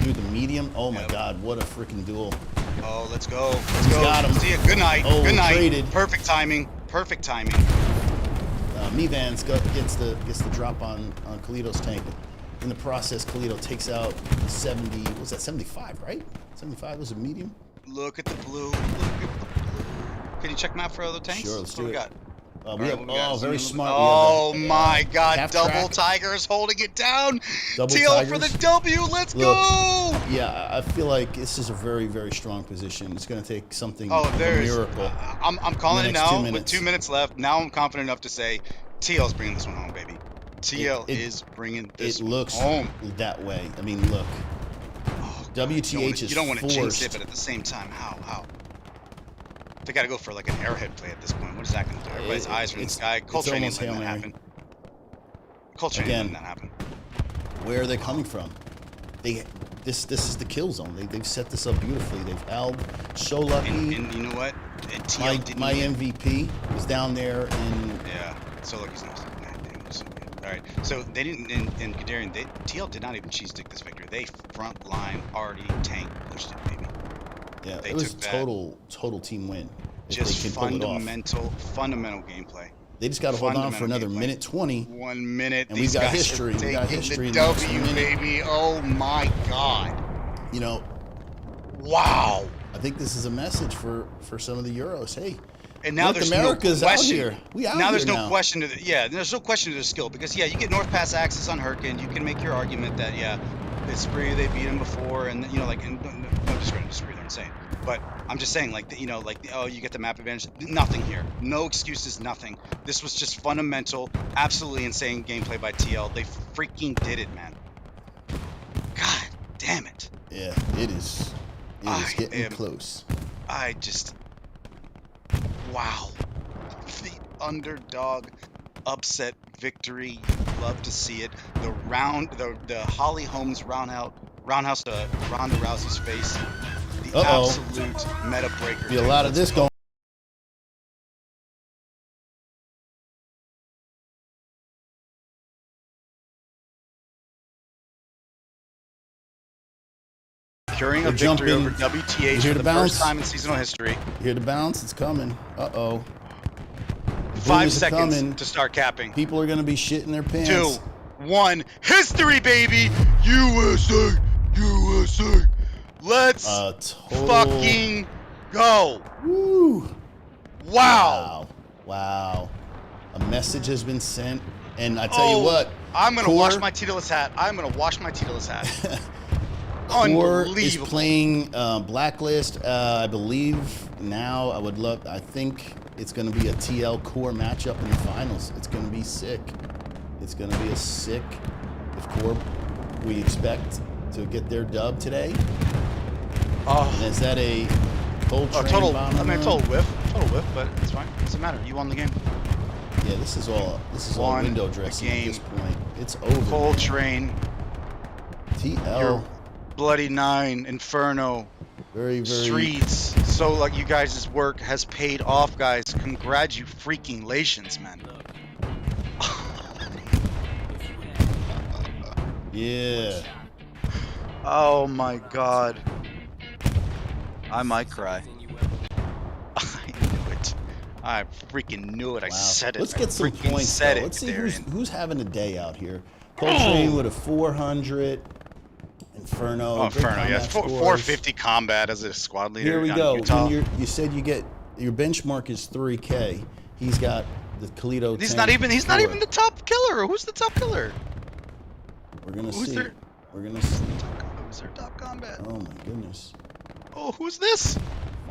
Dude, the medium. Oh my God. What a freaking duel. Oh, let's go. Let's go. Got him. See ya. Good night. Oh, good night. traded. Perfect timing. Perfect timing. Mivans gets the drop on Kalito's tank. In the process, Kalito takes out 70. What was that 75? Right? 75 was a medium. Look at the blue. Look at the blue. Can you check map for other tanks? Sure, let's do what it. We got? Very smart. Oh my God! Half Double track. Tigers holding it down. Double TL Tigers. for the W. Let's Look, go. Yeah, I feel like this is a very, very strong position. It's going to take something Oh, a miracle. I'm calling it now 2 minutes. with 2 minutes left. Now I'm confident enough to say TL's bringing this one home, baby. TL is bringing this one home. It looks that way. I mean, look. WTH is You don't want to forced. jinx it, but at the same time, how? They got to go for like an airhead play at this point. What is that going to do? Everybody's eyes are in the sky. Cold training letting that happen. Cold training letting that happen. Where are they coming from? This is the kill zone. They've set this up beautifully. They've Alb so lucky. And you know what? My MVP was down there in. Yeah, so lucky's not. All right, so they didn't in Guderian. TL did not even cheese stick this victory. They front line already tank pushed it, baby. Yeah, it was a total team win. Just fundamental gameplay. They just got to hold on for another minute 20. 1 minute. And we've got history. We got history in the W, baby. Oh my God. You know. Wow. I think this is a message for some of the Euros. Hey. And now there's America's no question. Out here. We out now there's here no question to there's no question to the skill because you get North Pass access on Hurricane. You can make your argument that it's Spree, they beat him before, and and no discredit to Spree, they're insane. But I'm just saying, you get the map advantage. Nothing here. No excuses, nothing. This was just fundamental, absolutely insane gameplay by TL. They freaking did it, man. God damn it. Yeah, it is. It is getting close. Wow. The underdog upset victory. You love to see it. The Holly Holmes roundhouse to Ronda Rousey's face. The absolute meta breaker. Be a lot of this going. Securing a victory over WTH for the first time in seasonal history. You hear the bounce? It's coming. Uh-oh. 5 seconds to start capping. People are going to be shitting their pants. 2, 1. History, baby! USA! USA! Let's fucking go! Woo! Wow! Wow. A message has been sent. And I tell you what. I'm going to wash my Titulus hat. Core is playing Blacklist, I believe. Now, I think it's going to be a TL Core matchup in the finals. It's going to be sick. It's going to be sick if Core, we expect to get their dub today. And is that a cold train total whiff, but it's fine. Doesn't matter. You won the game. Yeah, this is all window dressing at this point. It's over. Cold train. TL. Bloody 9, Inferno, very Streets. So you guys' work has paid off, guys. Congratulations, man. Yeah. Oh my God. I might cry. I knew it. I freaking knew it. I said it. Let's get some points. Let's see who's having a day out here. Cold train with a 400. Inferno. Oh, Inferno, yeah. 450 combat as a squad leader. Here we go. You said you get your benchmark is 3K. He's got the Kalito. He's not even the top killer. Who's the top killer? We're gonna see. We're gonna see. Who's their top combat? Oh my goodness. Oh, who's this?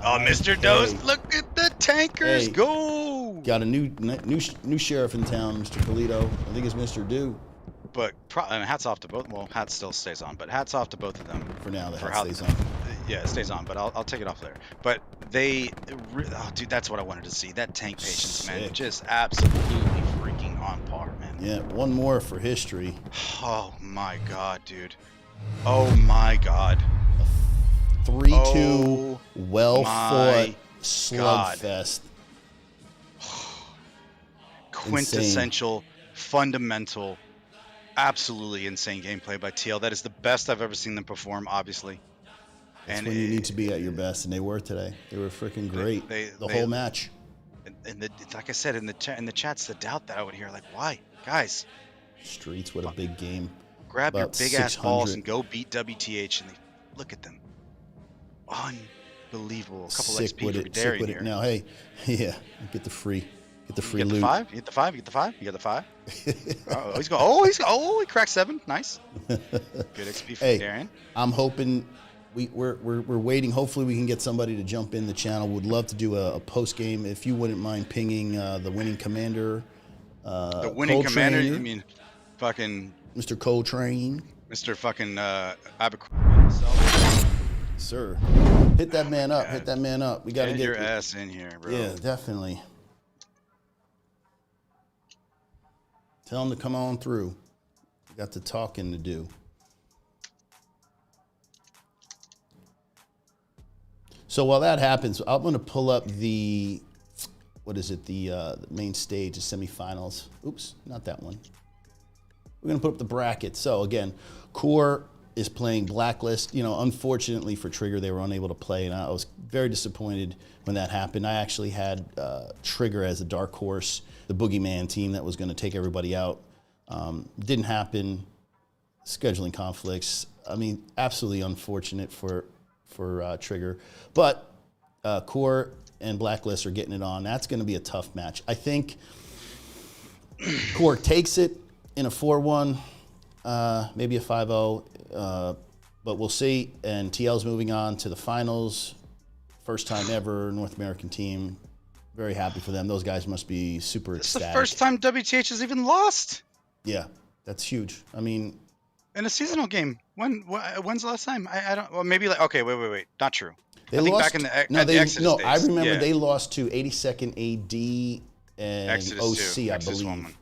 Oh, Mr. Dose, look at the tankers Hey. go! Got a new sheriff in town, Mr. Polito. I think it's Mr. Do. But and hats off to both. Well, hat still stays on, but hats off to both of them. For now, the for hat how- stays on. Yeah, it stays on, but I'll take it off later. But they, oh, dude, that's what I wanted to see. That tank patience, man, Sick. just absolutely freaking on par, man. Yeah, one more for history. Oh my god, dude. Oh my god. 3-2, Oh well-fought my slugfest. Quintessential, fundamental, absolutely insane gameplay by TL. That is the best I've ever seen them perform, obviously. That's And when you need to be at your best, and they were today. They were freaking great. The whole match. And like I said in the chats, the doubt that I would hear, like, why, guys? Streets, what a big game. Grab your About big ass balls 600. and go beat WTH, and look at them, unbelievable. A couple Sick XP with for it. Sick Darian with here. it. Now, hey, yeah, get the free You get loot. the 5. You get the 5. You get the 5. You get the 5. Oh, he's going. Oh, he cracked 7. Nice. Good XP for Hey, Darian. I'm hoping we're waiting. Hopefully, we can get somebody to jump in the channel. Would love to do a post game. If you wouldn't mind pinging the winning commander. The winning commander. You mean, fucking Mr. Coltrane. Mr. fucking Abercrombie himself. Sir, hit that man up. Hit that man up. We got to Get get your ass in here, bro. Yeah, definitely. Tell him to come on through. We got the talking to do. So while that happens, I'm going to pull up the, the main stage, the semifinals. Oops, not that one. We're going to put up the bracket. So again, Core is playing Blacklist. You know, unfortunately for Trigger, they were unable to play, and I was very disappointed when that happened. I actually had Trigger as a dark horse, the boogeyman team that was going to take everybody out. Didn't happen. Scheduling conflicts. I mean, absolutely unfortunate for Trigger. But Core and Blacklist are getting it on. That's going to be a tough match. I think Core takes it in a 4-1, maybe a 5-0, but we'll see. And TL's moving on to the finals. First time ever, North American team. Very happy for them. Those guys must be super ecstatic. It's the first time WTH has even lost. Yeah, that's huge. I mean, in a seasonal game. When's the last time? I don't. Well, maybe like. Okay, wait. Not true. They I think lost. back in the No, at the they. Exodus No, days. I remember Yeah. they lost to 82nd AD and Exodus OC, 2. I Exodus believe. 1-1.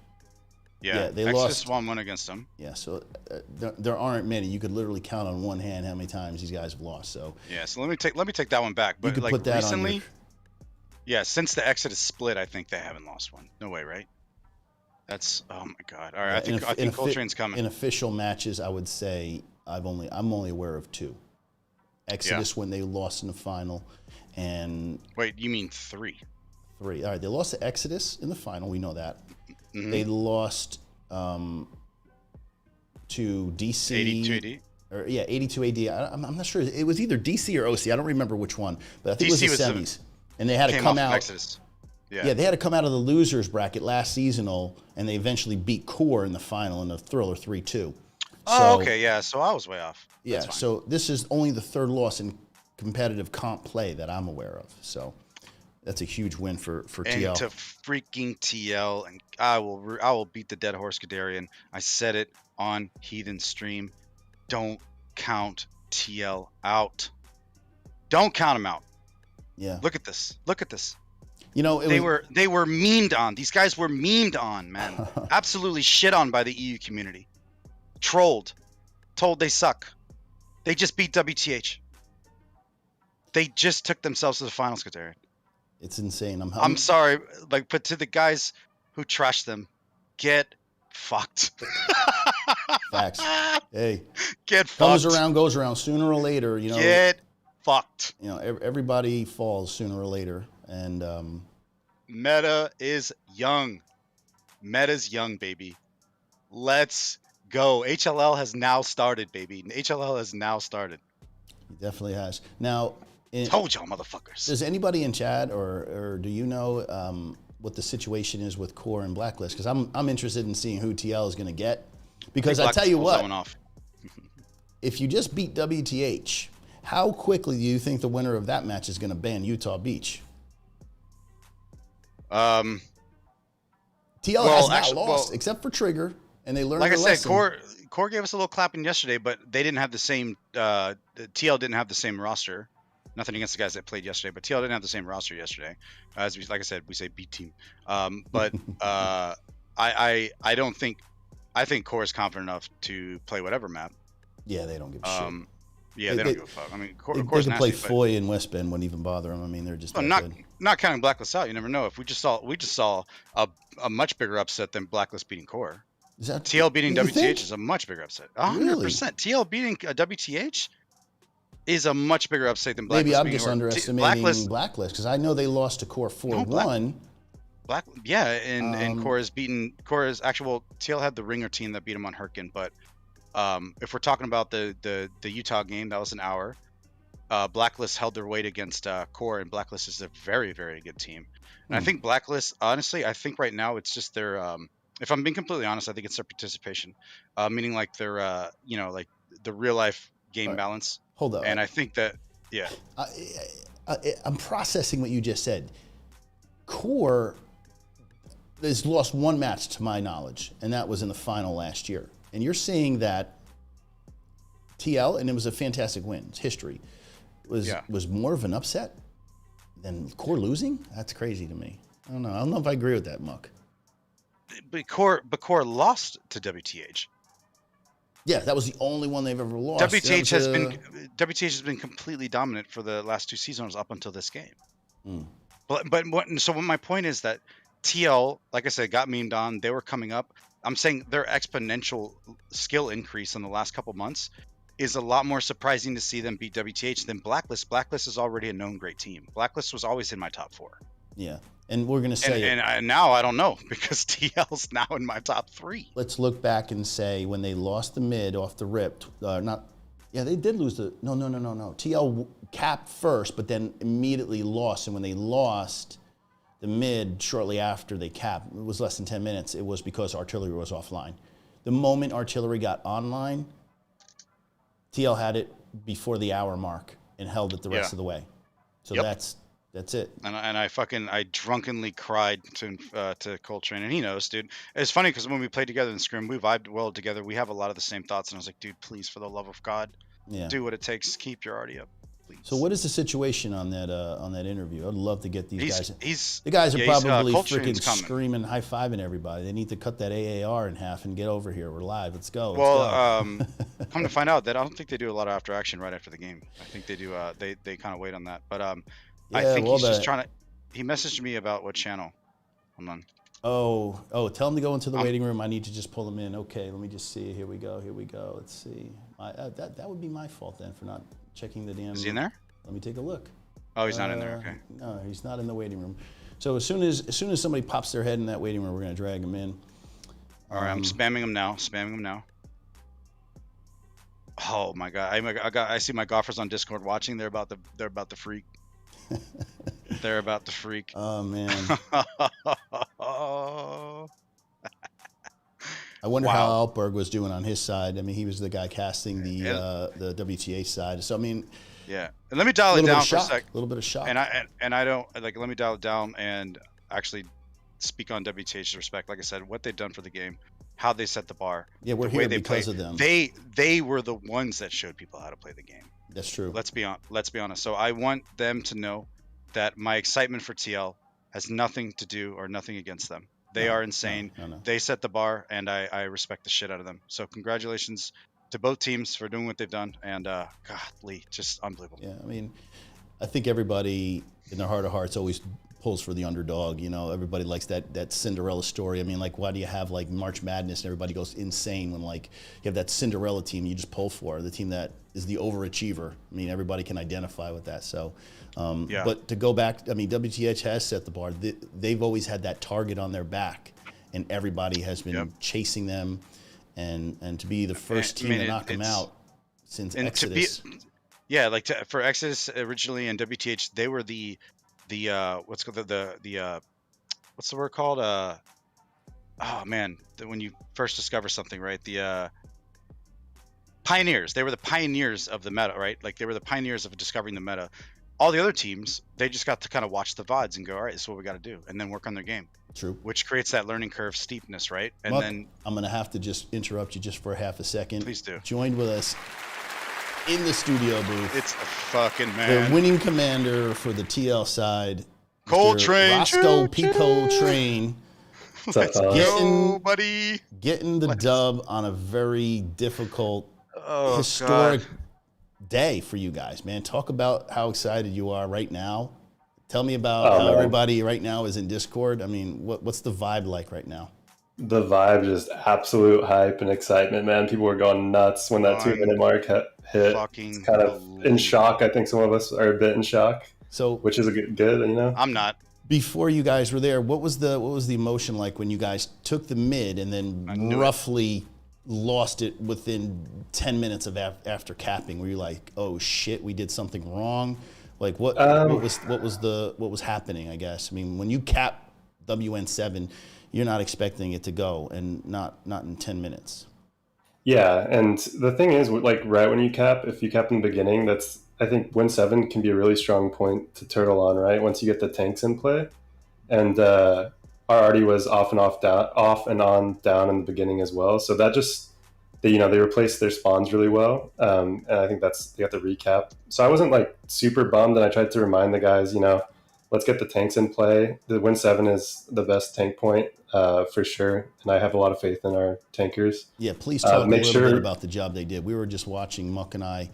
Yeah, they Exodus lost. 1-1 against them. Yeah, so there aren't many. You could literally count on one hand how many times these guys have lost. So Yeah, so let me take that one back. But could like put that on recently, your- yeah, since the Exodus split, I think they haven't lost one. No way, right? That's oh my god. All right, I think Coltrane's coming. In official matches, I would say I'm only aware of 2. Exodus when they lost in the final, and Wait, you mean 3? 3. All right, they lost to Exodus in the final. We know that. Mhm. They lost to DC. 82 AD. Or, yeah, 82 AD. I'm not sure. It was either DC or OC. I don't remember which one, but I think DC it was the was semis. And they had to Came come off of out. Exodus. Yeah, they had to come out of the losers bracket last seasonal, and they eventually beat Core in the final in a thriller 3-2. Oh, okay, yeah. So I was way off. Yeah, That's fine. so this is only the 3rd loss in competitive comp play that I'm aware of. So that's a huge win for TL. And to freaking TL, and I will beat the dead horse, Kadarian. I said it on Heathen stream. Don't count TL out. Don't count him out. Yeah. Look at this. Look at this. You know, They were memed on. These guys were memed on, man. Absolutely shit on by the EU community. Trolled. Told they suck. They just beat WTH. They just took themselves to the finals, Kadarian. It's insane. I'm sorry, like, but to the guys who trashed them, get fucked. Facts. Hey, Get comes fucked. around, goes around. Sooner or later, you know. Get fucked. You know, everybody falls sooner or later, and Meta is young. Meta's young, baby. Let's go. HLL has now started, baby. HLL has now started. he definitely has. Now, Told y'all, motherfuckers. does anybody in chat or do you know what the situation is with Core and Blacklist? Because I'm interested in seeing who TL is going to get. Because I tell you what, if you just beat WTH, How quickly do you think the winner of that match is going to ban Utah Beach? TL has not lost except for Trigger, and they learned like their I said, lesson. Core gave us a little clapping yesterday, but they didn't have the same. TL didn't have the same roster. Nothing against the guys that played yesterday, but TL didn't have the same roster yesterday. Like I said, we say B team. But I don't think. I think Core is confident enough to play whatever map. Yeah, they don't give a shit. Yeah, they don't give a fuck. I mean, they can play Foy and West Bend, wouldn't even bother them. I mean, they're just not counting Blacklist out. You never know. If we just saw a much bigger upset than Blacklist beating Core. Is that TL beating WTH think? is a much bigger upset. 100%. TL beating WTH is a much bigger upset than Blacklist. Maybe I'm just underestimating Blacklist because I know they lost to Core 4-1. And Core is actual. TL had the Ringer team that beat him on Herkin, but if we're talking about the Utah game, that was an hour. Blacklist held their weight against Core, and Blacklist is a very, very good team. And I think Blacklist, honestly, I think right now it's just their. If I'm being completely honest, I think it's their participation, meaning like their, like the real life game balance. Hold up. And I think that, yeah. I'm processing what you just said. Core has lost one match to my knowledge, and that was in the final last year. And you're saying that TL, and it was a fantastic win, it's history, was more of an upset than Core losing? That's crazy to me. I don't know if I agree with that, Muck. But Core lost to WTH. Yeah, that was the only one they've ever lost. WTH has been completely dominant for the last two seasons up until this game. So my point is that TL, like I said, got memed on. They were coming up. I'm saying their exponential skill increase in the last couple months is a lot more surprising to see them beat WTH than Blacklist. Blacklist is already a known great team. Blacklist was always in my top 4. Yeah, and we're going to say and now I don't know because TL's now in my top 3. Let's look back and say when they lost the mid off the rip, they did lose the, no. TL capped first, but then immediately lost, and when they lost the mid shortly after they capped, it was less than 10 minutes, it was because artillery was offline. The moment artillery got online, TL had it before the hour mark and held it the rest of the way. So that's it. And I drunkenly cried to Coltrane, and he knows, dude. It's funny because when we played together in Scrim, we vibed well together. We have a lot of the same thoughts, and I was like, dude, please, for the love of God, do what it takes. Keep your arty up, please. So what is the situation on that interview? I'd love to get these guys. The guys are probably freaking screaming, high-fiving everybody. They need to cut that AAR in half and get over here. We're live. Let's go. Come to find out that I don't think they do a lot of after action right after the game. I think they do. They kind of wait on that, but I think he's just trying to. He messaged me about what channel. Hold on. Oh! Tell him to go into the waiting room. I need to just pull him in. Okay, let me just see. Here we go. Let's see. That would be my fault then for not checking the damn. Is he in there? Let me take a look. Oh, he's not in there. Okay. No, he's not in the waiting room. So as soon as somebody pops their head in that waiting room, we're gonna drag him in. All right, I'm spamming him now. Oh my god! I see my golfers on Discord watching. They're about to freak. They're about to freak. Oh man. I wonder how Altberg was doing on his side. I mean, he was the guy casting the WTH side. So I mean, yeah. And let me dial it down for a sec. A little bit of shock. And I don't like. Let me dial it down and actually speak on WTH's respect. Like I said, what they've done for the game, how they set the bar. Yeah, we're here because of them. They were the ones that showed people how to play the game. That's true. Let's be honest. So I want them to know that my excitement for TL has nothing to do or nothing against them. They are insane. No. They set the bar, and I respect the shit out of them. So congratulations to both teams for doing what they've done. And godly, just unbelievable. Yeah, I mean, I think everybody in their heart of hearts always pulls for the underdog. You know, everybody likes that Cinderella story. I mean, like, why do you have like March Madness and everybody goes insane when like you have that Cinderella team you just pull for, the team that is the overachiever? I mean, everybody can identify with that. So, but to go back, I mean, WTH has set the bar. They've always had that target on their back, and everybody has been chasing them, and to be the first team to knock them out since Exodus. For Exodus originally and WTH, they were the what's the word called? When you first discover something, right? pioneers. They were the pioneers of the meta, right? Like they were the pioneers of discovering the meta. All the other teams, they just got to kind of watch the VODs and go, all right, this is what we got to do, and then work on their game. True. Which creates that learning curve steepness, right? And Muck, then I'm going to have to just interrupt you just for half a second. Please do. Joined with us in the studio booth. It's a fucking man. The winning commander for the TL side, Coltrane. Roscoe P. Coltrane. Let's go, buddy. Getting the dub on a very difficult, Oh, historic God. day for you guys, man. Talk about how excited you are right now. Tell me about how everybody right now is in Discord. I mean, what's the vibe like right now? The vibe, just absolute hype and excitement, man. People were going nuts when that 2-minute mark hit. It's kind of in shock. I think some of us are a bit in shock. So, which is good, you know. I'm not. Before you guys were there, what was the emotion like when you guys took the mid and then roughly lost it within 10 minutes of after capping? Were you like, oh shit, we did something wrong? Like what was happening? I guess. I mean, when you cap WN7, you're not expecting it to go, and not in 10 minutes. Yeah, and the thing is, like right when you cap, if you cap in the beginning, I think win 7 can be a really strong point to turtle on, right? Once you get the tanks in play, and our Artie was off and on down in the beginning as well. So that just they replaced their spawns really well, and I think they got the recap. So I wasn't like super bummed, and I tried to remind the guys, let's get the tanks in play. The win 7 is the best tank point for sure, and I have a lot of faith in our tankers. Yeah, please talk a little bit about the job they did. We were just watching Muck and I.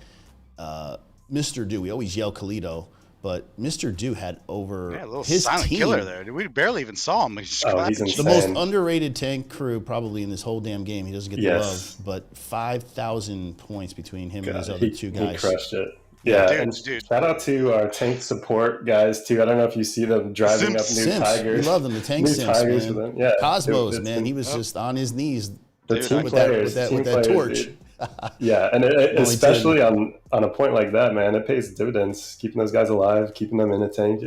Mr. Do, we always yell Khalito, but Mr. Do had over his silent team. Killer there. We barely even saw him. He's the most underrated tank crew probably in this whole damn game. He doesn't get the love, but 5,000 points between him and his other two guys. He crushed it. Yeah, dude. Shout out to our tank support guys too. I don't know if you see them driving up new Tigers. We love them, the tank new Sims, Tigers man. for them. Yeah, Cosmos, man, he was just on his knees with that torch. Yeah, and especially on a point like that, man, it pays dividends. Keeping those guys alive, keeping them in a tank,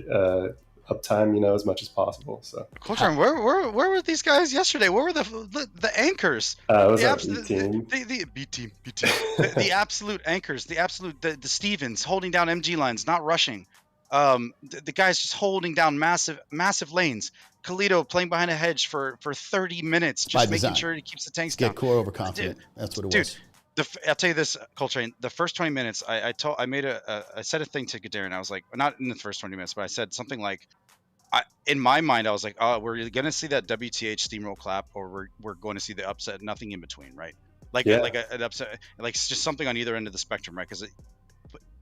uptime, as much as possible. So, Coltrane, where were these guys yesterday? Where were the anchors? It was our B team. The B team. the absolute anchors, the Stevens holding down MG lines, not rushing. The guys just holding down massive lanes. Khalito playing behind a hedge for 30 minutes, just making sure he keeps the tanks down. Get core overconfident. That's what it was. I'll tell you this, Coltrane. The first 20 minutes, I said a thing to Gadarian. I was like, not in the first 20 minutes, but I said something like, in my mind, I was like, oh, we're gonna see that WTH steamroll clap, or we're going to see the upset, nothing in between, right? Like an upset, like it's just something on either end of the spectrum, right?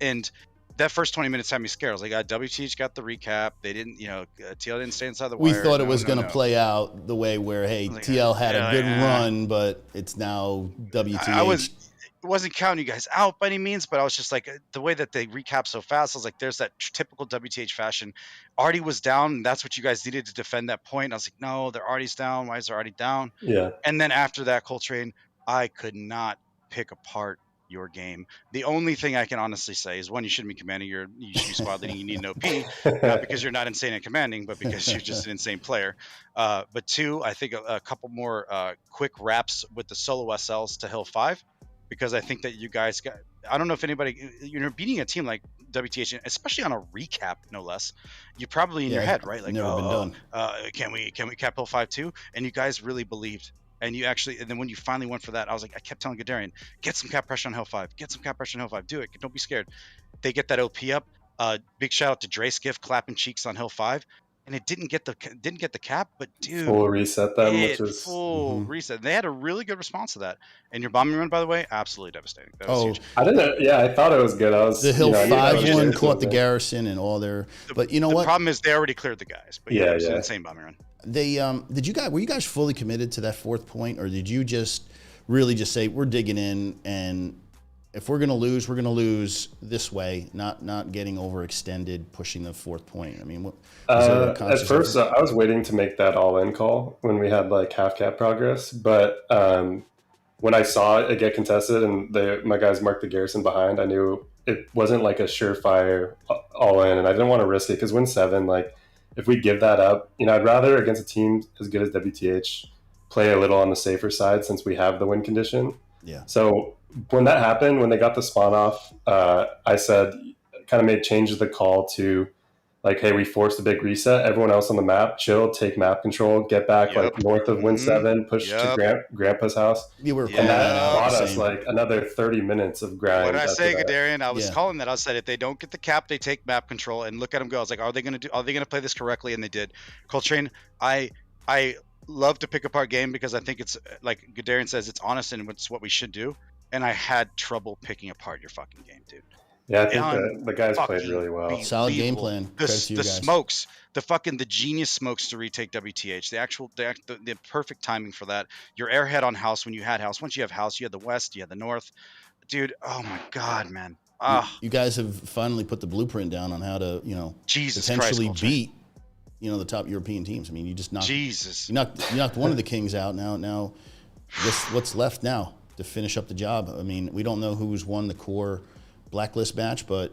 And that first 20 minutes had me scared. I was like, WTH got the recap. They didn't, TL didn't stay inside the wire. We thought it was going to play out the way where, hey, TL had a good run, but it's now WTH. I wasn't counting you guys out by any means, but I was just like, the way that they recap so fast, I was like, there's that typical WTH fashion. Artie was down, and that's what you guys needed to defend that point. I was like, no, their Artie's down. Why is their Artie down? Yeah. And then after that, Coltrane, I could not pick apart your game. The only thing I can honestly say is, one, you shouldn't be commanding. You should be squad leading. You need an OP, not because you're not insane at commanding, but because you're just an insane player. But two, I think a couple more quick wraps with the solo SLs to Hill 5, because I think that you guys got, I don't know if anybody, beating a team like WTH, especially on a recap, no less, you probably in your head, right? Like, never been done. Can we cap Hill 5 too? And you guys really believed. And then when you finally went for that, I was like, I kept telling Gadarian, get some cap pressure on Hill 5. Get some cap pressure on Hill 5. Do it. Don't be scared. They get that OP up. Big shout out to Dre Skiff clapping cheeks on Hill 5. And it didn't get the cap, but dude, full reset them, which is reset. They had a really good response to that. And your bombing run, by the way, absolutely devastating. That was huge. I didn't know. Yeah, I thought it was good. The Hill 5 one caught the garrison and all their. But you know what? The problem is they already cleared the guys. But it was an insane bombing run. They were you guys fully committed to that fourth point, or did you just really just say we're digging in, and if we're gonna lose this way, not getting overextended, pushing the fourth point? I mean, at first I was waiting to make that all-in call when we had like half cap progress, but when I saw it get contested and my guys marked the garrison behind, I knew it wasn't like a surefire all-in, and I didn't want to risk it because win 7, like. If we give that up, I'd rather against a team as good as WTH play a little on the safer side since we have the win condition. Yeah. So when that happened, when they got the spawn off, I said, kind of made changes the call to like, hey, we forced a big reset. Everyone else on the map, chill, take map control, get back like north of Win 7, push to Grandpa's house. You were and that out bought the us same. like another 30 minutes of grind. What did I after say, that. Gadarian? I was Yeah. calling that. I said if they don't get the cap, they take map control. And look at them go. I was like, are they gonna play this correctly? And they did. Coltrane, I love to pick apart game because I think it's like Gadarian says, it's honest and it's what we should do. And I had trouble picking apart your fucking game, dude. Yeah, I think the guys played really well. Solid game plan. The Credit to you guys. smokes, the genius smokes to retake WTH. The perfect timing for that. Your airhead on house when you had house. Once you have house, you had the west, you had the north. Dude, oh my god, man. You guys have finally put the blueprint down on how to, Jesus potentially Christ, beat, the top European teams. I mean, you just knocked you knocked one of the kings out. Now, what's left now to finish up the job? I mean, we don't know who's won the core blacklist match, but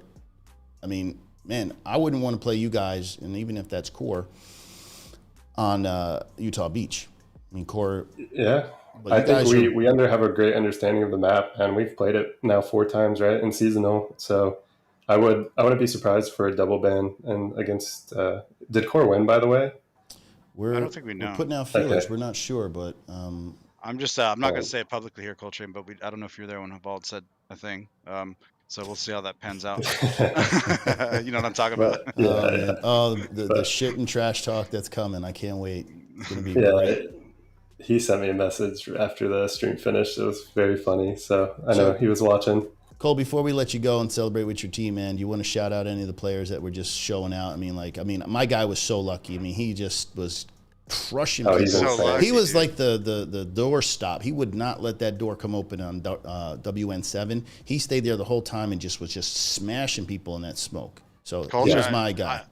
I mean, man, I wouldn't want to play you guys, and even if that's core, on Utah Beach. I mean, core. Yeah, I think we have a great understanding of the map, and we've played it now 4 times, right, in seasonal. So I wouldn't be surprised for a double ban and against. Did core win, by the way? I don't think we know. We're putting out feelers. Okay. We're not sure, but I'm just I'm not going to say it publicly here, Coltrane, but I don't know if you're there when Havald said a thing. So we'll see how that pans out. You know what I'm talking about? The shit and trash talk that's coming. I can't wait. It's gonna be great. He sent me a message after the stream finished. It was very funny. So I know he was watching. Cole, before we let you go and celebrate with your team, man, do you want to shout out any of the players that were just showing out? I mean, my guy was so lucky. I mean, he just was crushing people. He's so lucky, he was like the door stop. He would not let that door come open on WN7. He stayed there the whole time and was just smashing people in that smoke. So he was my guy.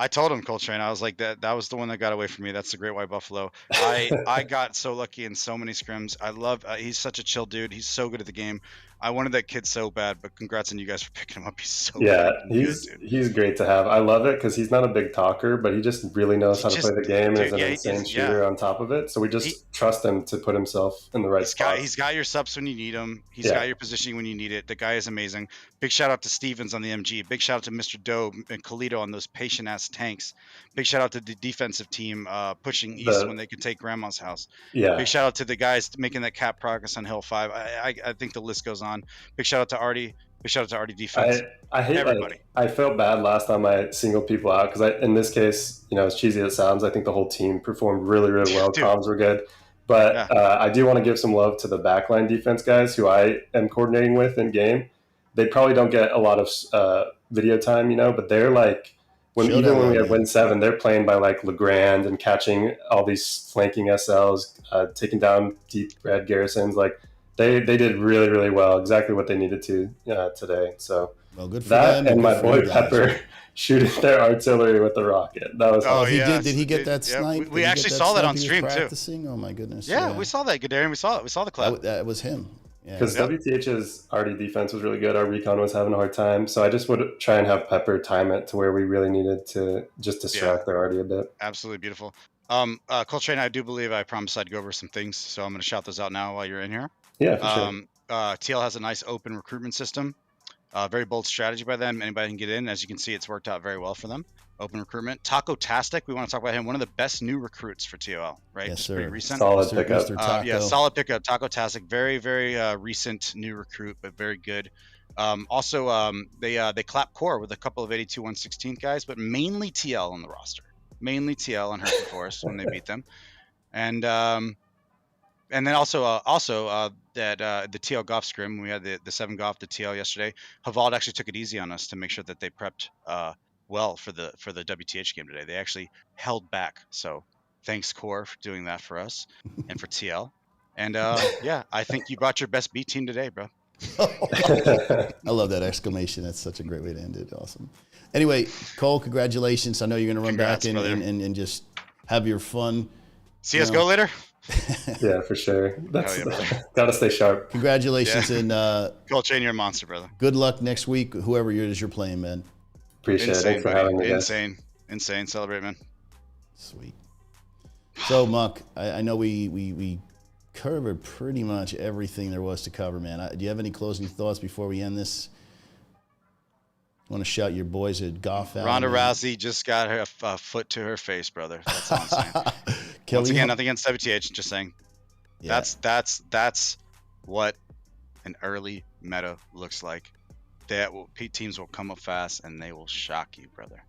I told him, Coltrane, I was like, that was the one that got away from me. That's the Great White Buffalo. I got so lucky in so many scrims. I love, he's such a chill dude. He's so good at the game. I wanted that kid so bad, but congrats on you guys for picking him up. He's so good, he's great to have. I love it because he's not a big talker, but he just really knows how to play the game and is an insane shooter on top of it. So we just trust him to put himself in the right spot. He's got your subs when you need him. He's got your positioning when you need it. The guy is amazing. Big shout out to Stevens on the MG. Big shout out to Mr. Doe and Colito on those patient-ass tanks. Big shout out to the defensive team pushing east when they could take Grandma's house. Yeah. Big shout out to the guys making that cap progress on Hill 5. I think the list goes on. Big shout out to Artie. Big shout out to Artie defense. I hate everybody. I felt bad last time I singled people out because in this case, as cheesy as it sounds, I think the whole team performed really, really well. Comms were good. But I do want to give some love to the backline defense guys who I am coordinating with in game. They probably don't get a lot of video time, but they're like, when we had Win 7, they're playing by like Legrand and catching all these flanking SLs, taking down deep red garrisons. Like they did really, really well, exactly what they needed to today. So good for that them, and my boy Pepper shooting their artillery with the rocket. That was awesome. Did he get that snipe? We actually saw that on stream too. Oh my goodness. Yeah, we saw that, Gadarian. We saw the clip. That was him. Because WTH's already defense was really good. Our recon was having a hard time. So I just would try and have Pepper time it to where we really needed to just distract their Artie a bit. Absolutely beautiful. Coltrane, I do believe I promised I'd go over some things. So I'm going to shout those out now while you're in here. Yeah, for sure. TL has a nice open recruitment system. Very bold strategy by them. Anybody can get in. As you can see, it's worked out very well for them. Open recruitment. Taco Tastic, we want to talk about him. One of the best new recruits for TOL, right? Yes, sir. Pretty recent. Solid pickup. Solid pickup. Taco Tastic, very, very recent new recruit, but very good. They clap core with a couple of 82-116 guys, but mainly TL on the roster. Mainly TL on Hereford Forest when they beat them. And then also that the TL golf scrim, when we had the 7 golf, the TL yesterday, Havald actually took it easy on us to make sure that they prepped well for the WTH game today. They actually held back. So thanks Core for doing that for us and for TL. And I think you brought your best B team today, bro. I love that exclamation. That's such a great way to end it. Awesome. Anyway, Cole, congratulations. I know you're going to run back and just have your fun. See us go later. Yeah, for sure. That's gotta stay sharp. Congratulations and Coltrane, you're a monster, brother. Good luck next week, whoever it is you're playing, man. Appreciate it. Thanks for having me. Insane. Celebrate, man. Sweet. So, Muck, I know we covered pretty much everything there was to cover, man. Do you have any closing thoughts before we end this? Want to shout your boys at golf out? Ronda Rousey just got her a foot to her face, brother. That's all I'm saying. Once again, nothing against WTH. Just saying. Yeah. That's what an early meta looks like. Teams will come up fast and they will shock you, brother.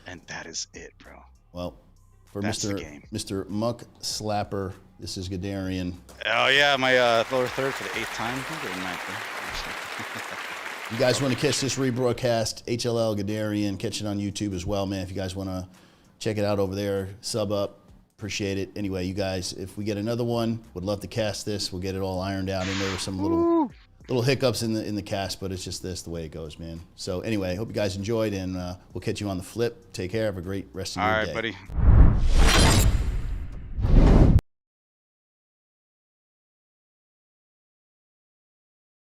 And that is it, bro. Well, for Mr. Muck Slapper, this is Gadarian. Oh yeah, my lower third for the 8th time. You guys want to catch this rebroadcast, HLL Gadarian, catch it on YouTube as well, man. If you guys want to check it out over there, sub up, appreciate it. Anyway, you guys, if we get another one, would love to cast this. We'll get it all ironed out. And there were some little hiccups in the cast, but it's just the way it goes, man. So anyway, hope you guys enjoyed, and we'll catch you on the flip. Take care. Have a great rest of your day. All right, buddy.